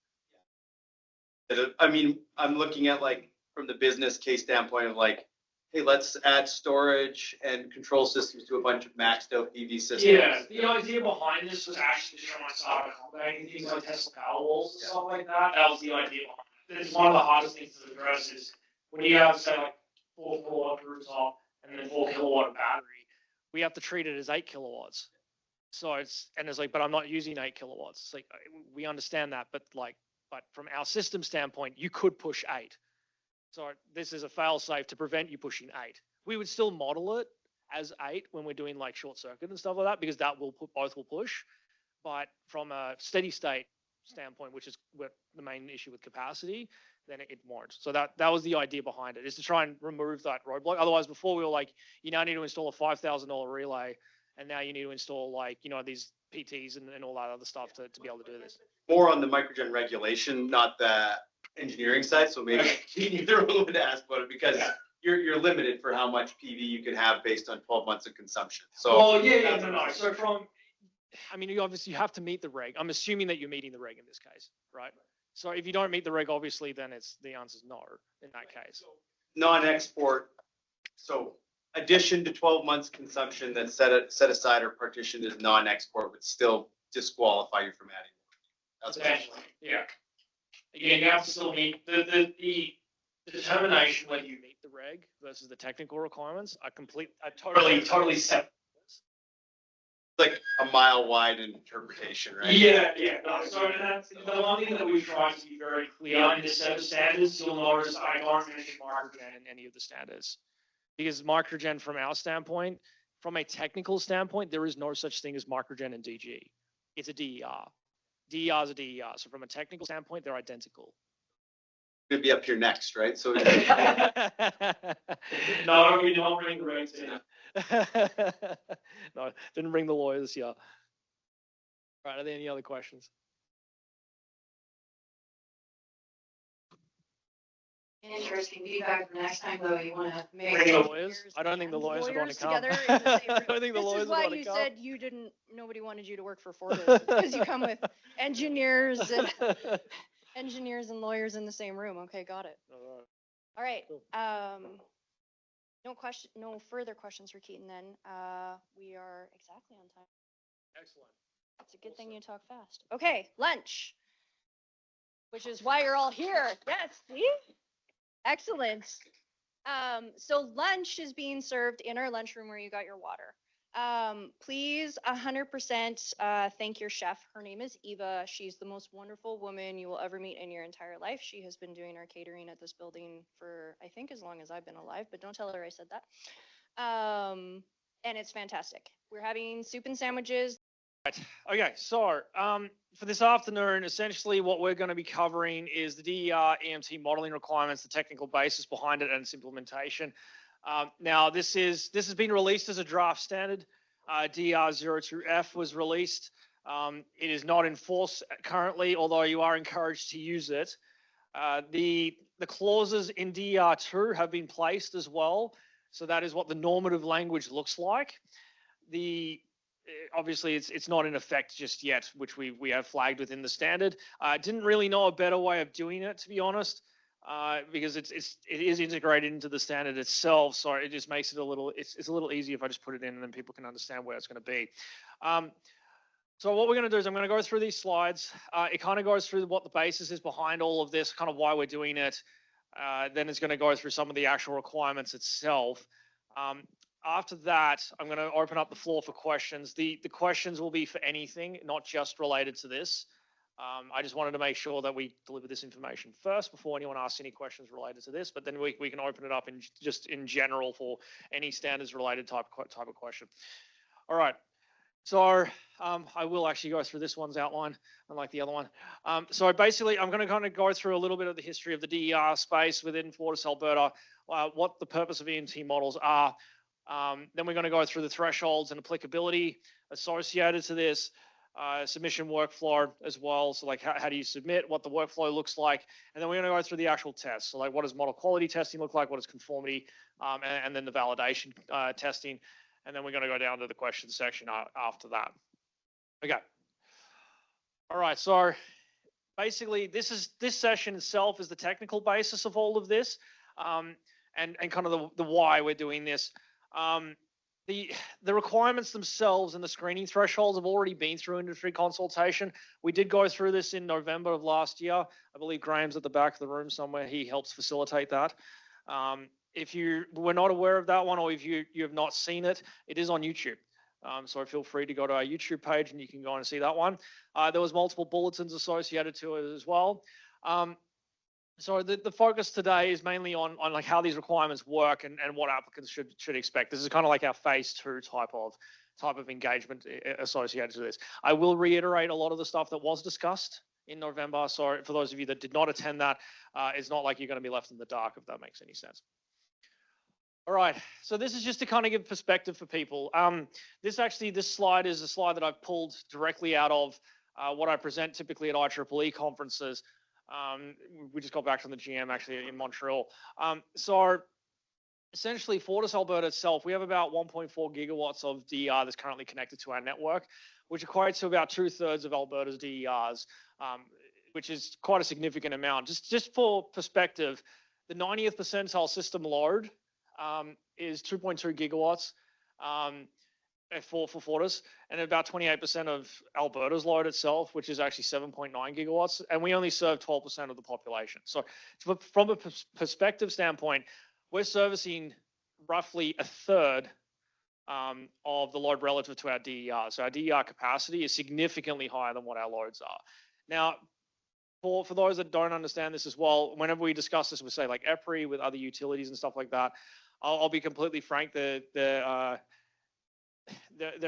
I mean, I'm looking at like from the business case standpoint of like, hey, let's add storage and control systems to a bunch of maxed out PV systems. Yeah, the idea behind this was actually to try and start accommodating things like Tesla Powerwalls and stuff like that. That was the idea behind it. It's one of the hardest things to address is when you have, say, like 4 kilowatt rooftop and then 4 kilowatt battery, We have to treat it as 8 kilowatts. So it's like, but I'm not using 8 kilowatts. It's like, we understand that, but from our system standpoint, you could push 8. So this is a fail safe to prevent you pushing 8. We would still model it as 8 when we're doing like short circuit and stuff like that, because that will both will push. But from a steady state standpoint, which is what the main issue with capacity, then it won't. So that was the idea behind it, is to try and remove that roadblock. Otherwise, before we were like, you now need to install a $5,000 relay, and now you need to install like, these PTs and all that other stuff to be able to do this. More on the microgen regulation, not the engineering side. So maybe neither one would ask about it because you're limited for how much PV you can have based on 12 months of consumption. So no. So you obviously have to meet the reg. I'm assuming that you're meeting the reg in this case, right? So if you don't meet the reg, obviously, then the answer is no in that case. Non-export. So addition to 12 months consumption that's set aside or partitioned as non-export would still disqualify you from adding. That's potentially, yeah. Again, you have to still meet the determination whether you meet the reg versus the technical requirements are totally separate. Like a mile wide interpretation, right? Yeah. No, so that's the one thing that we try to be very clear in this set of standards. You'll notice I don't mention microgen in any of the standards, because microgen, from our standpoint, from a technical standpoint, there is no such thing as microgen and DG. It's a DER. DER is a DER. So from a technical standpoint, they're identical. Going to be up here next, right? So no, we don't bring the regs in. No, didn't bring the lawyers here. All right, are there any other questions? Interesting feedback for next time, though. You want to make Bring the lawyers? I don't think the lawyers would want to come. Together in the same room. I don't think the lawyers would want to come. This is why you said nobody wanted you to work for Fortis, because you come with engineers and lawyers in the same room. Okay, got it. All right. Cool. No further questions for Keaton then. We are exactly on time. Excellent. It's a good thing you talk fast. Okay, lunch, which is why you're all here. Yes, see? Excellent. So lunch is being served in our lunchroom where you got your water. Please 100% thank your chef. Her name is Eva. She's the most wonderful woman you will ever meet in your entire life. She has been doing our catering at this building for, I think, as long as I've been alive, but don't tell her I said that. And it's fantastic. We're having soup and sandwiches. Right. Okay, so for this afternoon, essentially what we're going to be covering is the DER EMT modeling requirements, the technical basis behind it, and its implementation. Now, this has been released as a draft standard. DER02F was released. It is not in force currently, although you are encouraged to use it. The clauses in DER2 have been placed as well, so that is what the normative language looks like. Obviously, it's not in effect just yet, which we have flagged within the standard. Didn't really know a better way of doing it, to be honest, because it is integrated into the standard itself. So it just makes it a little easier if I just put it in and then people can understand where it's going to be. So what we're going to do is I'm going to go through these slides. It kind of goes through what the basis is behind all of this, kind of why we're doing it. Then it's going to go through some of the actual requirements itself. After that, I'm going to open up the floor for questions. The questions will be for anything, not just related to this. I just wanted to make sure that we deliver this information first before anyone asks any questions related to this, but then we can open it up in general for any standards related type of question. All right. So I will actually go through this one's outline, unlike the other one. So basically, I'm going to kind of go through a little bit of the history of the DER space within FortisAlberta, what the purpose of EMT models are. Then we're going to go through the thresholds and applicability associated to this, submission workflow as well. So like how do you submit, what the workflow looks like, and then we're going to go through the actual tests. So like what does model quality testing look like, what is conformity, and then the validation testing. And then we're going to go down to the questions section after that. Okay. All right. So basically, this session itself is the technical basis of all of this, and kind of the why we're doing this. The requirements themselves and the screening thresholds have already been through industry consultation. We did go through this in November of last year. I believe Graham's at the back of the room somewhere. He helps facilitate that. If you were not aware of that one, or if you have not seen it, it is on YouTube. So feel free to go to our YouTube page and you can go and see that one. There was multiple bulletins associated to it as well. So the focus today is mainly on like how these requirements work and what applicants should expect. This is kind of like our phase 2 type of engagement associated to this. I will reiterate a lot of the stuff that was discussed in November. So for those of you that did not attend that, it's not like you're going to be left in the dark, if that makes any sense. All right, so this is just to kind of give perspective for people. This slide is a slide that I've pulled directly out of what I present typically at IEEE conferences. We just got back from the GM actually in Montreal. So essentially FortisAlberta itself, we have about 1.4 gigawatts of DER that's currently connected to our network, which equates to about 2/3 of Alberta's DERs, which is quite a significant amount. Just for perspective, the 90th percentile system load is 2.2 gigawatts for Fortis, and about 28% of Alberta's load itself, which is actually 7.9 gigawatts, and we only serve 12% of the population. So from a perspective standpoint, we're servicing roughly 1/3 of the load relative to our DER. So our DER capacity is significantly higher than what our loads are. Now, for those that don't understand this as well, whenever we discuss this with, say, like EPRI, with other utilities and stuff like that, I'll be completely frank, their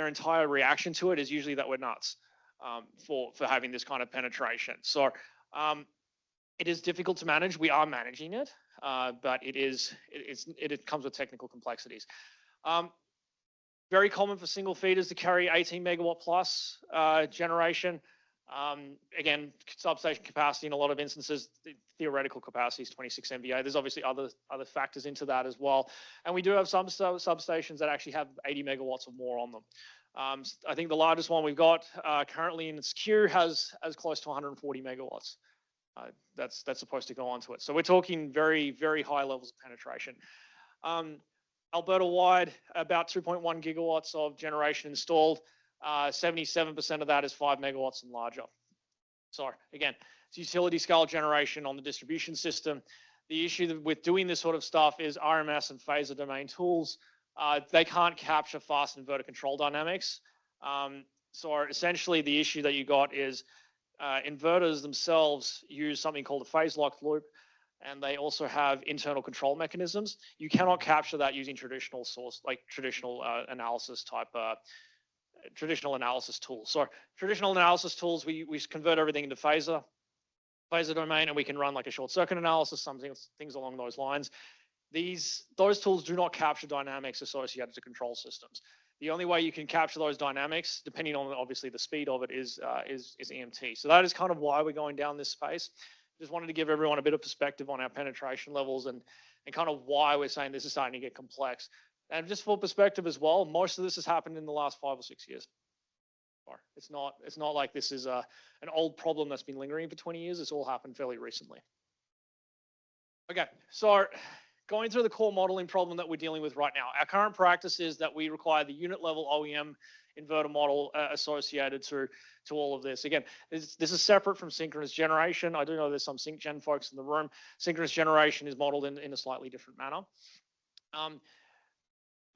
entire reaction to it is usually that we're nuts for having this kind of penetration. So it is difficult to manage. We are managing it, but it comes with technical complexities. Very common for single feeders to carry 18 megawatt plus generation. Again, substation capacity in a lot of instances, the theoretical capacity is 26 MVA. There's obviously other factors into that as well. And we do have some substations that actually have 80 megawatts or more on them. I think the largest one we've got currently in its queue has close to 140 megawatts. That's supposed to go onto it. So we're talking very, very high levels of penetration. Alberta-wide, about 2.1 gigawatts of generation installed. 77% of that is 5 megawatts and larger. So again, it's utility scale generation on the distribution system. The issue with doing this sort of stuff is RMS and phasor domain tools they can't capture fast inverter control dynamics. So essentially the issue that you got is inverters themselves use something called a phase locked loop, and they also have internal control mechanisms. You cannot capture that using traditional source, like traditional analysis type, traditional analysis tools. So traditional analysis tools, we convert everything into phasor domain, and we can run like a short circuit analysis, things along those lines. Those tools do not capture dynamics associated to control systems. The only way you can capture those dynamics, depending on obviously the speed of it, is EMT. So that is kind of why we're going down this space. Just wanted to give everyone a bit of perspective on our penetration levels and kind of why we're saying this is starting to get complex. And just for perspective as well, most of this has happened in the last 5 or 6 years. It's not like this is an old problem that's been lingering for 20 years. It's all happened fairly recently. Okay, so going through the core modeling problem that we're dealing with right now. Our current practice is that we require the unit level OEM inverter model associated to all of this. Again, this is separate from synchronous generation. I do know there's some sync gen folks in the room. Synchronous generation is modeled in a slightly different manner.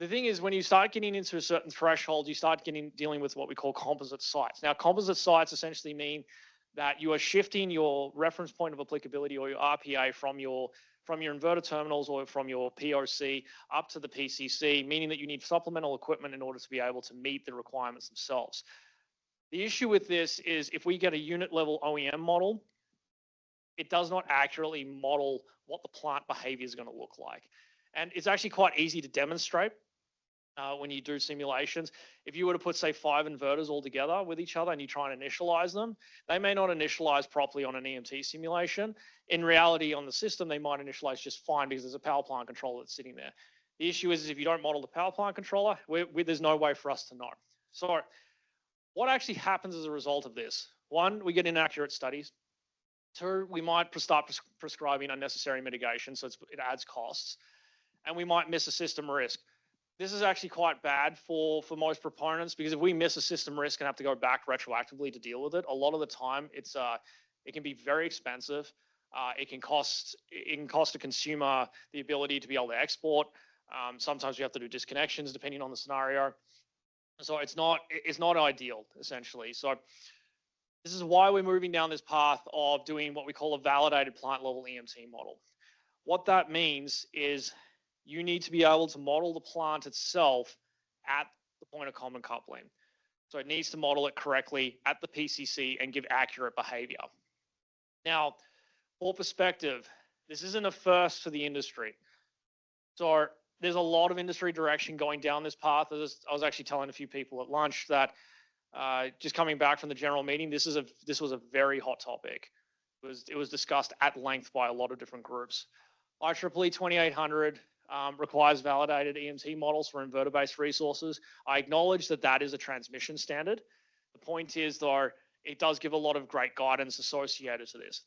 The thing is, when you start getting into a certain threshold, you start dealing with what we call composite sites. Now, composite sites essentially mean that you are shifting your reference point of applicability, or your RPA, from your inverter terminals or from your POC up to the PCC, meaning that you need supplemental equipment in order to be able to meet the requirements themselves. The issue with this is if we get a unit level OEM model, it does not accurately model what the plant behavior is going to look like. And it's actually quite easy to demonstrate when you do simulations. If you were to put, say, 5 inverters all together with each other and you try and initialize them, they may not initialize properly on an EMT simulation. In reality, on the system, they might initialize just fine because there's a power plant controller that's sitting there. The issue is if you don't model the power plant controller, there's no way for us to know. So what actually happens as a result of this? 1, we get inaccurate studies. 2, we might start prescribing unnecessary mitigation, so it adds costs. And we might miss a system risk. This is actually quite bad for most proponents, because if we miss a system risk and have to go back retroactively to deal with it, a lot of the time it can be very expensive. It can cost a consumer the ability to be able to export. Sometimes you have to do disconnections depending on the scenario. So it's not ideal, essentially. So this is why we're moving down this path of doing what we call a validated plant level EMT model. What that means is you need to be able to model the plant itself at the point of common coupling. So it needs to model it correctly at the PCC and give accurate behavior. Now, for perspective, this isn't a first for the industry. So there's a lot of industry direction going down this path. I was actually telling a few people at lunch that just coming back from the general meeting, this was a very hot topic. It was discussed at length by a lot of different groups. IEEE 2800 requires validated EMT models for inverter-based resources. I acknowledge that that is a transmission standard. The point is, though, it does give a lot of great guidance associated to this.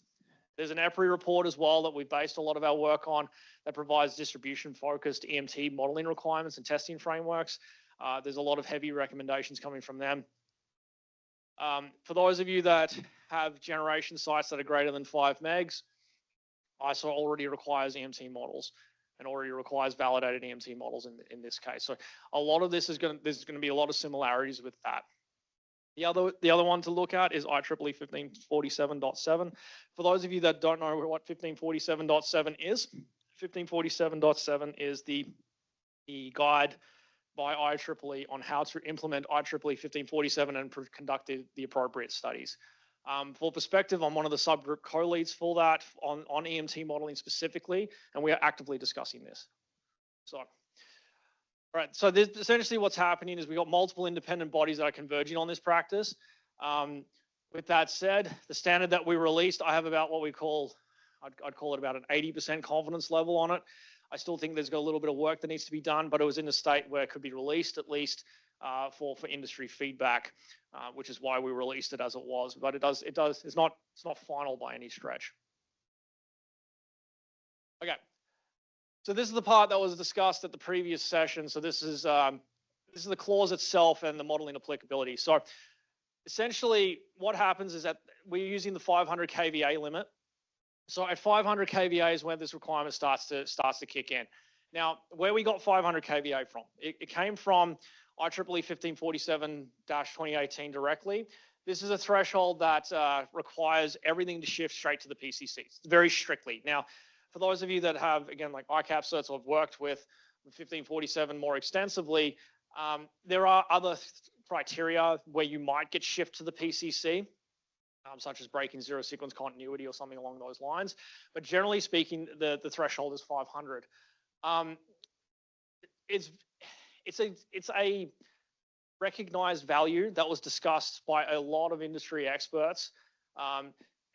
There's an EPRI report as well that we based a lot of our work on that provides distribution-focused EMT modeling requirements and testing frameworks. There's a lot of heavy recommendations coming from them. For those of you that have generation sites that are greater than 5 megs, ISO already requires EMT models and already requires validated EMT models in this case. So a lot of this there's going to be a lot of similarities with that. The other one to look at is IEEE 1547.7. For those of you that don't know what 1547.7 is, 1547.7 is the guide by IEEE on how to implement IEEE 1547 and conduct the appropriate studies. For perspective, I'm one of the subgroup co-leads for that on EMT modeling specifically, and we are actively discussing this. So, all right, so essentially what's happening is we've got multiple independent bodies that are converging on this practice. With that said, the standard that we released, I have about what we call, I'd call it about an 80% confidence level on it. I still think there's got a little bit of work that needs to be done, but it was in a state where it could be released at least for industry feedback, which is why we released it as it was. But it's not final by any stretch. Okay, so this is the part that was discussed at the previous session. So this is the clause itself and the modeling applicability. So essentially, what happens is that we're using the 500 kVA limit. So at 500 kVA is when this requirement starts to kick in. Now, where we got 500 kVA from, it came from IEEE 1547-2018 directly. This is a threshold that requires everything to shift straight to the PCCs, very strictly. Now, for those of you that have, again, like ICAP certs or have worked with 1547 more extensively, there are other criteria where you might get shift to the PCC, such as breaking zero sequence continuity or something along those lines. But generally speaking, the threshold is 500. It's a recognized value that was discussed by a lot of industry experts.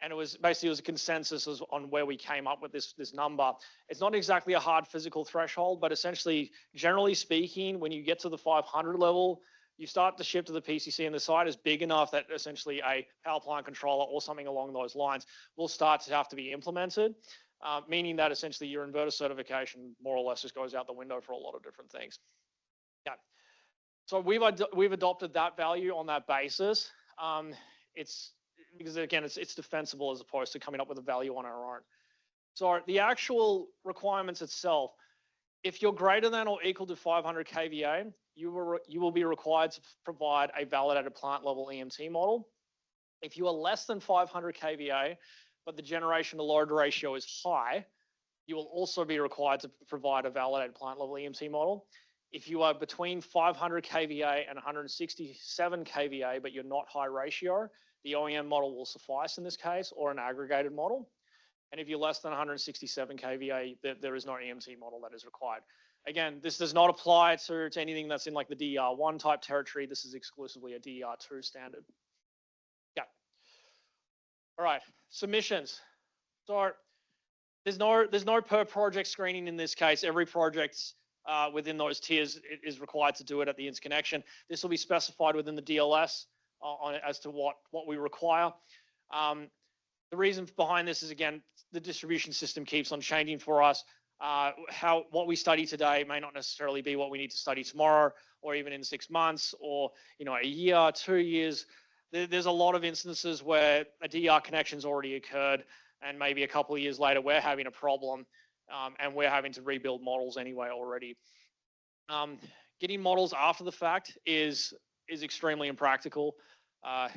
And it was basically a consensus on where we came up with this number. It's not exactly a hard physical threshold, but essentially, generally speaking, when you get to the 500 level, you start to shift to the PCC, and the site is big enough that essentially a power plant controller or something along those lines will start to have to be implemented, meaning that essentially your inverter certification more or less just goes out the window for a lot of different things. Yeah. So we've adopted that value on that basis. It's because again, it's defensible as opposed to coming up with a value on our own. So the actual requirements itself, if you're greater than or equal to 500 kVA, you will be required to provide a validated plant level EMT model. If you are less than 500 kVA, but the generation to load ratio is high, you will also be required to provide a validated plant level EMT model. If you are between 500 kVA and 167 kVA, but you're not high ratio, the OEM model will suffice in this case, or an aggregated model. And if you're less than 167 kVA, there is no EMT model that is required. Again, this does not apply to anything that's in like the DER1 type territory. This is exclusively a DER2 standard. Yeah. All right, submissions. So there's no per project screening in this case. Every project's within those tiers is required to do it at the interconnection. This will be specified within the DLS as to what we require. The reason behind this is, again, the distribution system keeps on changing for us. What we study today may not necessarily be what we need to study tomorrow, or even in 6 months, or a year, 2 years. There's a lot of instances where a DR connection's already occurred, and maybe a couple of years later we're having a problem, and we're having to rebuild models anyway already. Getting models after the fact is extremely impractical,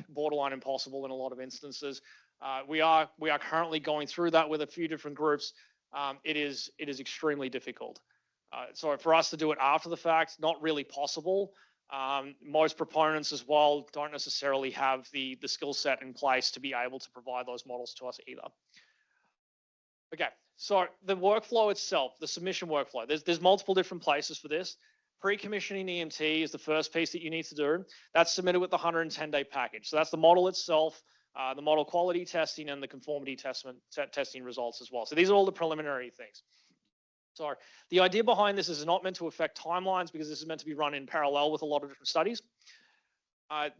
borderline impossible in a lot of instances. We are currently going through that with a few different groups. It is extremely difficult. So for us to do it after the fact, not really possible. Most proponents as well don't necessarily have the skill set in place to be able to provide those models to us either. Okay, so the workflow itself, the submission workflow, there's multiple different places for this. Pre-commissioning EMT is the first piece that you need to do. That's submitted with the 110-day package. So that's the model itself, the model quality testing, and the conformity testing results as well. So these are all the preliminary things. So the idea behind this is not meant to affect timelines, because this is meant to be run in parallel with a lot of different studies.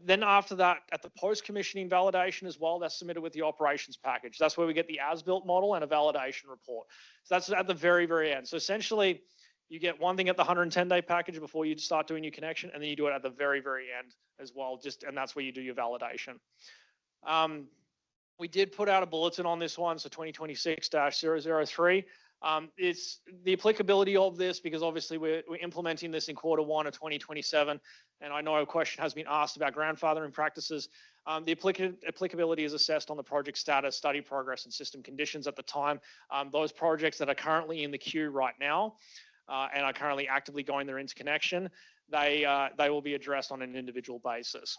Then after that, at the post-commissioning validation as well, that's submitted with the operations package. That's where we get the as-built model and a validation report. So that's at the very, very end. So essentially, you get one thing at the 110-day package before you start doing your connection, and then you do it at the very, very end as well, and that's where you do your validation. We did put out a bulletin on this one, so 2026-003. It's the applicability of this, because obviously we're implementing this in Q1 of 2027, and I know a question has been asked about grandfathering practices. The applicability is assessed on the project status, study progress, and system conditions at the time. Those projects that are currently in the queue right now and are currently actively going their interconnection, they will be addressed on an individual basis.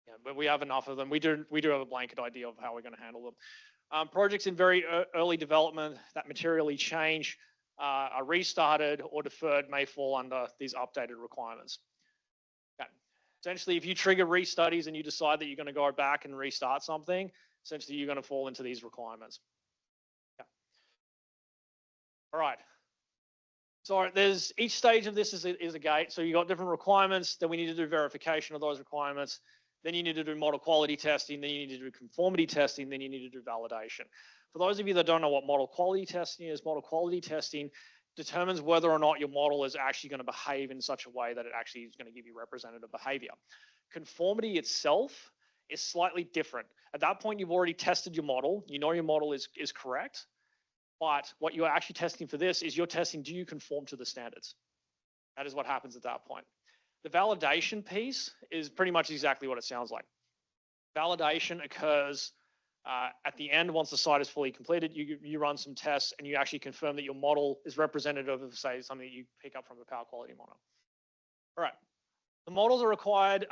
Yeah, but we have enough of them. We do have a blanket idea of how we're going to handle them. Projects in very early development that materially change, are restarted or deferred, may fall under these updated requirements. Okay. Essentially, if you trigger restudies and you decide that you're going to go back and restart something, essentially you're going to fall into these requirements. Okay. All right. So there's each stage of this is a gate. So you've got different requirements. Then we need to do verification of those requirements. Then you need to do model quality testing. Then you need to do conformity testing. Then you need to do validation. For those of you that don't know what model quality testing is, model quality testing determines whether or not your model is actually going to behave in such a way that it actually is going to give you representative behavior. Conformity itself is slightly different. At that point, you've already tested your model. You know your model is correct. But what you're actually testing for this is you're testing, do you conform to the standards? That is what happens at that point. The validation piece is pretty much exactly what it sounds like. Validation occurs at the end, once the site is fully completed, you run some tests and you actually confirm that your model is representative of, say, something that you pick up from a power quality model. All right. The models are required,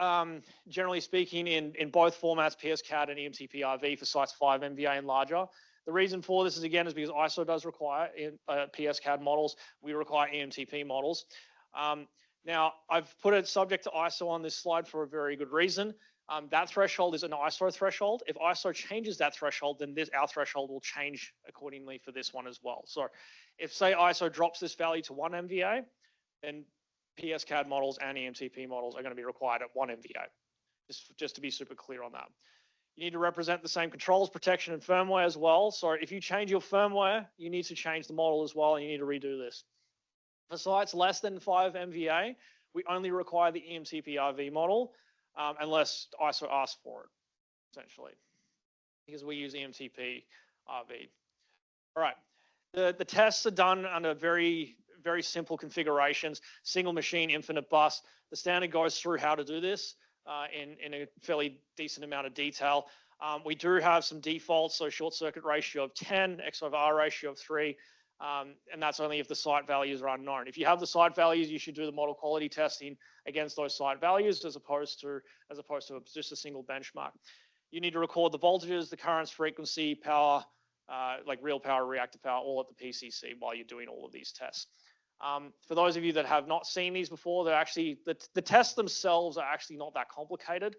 generally speaking, in both formats, PSCAD and EMT-PRV for sites 5 MVA and larger. The reason for this is, again, is because ISO does require PSCAD models. We require EMTP models. Now, I've put it subject to ISO on this slide for a very good reason. That threshold is an ISO threshold. If ISO changes that threshold, then our threshold will change accordingly for this one as well. So if, say, ISO drops this value to 1 MVA, then PSCAD models and EMTP models are going to be required at 1 MVA, just to be super clear on that. You need to represent the same controls, protection, and firmware as well. So if you change your firmware, you need to change the model as well, and you need to redo this. For sites less than 5 MVA, we only require the EMT-PRV model unless ISO asks for it, essentially, because we use EMT-PRV. All right, the tests are done under very simple configurations, single machine, infinite bus. The standard goes through how to do this in a fairly decent amount of detail. We do have some defaults, so short circuit ratio of 10, X/R ratio of 3, and that's only if the site values are unknown. If you have the site values, you should do the model quality testing against those site values as opposed to just a single benchmark. You need to record the voltages, the currents, frequency, power, like real power, reactive power, all at the PCC while you're doing all of these tests. For those of you that have not seen these before, they're actually the tests themselves are actually not that complicated.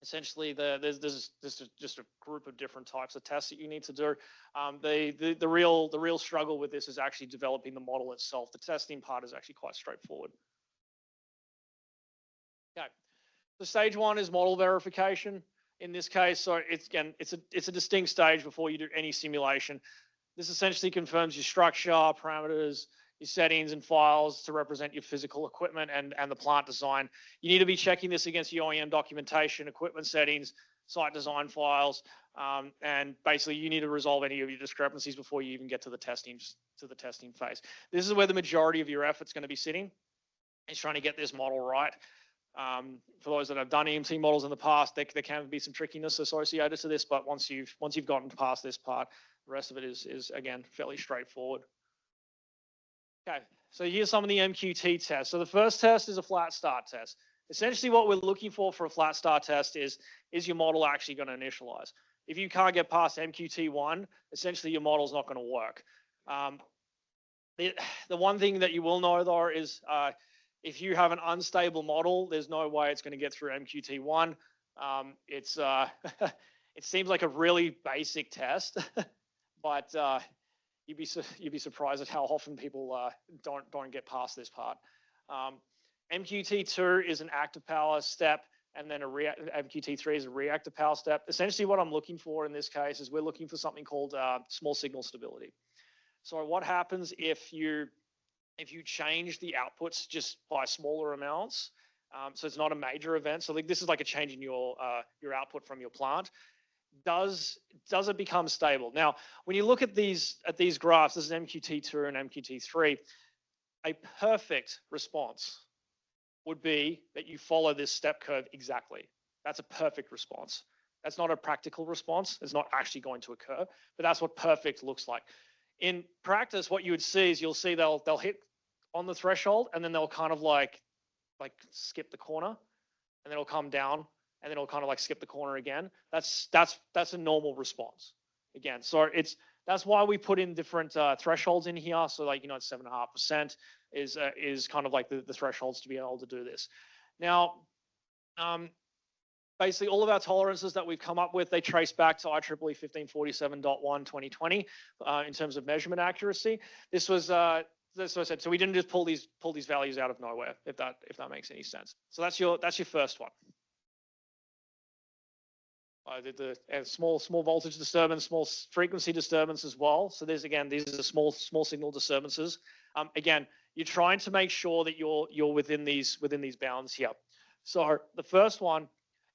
Essentially, there's just a group of different types of tests that you need to do. The real struggle with this is actually developing the model itself. The testing part is actually quite straightforward. Okay, so stage 1 is model verification. In this case, so it's a distinct stage before you do any simulation. This essentially confirms your structure, parameters, your settings and files to represent your physical equipment and the plant design. You need to be checking this against your OEM documentation, equipment settings, site design files, and basically you need to resolve any of your discrepancies before you even get to the testing phase. This is where the majority of your effort's going to be sitting, is trying to get this model right. For those that have done EMT models in the past, there can be some trickiness associated to this, but once you've gotten past this part, the rest of it is again fairly straightforward. Okay, so here's some of the MQT tests. So the first test is a flat start test. Essentially what we're looking for a flat start test is your model actually going to initialize? If you can't get past MQT1, essentially your model's not going to work. The one thing that you will know though is if you have an unstable model, there's no way it's going to get through MQT1. It seems like a really basic test, but you'd be surprised at how often people don't get past this part. MQT2 is an active power step, and then MQT3 is a reactive power step. Essentially what I'm looking for in this case is we're looking for something called small signal stability. So what happens if you change the outputs just by smaller amounts? So it's not a major event. So this is like a change in your output from your plant. Does it become stable? Now, when you look at these graphs, this is MQT2 and MQT3, a perfect response would be that you follow this step curve exactly. That's a perfect response. That's not a practical response. It's not actually going to occur, but that's what perfect looks like. In practice, what you would see is you'll see they'll hit on the threshold, and then they'll kind of like skip the corner, and then it'll come down, and then it'll kind of like skip the corner again. That's a normal response. Again, so that's why we put in different thresholds in here. So like, it's 7.5% is kind of like the thresholds to be able to do this. Now, basically all of our tolerances that we've come up with, they trace back to IEEE 1547.1 2020 in terms of measurement accuracy. This was that's what I said. So we didn't just pull these values out of nowhere, if that makes any sense. So that's your first one. I did the small voltage disturbance, small frequency disturbance as well. So these are small signal disturbances. Again, you're trying to make sure that you're within these bounds here. So the first one,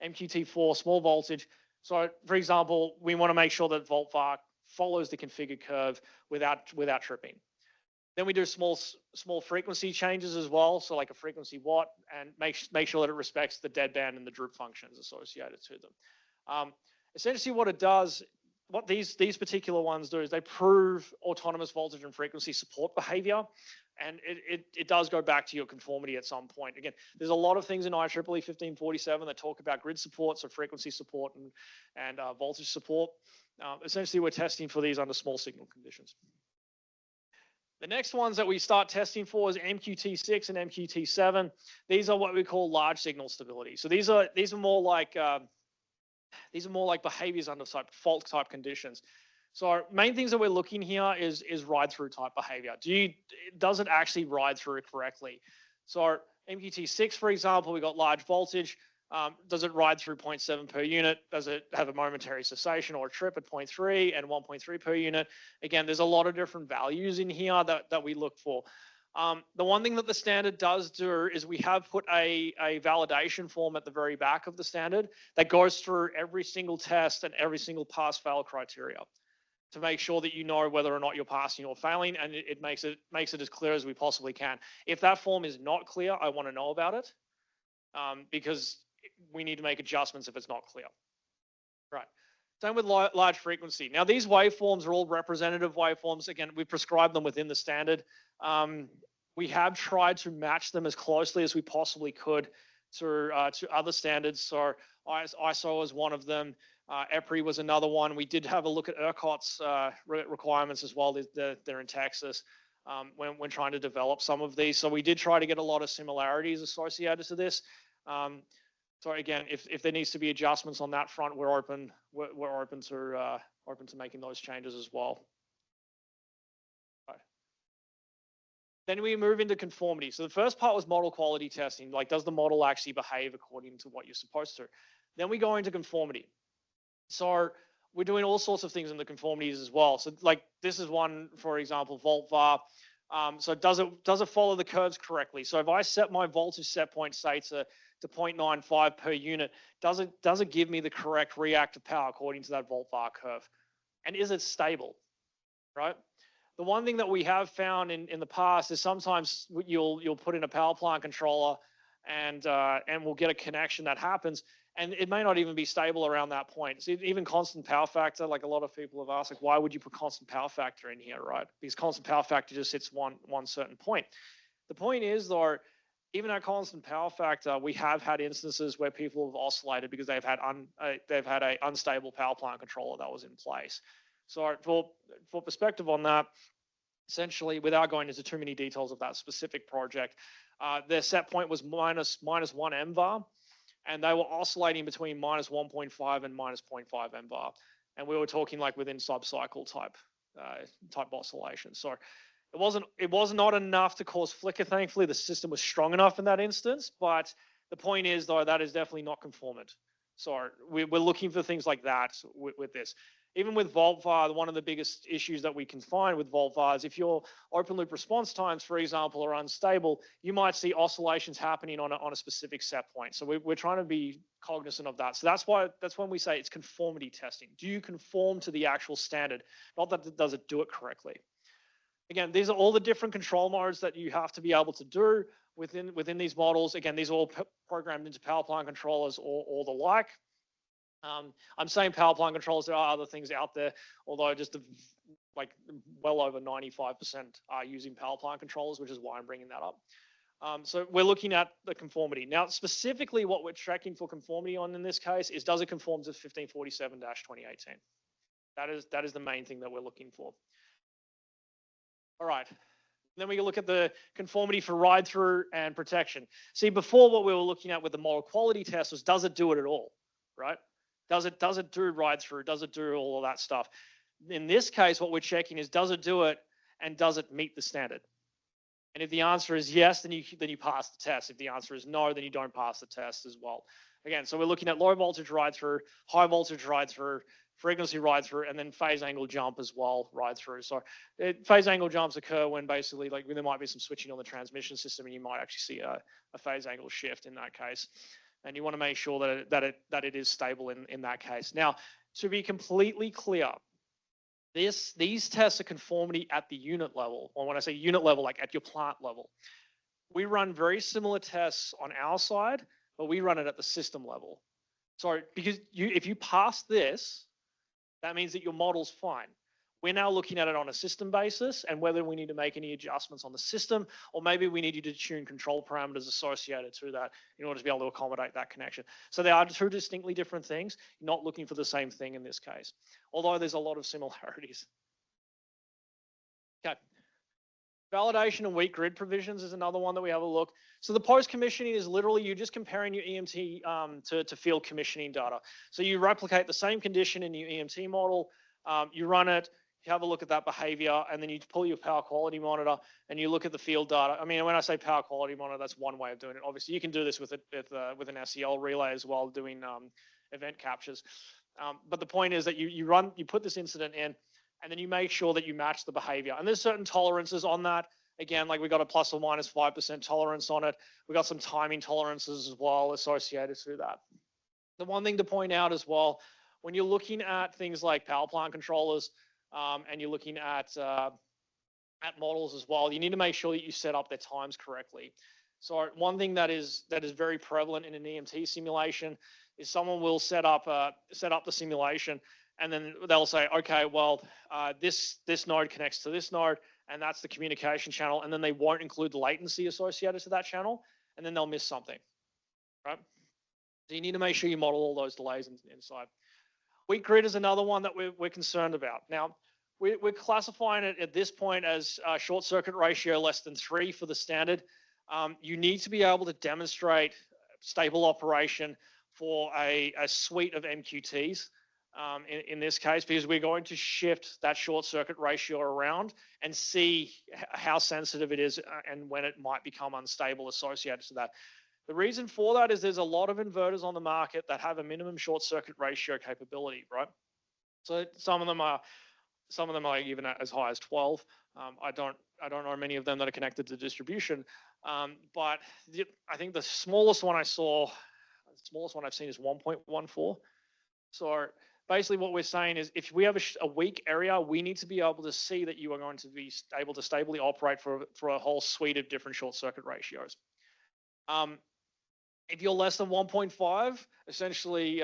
MQT4, small voltage. So for example, we want to make sure that volt VAR follows the configured curve without tripping. Then we do small frequency changes as well, so like a frequency watt, and make sure that it respects the deadband and the droop functions associated to them. Essentially, what it does, what these particular ones do, is they prove autonomous voltage and frequency support behavior, and it does go back to your conformity at some point. Again, there's a lot of things in IEEE 1547 that talk about grid support, so frequency support and voltage support. Essentially, we're testing for these under small signal conditions. The next ones that we start testing for is MQT6 and MQT7. These are what we call large signal stability. So these are more like behaviors under fault type conditions. So our main things that we're looking here is ride through type behavior. Does it actually ride through correctly? So our MQT6, for example, we got large voltage. Does it ride through 0.7 per unit? Does it have a momentary cessation or a trip at 0.3 and 1.3 per unit? Again, there's a lot of different values in here that we look for. The one thing that the standard does do is we have put a validation form at the very back of the standard that goes through every single test and every single pass-fail criteria to make sure that you know whether or not you're passing or failing, and it makes it as clear as we possibly can. If that form is not clear, I want to know about it, because we need to make adjustments if it's not clear. Right. Same with large frequency. Now, these waveforms are all representative waveforms. Again, we prescribe them within the standard. We have tried to match them as closely as we possibly could to other standards. So ISO is one of them. EPRI was another one. We did have a look at ERCOT's requirements as well. They're in Texas when trying to develop some of these. So we did try to get a lot of similarities associated to this. So again, if there needs to be adjustments on that front, we're open to making those changes as well. Right. Then we move into conformity. So the first part was model quality testing, like does the model actually behave according to what you're supposed to? Then we go into conformity. So we're doing all sorts of things in the conformities as well. So like this is one, for example, volt var. So does it follow the curves correctly? So if I set my voltage set point, say to 0.95 per unit, does it give me the correct reactive power according to that volt var curve? And is it stable, right? The one thing that we have found in the past is sometimes you'll put in a power plant controller and we'll get a connection that happens, and it may not even be stable around that point. So even constant power factor, like a lot of people have asked, like, why would you put constant power factor in here, right? Because constant power factor just hits one certain point. The point is, though, even at constant power factor, we have had instances where people have oscillated because they've had an unstable power plant controller that was in place. So for perspective on that, essentially, without going into too many details of that specific project, their set point was minus 1 mVar, and they were oscillating between minus 1.5 and minus 0.5 mVar, and we were talking like within sub-cycle type oscillation. So it was not enough to cause flicker. Thankfully, the system was strong enough in that instance, but the point is, though, that is definitely not conformant. So we're looking for things like that with this. Even with volt var, one of the biggest issues that we can find with volt var is if your open loop response times, for example, are unstable, you might see oscillations happening on a specific set point. So we're trying to be cognizant of that. So that's when we say it's conformity testing. Do you conform to the actual standard? Not that does it do it correctly. Again, these are all the different control modes that you have to be able to do within these models. Again, these are all programmed into power plant controllers or the like. I'm saying power plant controllers. There are other things out there, although just like well over 95% are using power plant controllers, which is why I'm bringing that up. So we're looking at the conformity. Now, specifically what we're checking for conformity on in this case is, does it conform to 1547-2018? That is the main thing that we're looking for. All right. Then we look at the conformity for ride through and protection. See, before what we were looking at with the model quality test was, does it do it at all, right? Does it do ride through? Does it do all of that stuff? In this case, what we're checking is, does it do it, and does it meet the standard? And if the answer is yes, then you pass the test. If the answer is no, then you don't pass the test as well. Again, so we're looking at low voltage ride through, high voltage ride through, frequency ride through, and then phase angle jump as well, ride through. So phase angle jumps occur when basically like when there might be some switching on the transmission system, and you might actually see a phase angle shift in that case. And you want to make sure that it is stable in that case. Now, to be completely clear, These tests are conformity at the unit level, or when I say unit level, like at your plant level. We run very similar tests on our side, but we run it at the system level. So because if you pass this, that means that your model's fine. We're now looking at it on a system basis and whether we need to make any adjustments on the system, or maybe we need you to tune control parameters associated to that in order to be able to accommodate that connection. So they are two distinctly different things. You're not looking for the same thing in this case, although there's a lot of similarities. Okay. Validation and weak grid provisions is another one that we have a look. So the post-commissioning is literally you're just comparing your EMT to field commissioning data. So you replicate the same condition in your EMT model, you run it, you have a look at that behavior, and then you pull your power quality monitor and you look at the field data. I mean, when I say power quality monitor, that's one way of doing it. Obviously, you can do this with an SEL relay as well, doing event captures. But the point is that you put this incident in, and then you make sure that you match the behavior. And there's certain tolerances on that. Again, like we got a plus or minus 5% tolerance on it. We got some timing tolerances as well associated to that. The one thing to point out as well, when you're looking at things like power plant controllers and you're looking at models as well, you need to make sure that you set up their times correctly. So one thing that is very prevalent in an EMT simulation is someone will set up the simulation, and then they'll say, okay, well, this node connects to this node, and that's the communication channel, and then they won't include the latency associated to that channel, and then they'll miss something, right? So you need to make sure you model all those delays inside. Weak grid is another one that we're concerned about. Now, we're classifying it at this point as short circuit ratio less than 3 for the standard. You need to be able to demonstrate stable operation for a suite of MQTs. In this case, because we're going to shift that short circuit ratio around and see how sensitive it is and when it might become unstable associated to that. The reason for that is there's a lot of inverters on the market that have a minimum short circuit ratio capability, right? So some of them are even as high as 12. I don't know many of them that are connected to distribution, but I think the smallest one I've seen is 1.14. So basically what we're saying is if we have a weak area, we need to be able to see that you are going to be able to stably operate for a whole suite of different short circuit ratios. If you're less than 1.5, essentially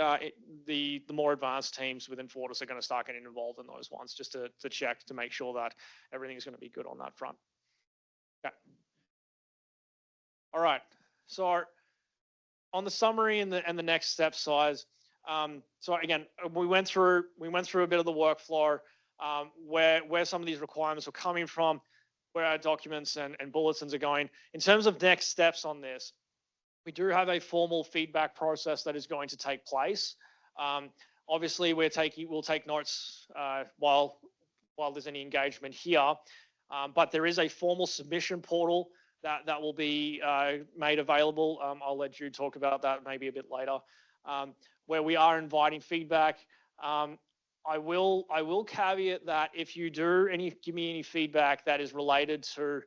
the more advanced teams within Fortis are going to start getting involved in those ones just to check to make sure that everything is going to be good on that front. Okay. All right. So on the summary and the next step size. So again, we went through a bit of the workflow, where some of these requirements are coming from, where our documents and bulletins are going. In terms of next steps on this, we do have a formal feedback process that is going to take place. Obviously, we'll take notes while there's any engagement here, but there is a formal submission portal that will be made available. I'll let you talk about that maybe a bit later. Where we are inviting feedback. I will caveat that if you do give me any feedback that is related to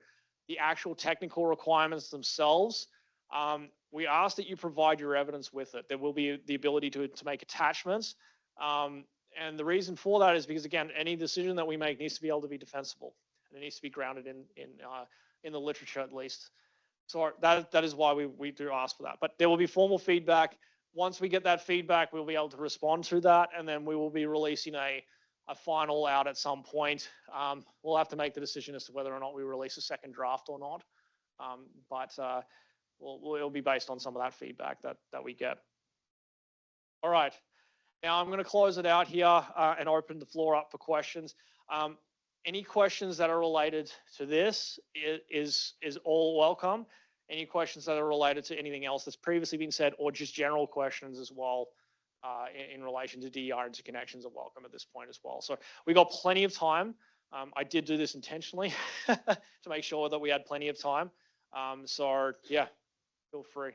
the actual technical requirements themselves, we ask that you provide your evidence with it. There will be the ability to make attachments. And the reason for that is because, again, any decision that we make needs to be able to be defensible, and it needs to be grounded in the literature at least. So that is why we do ask for that. But there will be formal feedback. Once we get that feedback, we'll be able to respond to that, and then we will be releasing a final out at some point. We'll have to make the decision as to whether or not we release a second draft or not. But it'll be based on some of that feedback that we get. All right. Now I'm going to close it out here and open the floor up for questions. Any questions that are related to this is all welcome. Any questions that are related to anything else that's previously been said, or just general questions as well in relation to DER interconnections, are welcome at this point as well. So we got plenty of time. I did do this intentionally to make sure that we had plenty of time. So yeah, feel free.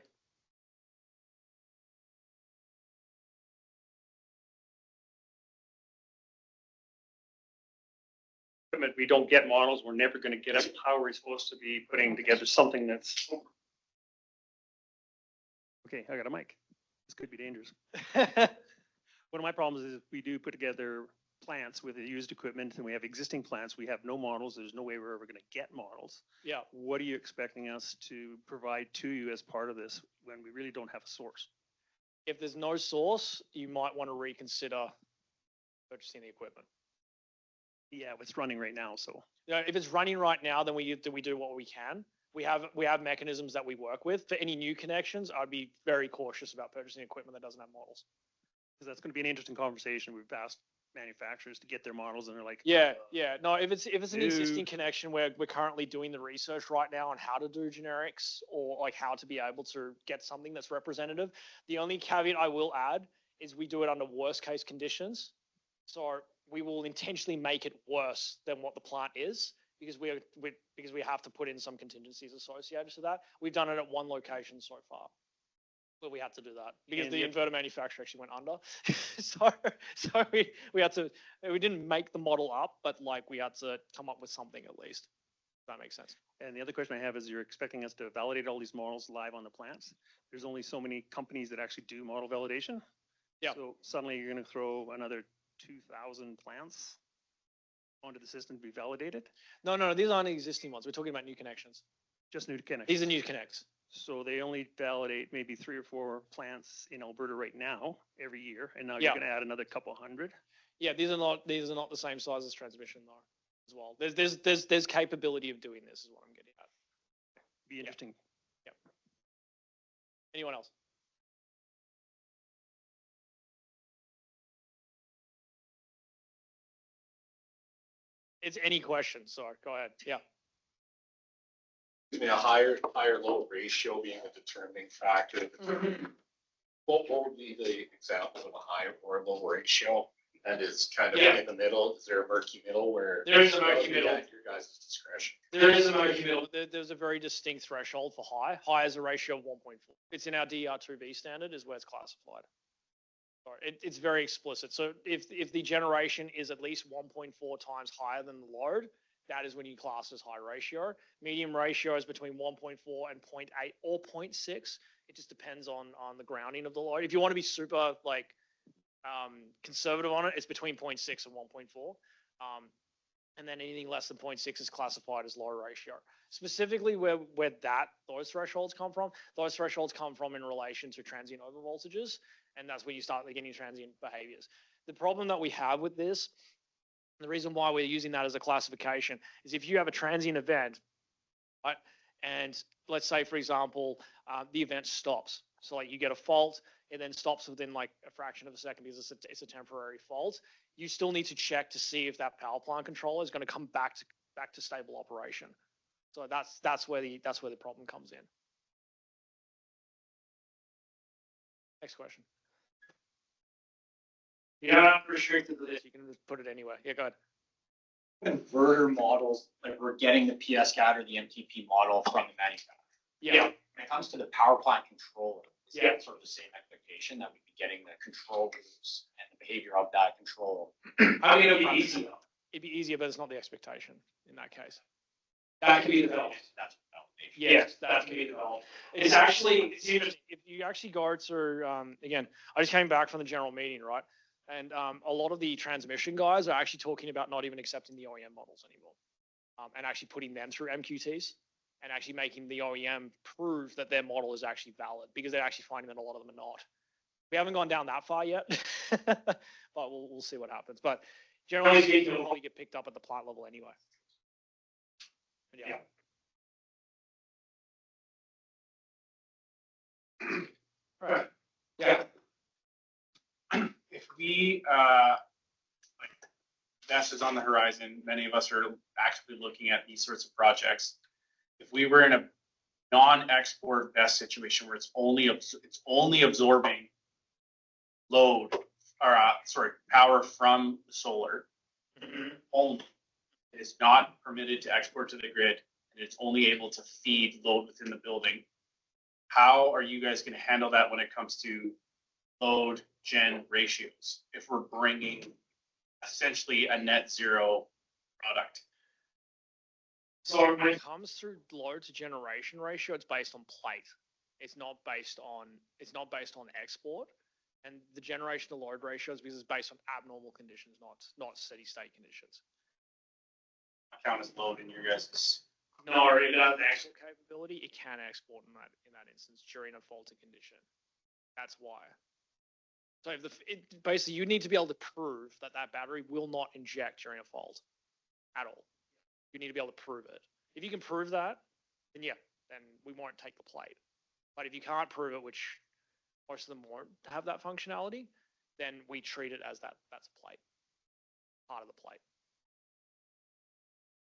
We don't get models, we're never going to get it. How are we supposed to be putting together something that's... Okay, I got a mic. This could be dangerous. One of my problems is we do put together plants with the used equipment and we have existing plants, we have no models, there's no way we're ever going to get models. Yeah. What are you expecting us to provide to you as part of this when we really don't have a source? If there's no source, you might want to reconsider purchasing the equipment. Yeah, it's running right now, so. Yeah, if it's running right now, then we do what we can. We have mechanisms that we work with. For any new connections, I'd be very cautious about purchasing equipment that doesn't have models. Because that's going to be an interesting conversation. We've asked manufacturers to get their models and they're like, yeah. No, if it's an existing connection where we're currently doing the research right now on how to do generics or like how to be able to get something that's representative. The only caveat I will add is we do it under worst case conditions. So we will intentionally make it worse than what the plant is because we have to put in some contingencies associated to that. We've done it at one location so far. But we had to do that because the inverter manufacturer actually went under. so we didn't make the model up, but like we had to come up with something at least. If that makes sense. And the other question I have is you're expecting us to validate all these models live on the plants. There's only so many companies that actually do model validation. Yeah. So suddenly you're going to throw another 2,000 plants onto the system to be validated? No, these aren't existing ones. We're talking about new connections. Just new connections. These are new connects. So they only validate maybe 3 or 4 plants in Alberta right now every year, and now you're going to add another couple hundred. Yeah, these are not the same size as transmission though. As well, there's capability of doing this. Is what I'm getting at. Be interesting. Yeah. Anyone else? It's any question. Sorry, go ahead. Yeah. A higher load ratio being a determining factor. What would be the example of a high or low ratio that is kind of in the middle? Is there a murky middle where there's a murky middle at your guys' discretion? There is a murky middle. There's a very distinct threshold for high. High is a ratio of 1.4. It's in our DER2B standard is where it's classified. It's very explicit. So if the generation is at least 1.4 times higher than the load, that is when you class as high ratio. Medium ratio is between 1.4 and 0.8 or 0.6. It just depends on the grounding of the load. If you want to be super conservative on it, it's between 0.6 and 1.4. And then anything less than 0.6 is classified as low ratio. Specifically where those thresholds come from in relation to transient overvoltages, and that's where you start getting transient behaviors. The problem that we have with this, the reason why we're using that as a classification is if you have a transient event, right, and let's say, for example, the event stops. So like you get a fault, it then stops within like a fraction of a second because it's a temporary fault. You still need to check to see if that power plant controller is going to come back to stable operation. So that's where the problem comes in. Next question. Yeah, I'm restricted to this. You can put it anywhere. Yeah, go ahead. Converter models, like we're getting the PSCAT or the MTP model from the manufacturer. Yeah. When it comes to the power plant controller, is Yeah. that sort of the same expectation that we'd be getting the control loops and the behavior of that control? I mean, it'd be easier. It'd be easier, but it's not the expectation in that case. That can be developed. That's validation. Yes, that can be developed. It's actually, if you actually go to, again, I just came back from the general meeting, right? And a lot of the transmission guys are actually talking about not even accepting the OEM models anymore, and actually putting them through MQTs and actually making the OEM prove that their model is actually valid because they're actually finding that a lot of them are not. We haven't gone down that far yet, but we'll see what happens. But generally speaking, it'll probably get picked up at the plant level anyway. But yeah. Right. Yeah. If we, BESS is on the horizon, many of us are actively looking at these sorts of projects. If we were in a non-export BESS situation where it's only absorbing load or power from the solar only, it is not permitted to export to the grid, and it's only able to feed load within the building. How are you guys going to handle that when it comes to load gen ratios if we're bringing essentially a net zero product? So when it comes through load to generation ratio, it's based on plate. It's not based on export. And the generation to load ratio is because it's based on abnormal conditions, not steady state conditions. Count as load in your guys'. No, it has export capability. It can export in that instance during a faulty condition. That's why. So if basically you need to be able to prove that battery will not inject during a fault at all. You need to be able to prove it. If you can prove that, then yeah, then we won't take the plate. But if you can't prove it, which most of them won't have that functionality, then we treat it as that's a plate, part of the plate.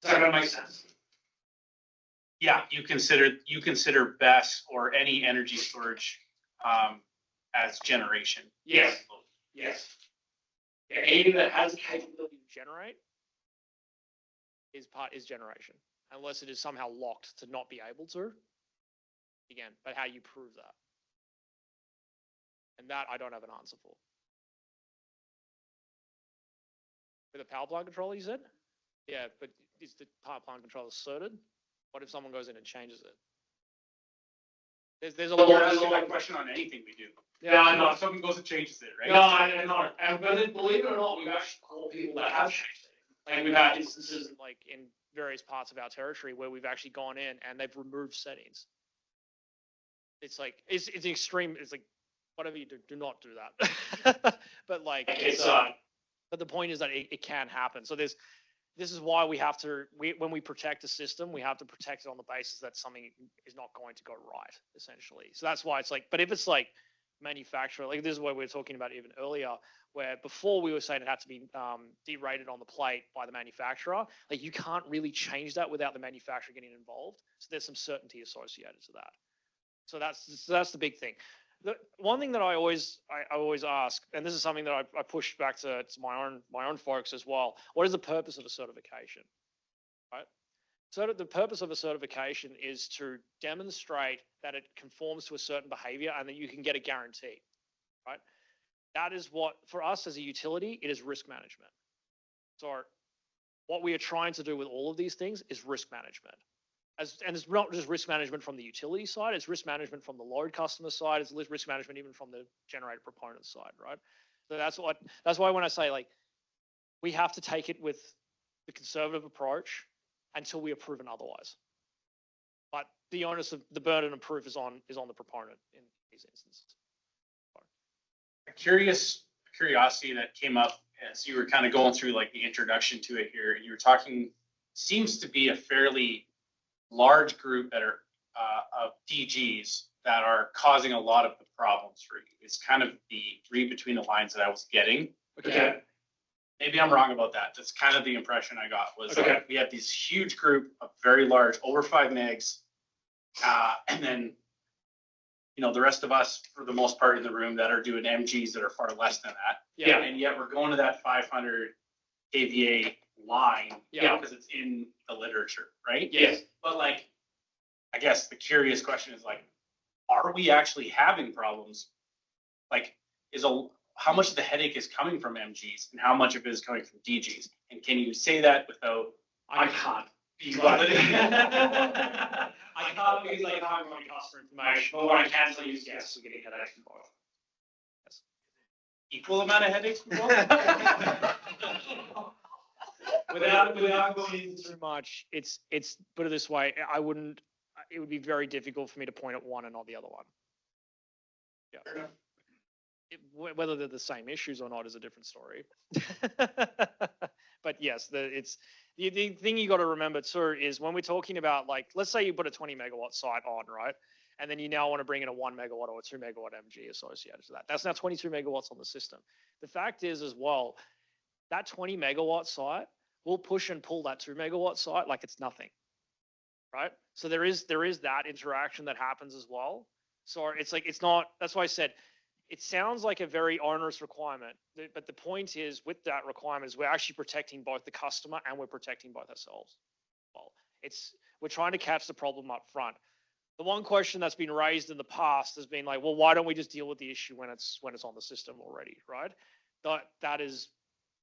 Does that make sense? Yeah, you consider BESS or any energy storage as generation. Yes. Yes. Yeah, anything that has The capability to generate is generation, unless it is somehow locked to not be able to. Again, but how you prove that, and that I don't have an answer for. With a power plant controller, you said? Yeah, but is the power plant controller certed? What if someone goes in and changes it? There's a lot of question on anything we do. Yeah, I know. If someone goes and changes it, right? No, I know. And but believe it or not, we've actually called people that have changed it. Like we've had instances like in various parts of our territory where we've actually gone in and they've removed settings. It's like it's extreme. It's like whatever you do not do that. But like but the point is that it can happen. So this is why we have to when we protect a system, we have to protect it on the basis that something is not going to go right, essentially. So that's why it's like, but if it's like manufacturer, like this is what we were talking about even earlier, where before we were saying it had to be derated on the plate by the manufacturer, like you can't really change that without the manufacturer getting involved. So there's some certainty associated to that. So that's the big thing. The one thing that I always ask, and this is something that I push back to my own folks as well. What is the purpose of a certification, right? So the purpose of a certification is to demonstrate that it conforms to a certain behavior and that you can get a guarantee, right? That is what, for us as a utility, it is risk management. So what we are trying to do with all of these things is risk management. And it's not just risk management from the utility side, it's risk management from the load customer side, it's risk management even from the generator proponent side, right? So that's why when I say like, we have to take it with the conservative approach until we are proven otherwise. But the onus of the burden of proof is on the proponent in these instances. A curiosity that came up as you were kind of going through like the introduction to it here, and you were talking, seems to be a fairly large group that are of DGs that are causing a lot of the problems for you. It's kind of the read between the lines that I was getting. Okay. Maybe I'm wrong about that. That's kind of the impression I got was that we have this huge group of very large, over 5 megs, and then the rest of us, for the most part in the room, that are doing MGs that are far less than that. Yeah. And yet we're going to that 500 kVA line because it's in the literature, right? Yes. But like, I guess the curious question is like, are we actually having problems? Like, how much of the headache is coming from MGs and how much of it is coming from DGs? And can you say that without? I can't. But, I can't because I can't have my customer information. But what I can tell you is yes, we're getting headaches from both. Yes. Equal amount of headaches from both? Without going into too much, it's put it this way, it would be very difficult for me to point at one and not the other one. Yeah. Whether they're the same issues or not is a different story. But yes, the thing you got to remember too is when we're talking about, like, let's say you put a 20 megawatt site on, right? And then you now want to bring in a 1 megawatt or a 2 megawatt MG associated to that. That's now 22 megawatts on the system. The fact is as well, that 20 megawatt site will push and pull that 2 megawatt site like it's nothing, right? So there is that interaction that happens as well. So it's like, it's not, that's why I said, it sounds like a very onerous requirement, but the point is with that requirement is we're actually protecting both the customer and we're protecting both ourselves. Well, we're trying to catch the problem up front. The one question that's been raised in the past has been like, well, why don't we just deal with the issue when it's on the system already, right? That is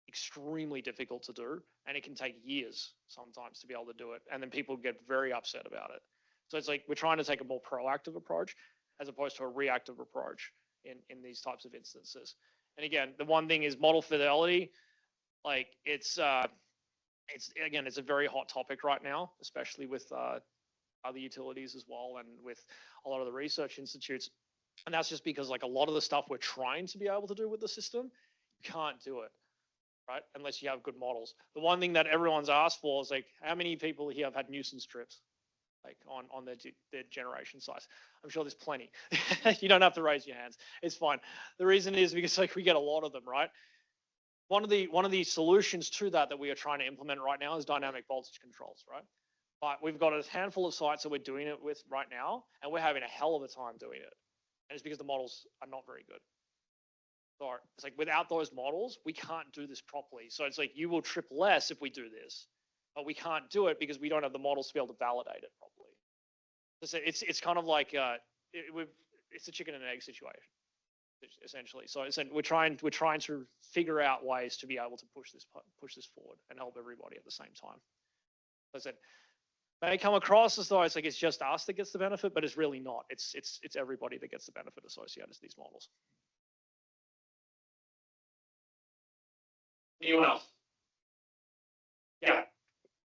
extremely difficult to do, and it can take years sometimes to be able to do it, and then people get very upset about it. So it's like we're trying to take a more proactive approach as opposed to a reactive approach. in these types of instances. And again, the one thing is model fidelity. Like it's a very hot topic right now, especially with other utilities as well, and with a lot of the research institutes. And that's just because like a lot of the stuff we're trying to be able to do with the system, you can't do it, right? Unless you have good models. The one thing that everyone's asked for is like, how many people here have had nuisance trips, like on their generation sites? I'm sure there's plenty. You don't have to raise your hands. It's fine. The reason is because like we get a lot of them, right? One of the solutions to that we are trying to implement right now is dynamic voltage controls, right? But we've got a handful of sites that we're doing it with right now, and we're having a hell of a time doing it. And it's because the models are not very good. So it's like without those models, we can't do this properly. So it's like you will trip less if we do this, but we can't do it because we don't have the models to be able to validate it properly. So it's kind of like it's a chicken and egg situation, essentially. So we're trying to figure out ways to be able to push this forward and help everybody at the same time. As I said, may come across as though it's like it's just us that gets the benefit, but it's really not. It's everybody that gets the benefit associated with these models. Anyone else? Yeah.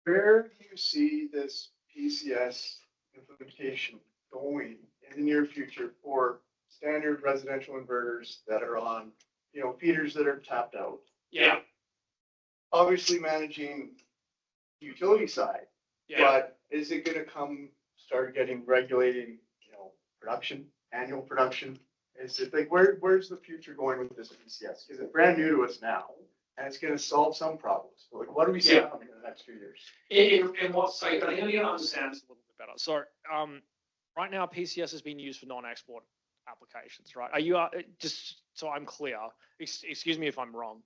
Where do you see this PCS implementation going in the near future for standard residential inverters that are on, feeders that are tapped out? Yeah. Obviously managing utility side, but is it going to start getting regulating, production, annual production? Is it like, where's the future going with this PCS? Because it's brand new to us now, and it's going to solve some problems. But like, what do we see coming in the next few years? In what site? I think you understand a little bit better. So right now PCS is being used for non-export applications, right? Are you just so I'm clear? Excuse me if I'm wrong.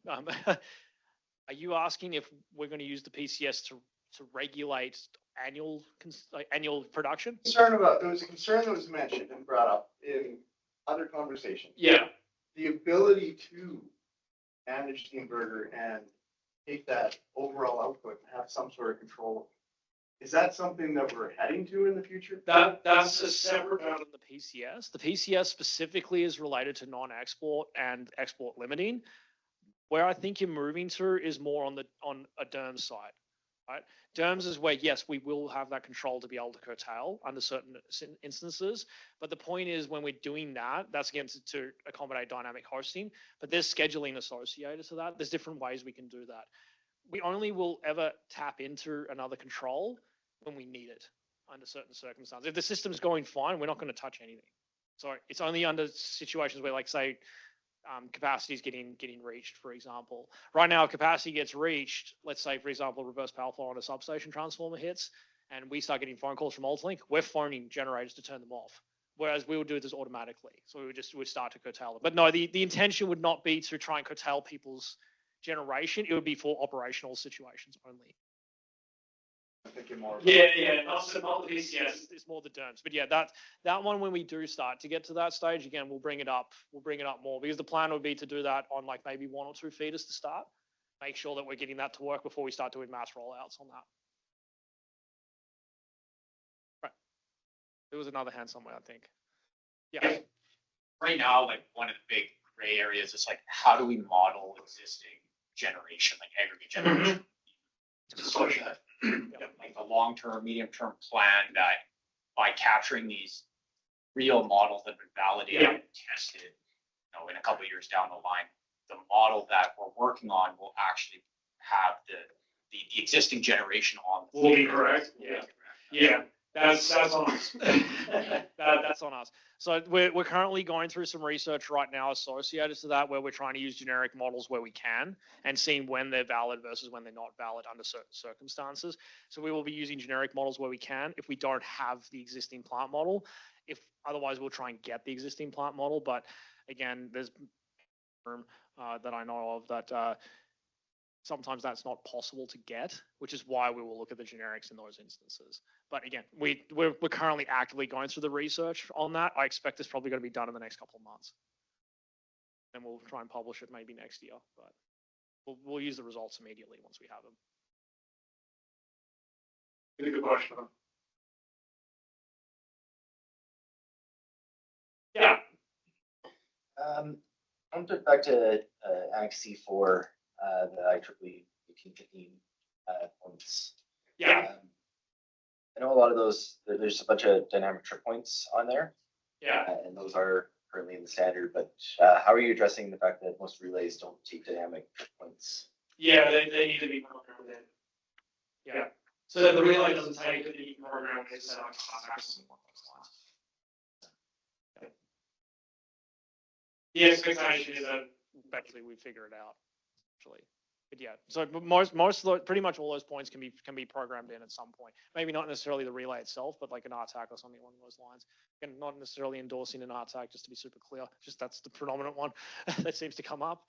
Are you asking if we're going to use the PCS to regulate annual production? There was a concern that was mentioned and brought up in other conversations. Yeah. The ability to manage the inverter and take that overall output and have some sort of control. Is that something that we're heading to in the future? That's a separate out of the PCS. The PCS specifically is related to non-export and export limiting. Where I think you're moving to is more on a DERMS side, right? DERMS is where, yes, we will have that control to be able to curtail under certain instances. But the point is when we're doing that, that's again to accommodate dynamic hosting, but there's scheduling associated to that. There's different ways we can do that. We only will ever tap into another control when we need it under certain circumstances. If the system's going fine, we're not going to touch anything. So it's only under situations where, like, say, capacity is getting reached, for example. Right now, if capacity gets reached, let's say, for example, reverse power flow on a substation transformer hits, and we start getting phone calls from Altlink, we're phoning generators to turn them off. Whereas we would do this automatically. So we would start to curtail them. But no, the intention would not be to try and curtail people's generation. It would be for operational situations only. I'm thinking more. Not the PCS. It's more the DERMS. But yeah, that one, when we do start to get to that stage, again, we'll bring it up more, because the plan would be to do that on like maybe 1 or 2 feeders to start. Make sure that we're getting that to work before we start doing mass rollouts on that. Right. There was another hand somewhere, I think. Yeah. Right now, like one of the big gray areas is like, how do we model existing generation, like aggregate generation? So like the long-term, medium-term plan that by capturing these real models that have been validated and tested, in a couple of years down the line, the model that we're working on will actually have the existing generation on. Will be correct. Yeah. That's on us. That's on us. So we're currently going through some research right now associated to that, where we're trying to use generic models where we can and seeing when they're valid versus when they're not valid under certain circumstances. So we will be using generic models where we can if we don't have the existing plant model. If otherwise, we'll try and get the existing plant model. But again, there's that I know of that sometimes that's not possible to get, which is why we will look at the generics in those instances. But again, we're currently actively going through the research on that. I expect it's probably going to be done in the next couple of months. And we'll try and publish it maybe next year, but we'll use the results immediately once we have them. Good question. Yeah. I'm back to Annex C4, the IEEE 1815 points. Yeah. I know a lot of those, there's a bunch of dynamic trip points on there. Yeah. And those are currently in the standard, but how are you addressing the fact that most relays don't take dynamic trip points? Yeah, they need to be programmed in. Yeah. So that the relay doesn't take it, you can program it, set up contacts or something along those lines. Okay. The expectation is that eventually we figure it out, actually. But yeah, so most of those, pretty much all those points can be programmed in at some point. Maybe not necessarily the relay itself, but like an RTAC or something along those lines. And not necessarily endorsing an RTAC, just to be super clear. Just that's the predominant one that seems to come up.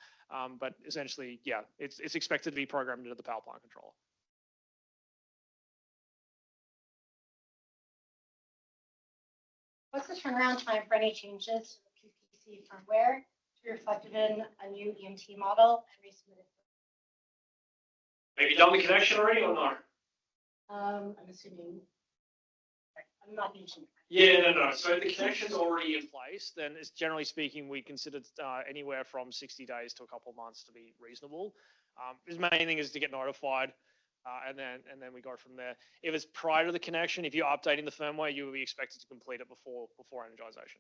But essentially, yeah, it's expected to be programmed into the power plant controller. What's the turnaround time for any changes to the PPC firmware to be reflected in a new EMT model and resubmitted? Have you done the connection already or not? I'm assuming. I'm not mentioning. Yeah, no. So the Connection's already in place, then it's generally speaking, we consider anywhere from 60 days to a couple of months to be reasonable. The main thing is to get notified, and then we go from there. If it's prior to the connection, if you're updating the firmware, you will be expected to complete it before energization.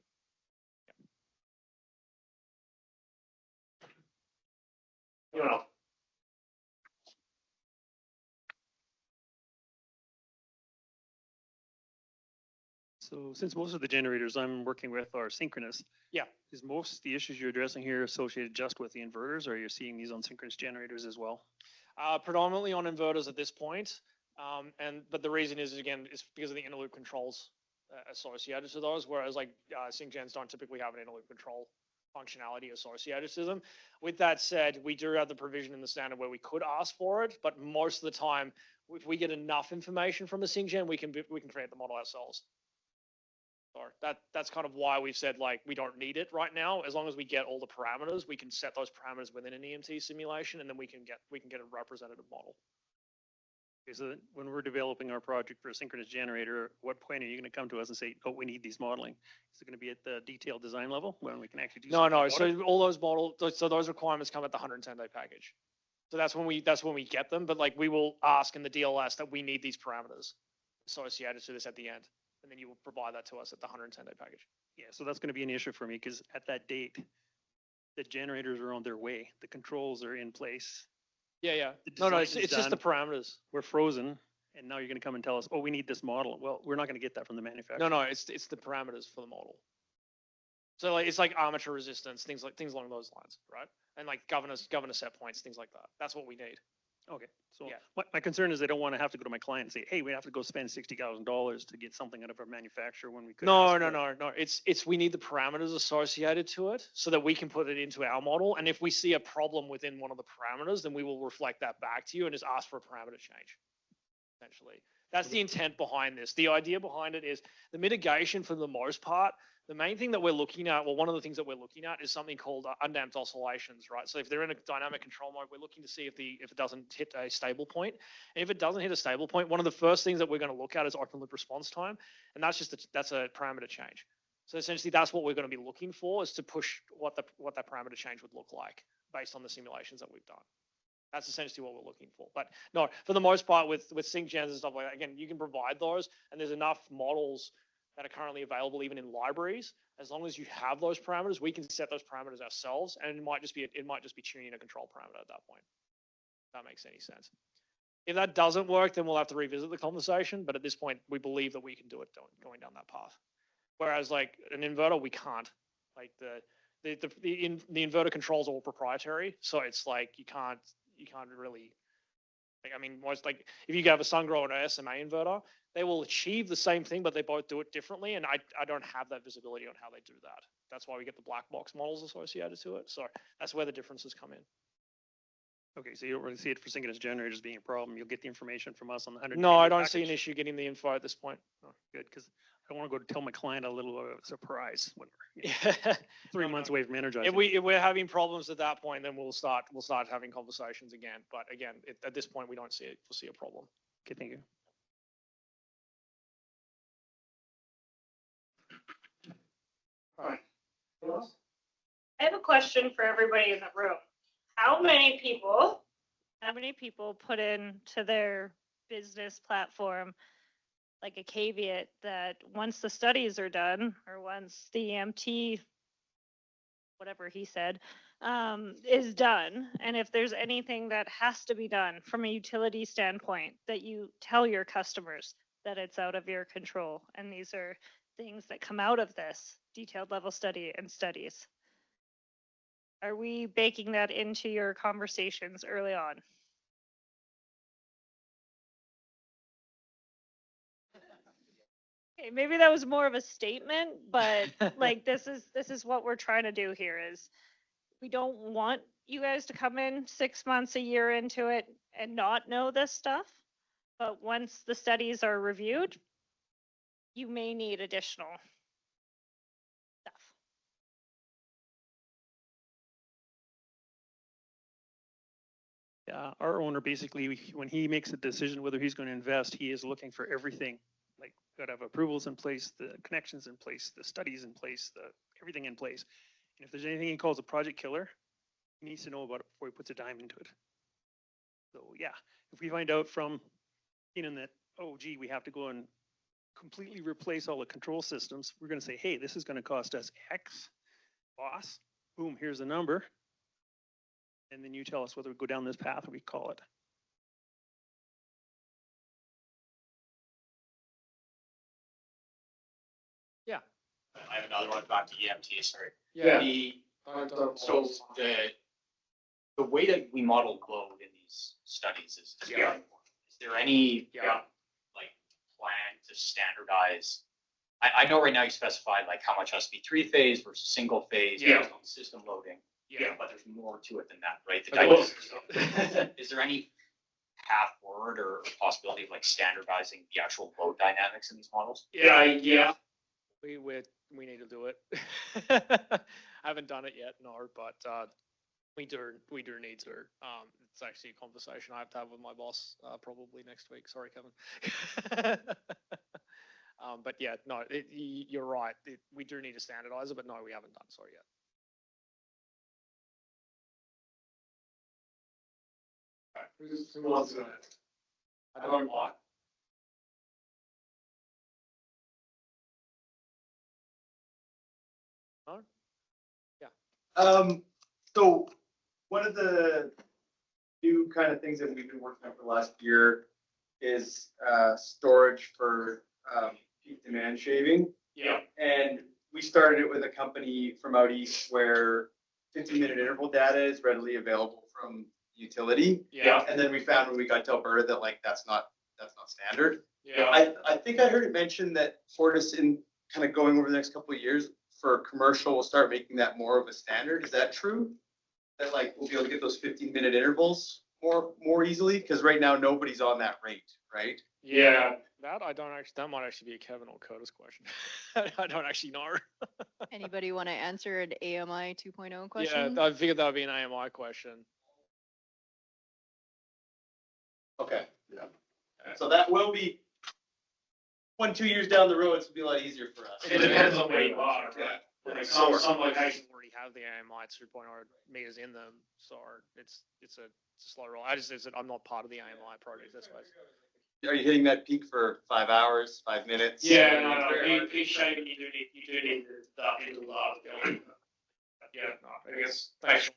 You know. So since most of the generators I'm working with are synchronous, yeah, is most of the issues you're addressing here associated just with the inverters, or are you seeing these on synchronous generators as well? Predominantly on inverters at this point, but the reason is again is because of the interloop controls associated to those, whereas like sync gens don't typically have an interloop control functionality associated to them. With that said, we do have the provision in the standard where we could ask for it, but most of the time, if we get enough information from the sync gen, we can create the model ourselves. So that's kind of why we've said like we don't need it right now. As long as we get all the parameters, we can set those parameters within an EMT simulation, and then we can get a representative model. Okay, so when we're developing our project for a synchronous generator, at what point are you going to come to us and say, "Oh, we need these modeling"? Is it going to be at the detailed design level when we can actually do? No. So all those those requirements come at the 110-day package. So that's when we get them. But like we will ask in the DLS that we need these parameters associated to this at the end. And then you will provide that to us at the 110-day package. Yeah, so that's going to be an issue for me because at that date, the generators are on their way. The controls are in place. Yeah. No, it's just the parameters. We're frozen, and now you're going to come and tell us, "Oh, we need this model." Well, we're not going to get that from the manufacturer. No, it's the parameters for the model. So like it's like armature resistance, things along those lines, right? And like governor set points, things like that. That's what we need. Okay, so yeah. My concern is I don't want to have to go to my client and say, "Hey, we have to go spend $60,000 to get something out of our manufacturer when we could." No. It's we need the parameters associated to it so that we can put it into our model. And if we see a problem within one of the parameters, then we will reflect that back to you and just ask for a parameter change. Essentially, that's the intent behind this. The idea behind it is the mitigation for the most part. The main thing that we're looking at, well, one of the things that we're looking at is something called undamped oscillations, right? So if they're in a dynamic control mode, we're looking to see if it doesn't hit a stable point. And if it doesn't hit a stable point, one of the first things that we're going to look at is open loop response time, and that's a parameter change. So essentially, that's what we're going to be looking for, is to push what that parameter change would look like based on the simulations that we've done. That's essentially what we're looking for. But no, for the most part, with sync gens and stuff like that, again, you can provide those, and there's enough models that are currently available even in libraries. As long as you have those parameters, we can set those parameters ourselves, and it might just be tuning a control parameter at that point. If that makes any sense. If that doesn't work, then we'll have to revisit the conversation. But at this point, we believe that we can do it going down that path. Whereas like an inverter, we can't. Like the inverter controls are all proprietary, so it's like you can't really. Like, I mean, most like if you have a SunGrow and an SMA inverter, they will achieve the same thing, but they both do it differently. And I don't have that visibility on how they do that. That's why we get the black box models associated to it. So that's where the differences come in. Okay, so you don't really see it for synchronous generators being a problem. You'll get the information from us on the 100. No, I don't see an issue getting the info at this point. Oh, good, because I don't want to go tell my client a little surprise when we're 3 months away from energizing. If we're having problems at that point, then we'll start having conversations again. But again, at this point, we don't foresee a problem. Okay, thank you. All right. I question for everybody in the room. How many people put into their business platform like a caveat that once the studies are done, or once the EMT, whatever he said, is done, and if there's anything that has to be done from a utility standpoint, that you tell your customers that it's out of your control, and these are things that come out of this detailed level study and studies. Are we baking that into your conversations early on? Okay, maybe that was more of a statement, but like this is what we're trying to do here is we don't want you guys to come in 6 months, a year into it and not know this stuff. But once the studies are reviewed, you may need additional stuff. Yeah, our owner basically, when he makes a decision whether he's going to invest, he is looking for everything. Like, got to have approvals in place, the connections in place, the studies in place, everything in place. And if there's anything he calls a project killer, he needs to know about it before he puts a dime into it. So yeah, if we find out from Keenan that, oh gee, we have to go and completely replace all the control systems, we're going to say, hey, this is going to cost us X, boss. Boom, here's the number. And then you tell us whether we go down this path or we call it. Yeah. I have another one back to EMT, sorry. Yeah. So the way that we model load in these studies is very important. Is there any like plan to standardize? I know right now you specified like how much has to be 3-phase versus single phase based on system loading. Yeah, but there's more to it than that, right? Is there any path forward or possibility of like standardizing the actual load dynamics in these models? Yeah. We need to do it. I haven't done it yet, no, but we do need to. It's actually a conversation I have to have with my boss probably next week. Sorry, Kevin. But yeah, no, you're right. We do need to standardize it, but no, we haven't done so yet. Who wants to? I don't want. No? Yeah. So one of the new kind of things that we've been working on for the last year is storage for peak demand shaving. Yeah. And we started it with a company from out east where 15-minute interval data is readily available from utility. Yeah. And then we found when we got to Alberta that like that's not standard. Yeah. I think I heard it mentioned that Fortis in kind of going over the next couple of years for commercial will start making that more of a standard. Is that true? That like we'll be able to get those 15-minute intervals more easily? Because right now nobody's on that rate, right? Yeah. That might actually be a Kevin or Curtis question. I don't actually know. Anybody want to answer an AMI 2.0 question? Yeah, I figured that would be an AMI question. Okay. Yeah. So that will be 1-2 years down the road. It's gonna be a lot easier for us. It depends on where you are. Yeah. Like some locations already have the AMI 2.0 meters in them, so it's a slow roll. I'm not part of the AMI project. That's why. Are you hitting that peak for 5 hours, 5 minutes? Yeah, no. Peak shaving, you do need that into the building. Yeah, no, I guess. Thanks.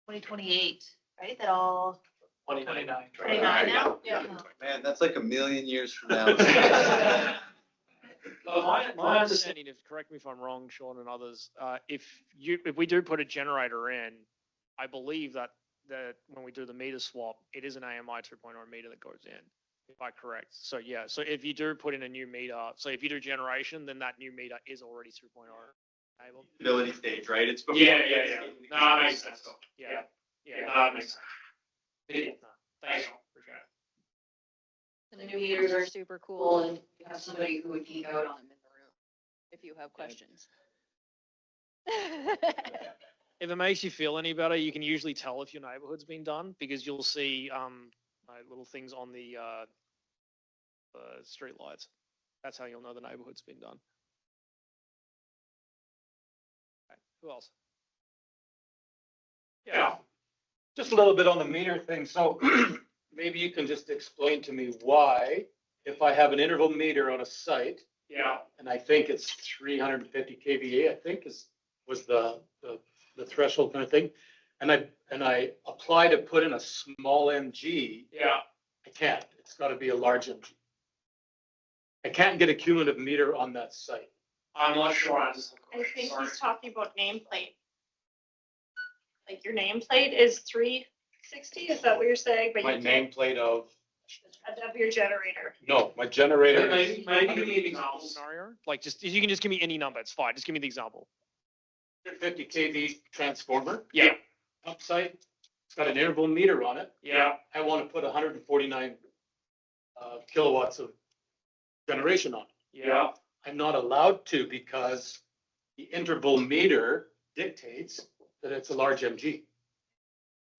2028, right? That all 2029. 29 now? Yeah. Man, that's like a million years from now. My understanding, correct me if I'm wrong, Sean and others, if we do put a generator in, I believe that when we do the meter swap, it is an AMI 2.0 meter that goes in, if I'm correct. So yeah, so if you do put in a new meter, so if you do generation, then that new meter is already 2.0 enabled. Ability stage, right? It's before. Yeah. No, that makes sense. Yeah. No, that makes sense. Thanks. The new meters are super cool, and you have somebody who would geek out on them in the room if you have questions. If it makes you feel any better, you can usually tell if your neighborhood's been done because you'll see little things on the street lights. That's how you'll know the neighborhood's been done. Okay. Who else? Yeah. Just a little bit on the meter thing. So maybe you can just explain to me why, if I have an interval meter on a site, Yeah. and I think it's 350 kVA, I think was the threshold kind of thing, and I apply to put in a small MG. Yeah. I can't. It's got to be a large MG. I can't get a cumulative meter on that site. I'm not sure. I think he's talking about nameplate. Like your nameplate is 360, is that what you're saying? But My you can't nameplate of your generator. no, my generator. Maybe give me an example. Scenario? Like you can just give me any number. It's fine. Just give me the example. 50 kV transformer. Yeah. Pump site. It's got an interval meter on it. Yeah. I want to put 149 kilowatts of generation on it. Yeah. I'm not allowed to because the interval meter dictates that it's a large MG.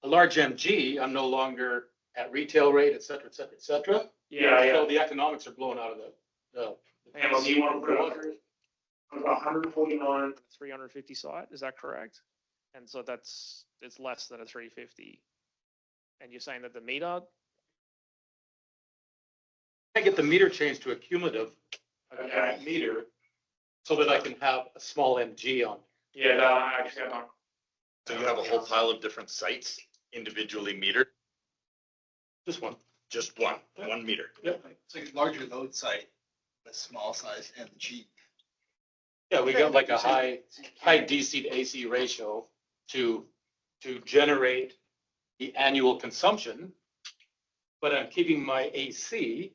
A large MG, I'm no longer at retail rate, et cetera, et cetera, et cetera. Yeah. So the economics are blown out of the. And so you want to put 149. 350 site, is that correct? And so it's less than a 350. And you're saying that the meter. I get the meter changed to a cumulative Okay. meter so that I can have a small MG on. Yeah, no, actually, I'm not. So you have a whole pile of different sites individually metered? Just one. Just one meter. Yep. It's like a larger load site, but small size MG. Yeah, we got like a high DC to AC ratio to generate the annual consumption, but I'm keeping my AC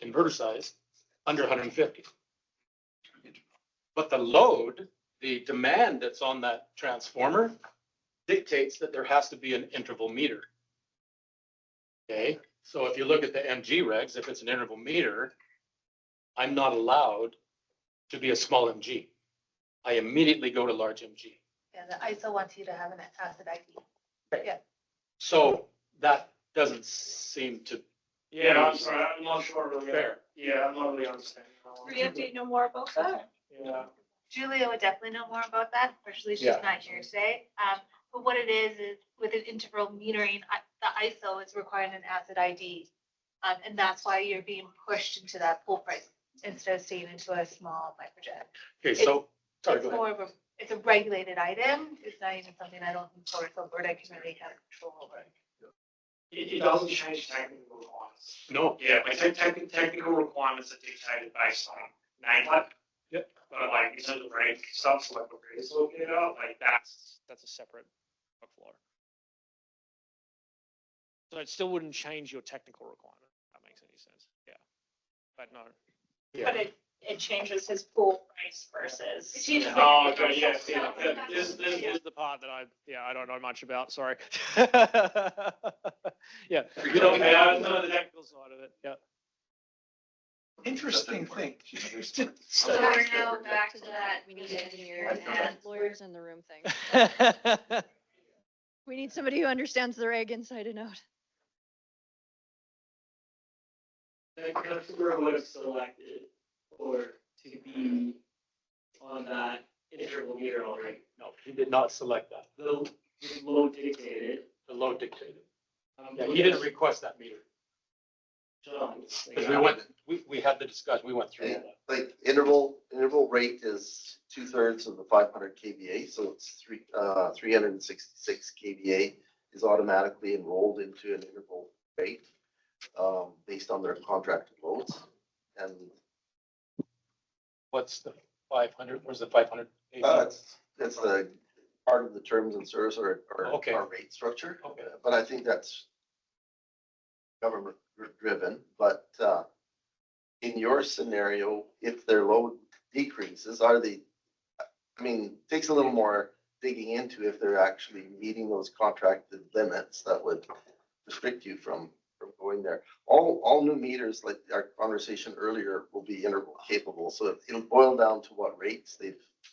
inverter size under 150. But the load, the demand that's on that transformer dictates that there has to be an interval meter. Okay, so if you look at the MG regs, if it's an interval meter, I'm not allowed to be a small MG. I immediately go to large MG. Yeah, the ISO wants you to have an asset ID. Yeah. So that doesn't seem to. Yeah, I'm sorry, I'm not sure really. Fair. Yeah, I'm not really understanding. Rhea, do you know more about that? Yeah. Julia would definitely know more about that, especially she's Yeah. not here today. But what it is with an interval metering, the ISO is requiring an asset ID. And that's why you're being pushed into that pool price instead of staying into a small microjet. Okay, so, sorry, It's go ahead. more of a, it's a regulated item. It's not even something I don't think FortisAlberta can really have control over. It doesn't change technical requirements. No. Yeah, like technical requirements are dictated based on nameplate. Yep. But like in terms of rate stuff, so like what Grace is looking about, like that's a separate workflow. So it still wouldn't change your technical requirement. If that makes any sense. Yeah. But no. Yeah. But it changes his pool price versus. Oh, okay, yeah, This is the part that I don't know much about. Sorry. Yeah. You don't know the technical side of it. Yeah. Interesting thing. So we're now back to that, we need engineers and lawyers in the room thing. We need somebody who understands the reg inside and out. The customer was selected or to be on that interval meter already. No, he did not select that. The load dictated. The load dictated. Yeah, he didn't request that meter. John. Because we had the discussion, we went through that. Like interval rate is 2/3 of the 500 kVA, so it's 366 kVA is automatically enrolled into an interval rate based on their contracted loads. And what's the 500? Where's the 500? It's the part of the terms and service or Okay. our rate structure. Okay. But I think that's government driven. But in your scenario, if their load decreases, it takes a little more digging into if they're actually meeting those contracted limits that would restrict you from going there. All new meters, like our conversation earlier, will be interval capable. So it'll boil down to what rates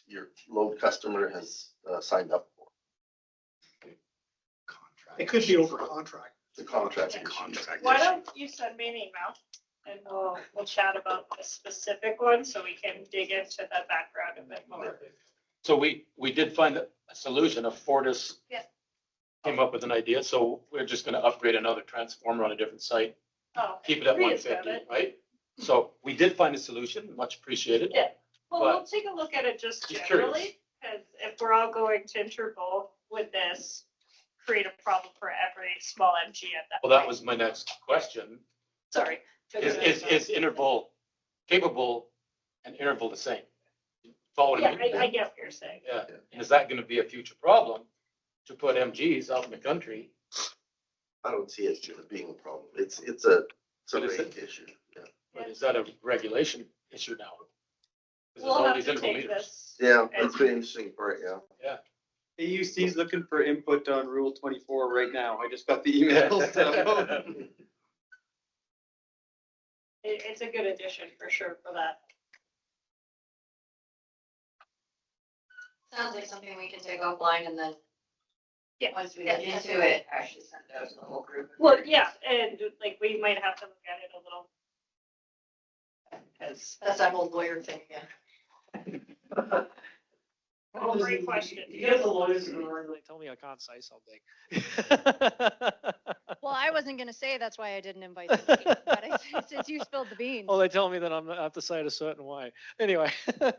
your load customer has signed up for. It could be over contract. The contract. Why don't you send me an email and we'll chat about the specific one so we can dig into the background a bit more. So we did find a solution. Fortis Yeah. came up with an idea, so we're just gonna upgrade another transformer on a different site, Oh, keep it at three one is good, fifty, but- right? So we did find a solution, much appreciated. Yeah. Well, But- we'll take a look at it just Just generally, because if we're all going to interval with this, create a problem for every small MG at that Well, that point. was my next question. Sorry. Is interval capable and interval the same? Follow what I Yeah, mean? I get what you're saying. Yeah, and is that gonna be a future problem to put MGs out in the country? I don't see it being a problem. It's a But is rate issue, yeah. But is that a regulation issue now? 'Cause there's We'll all have these to interval take meters. this. Yeah, that's the interesting part, yeah. Yeah. AUC's looking for input on Rule 24 right now. I just got the email, so. It's a good addition for sure for that. Sounds like something we can take offline and then Yeah. once we get into it, actually send it out to the whole group. Well, yeah, and like we might have to look at it a little. Because That's that whole lawyer thing again. Oh, great question. You guys are lawyers in the room, they tell me I can't say something. Well, I wasn't gonna say, that's why I didn't invite the meeting, but since you spilled the beans. Oh, they tell me that I have to say it a certain way. Anyway, all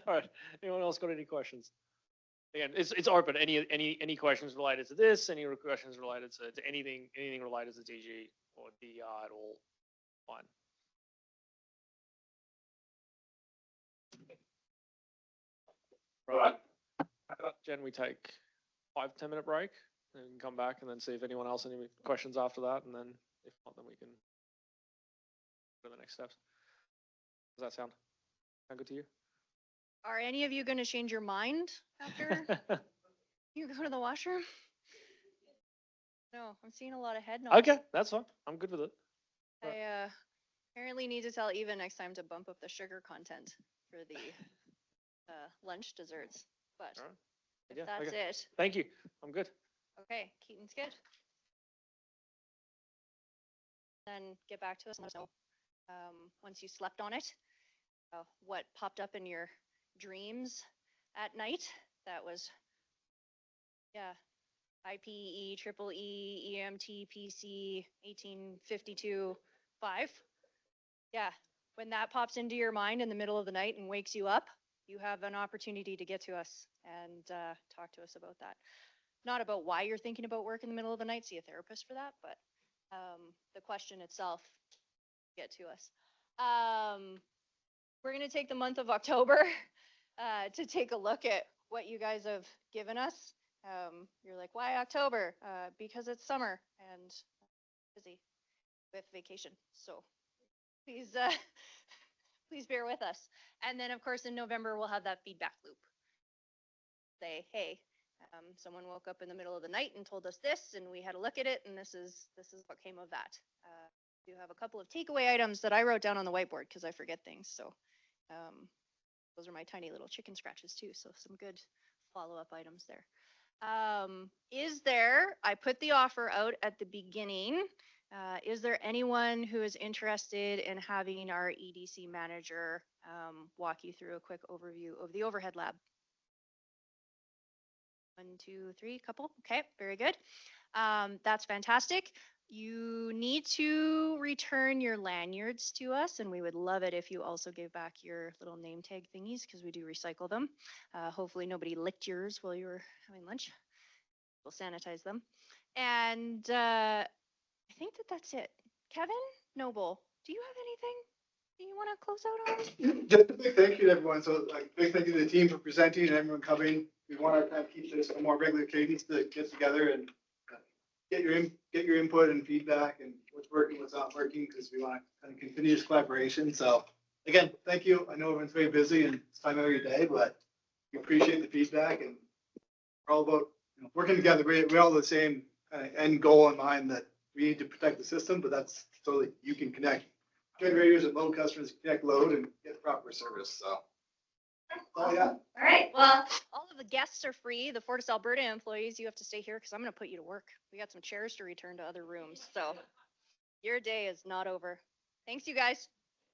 right. Anyone else got any questions? Again, it's open. Any questions related to this? Any questions related to anything related to DG or DER at all? Fine. Right. Jen, we take 5-10 minute break and come back and then see if anyone else has any questions after that, and then if not, then we can go to the next steps. Does that sound good to you? Are any of you gonna change your mind after you go to the washroom? No, I'm seeing a lot of head nods. Okay, that's fine. I'm good with it. I apparently need to tell Eva next time to bump up the sugar content for the lunch desserts, but All right. if Yeah, that's okay. it. Thank you. I'm good. Okay, Keaton's good. Then get back to us and let us know once you slept on it, what popped up in your dreams at night. That was, yeah, IPE, triple E, EMT, PC, 1852, 5. Yeah, when that pops into your mind in the middle of the night and wakes you up, you have an opportunity to get to us and talk to us about that. Not about why you're thinking about work in the middle of the night, see a therapist for that, but the question itself, get to us. We're going to take the month of October to take a look at what you guys have given us. You're like, why October? Because it's summer and busy with vacation. So please, please bear with us. And then of course in November, we'll have that feedback loop. Say, hey, someone woke up in the middle of the night and told us this, and we had a look at it, and this is what came of that. You have a couple of takeaway items that I wrote down on the whiteboard because I forget things. So those are my tiny little chicken scratches too. So some good follow-up items there. I put the offer out at the beginning. Is there anyone who is interested in having our EDC manager walk you through a quick overview of the overhead lab? 1, 2, 3, couple. Okay, very good. That's fantastic. You need to return your lanyards to us, and we would love it if you also gave back your little name tag thingies because we do recycle them. Hopefully nobody licked yours while you were having lunch. We'll sanitize them. And I think that's it. Kevin, Noble, do you have anything that you want to close out on? Just a big thank you to everyone. So like big thank you to the team for presenting and everyone coming. We want to kind of keep this a more regular cadence to get together and get your input and feedback and what's working, what's not working, because we want to kind of continue this collaboration. So again, thank you. I know everyone's very busy and it's time every day, but we appreciate the feedback and we're all about working together. We're all the same end goal in mind that we need to protect the system, but that's so that you can connect generators and load customers, connect load and get proper service. So. Oh yeah. All right. Well, all of the guests are free. The FortisAlberta employees, you have to stay here because I'm going to put you to work. We got some chairs to return to other rooms. So your day is not over. Thanks, you guys.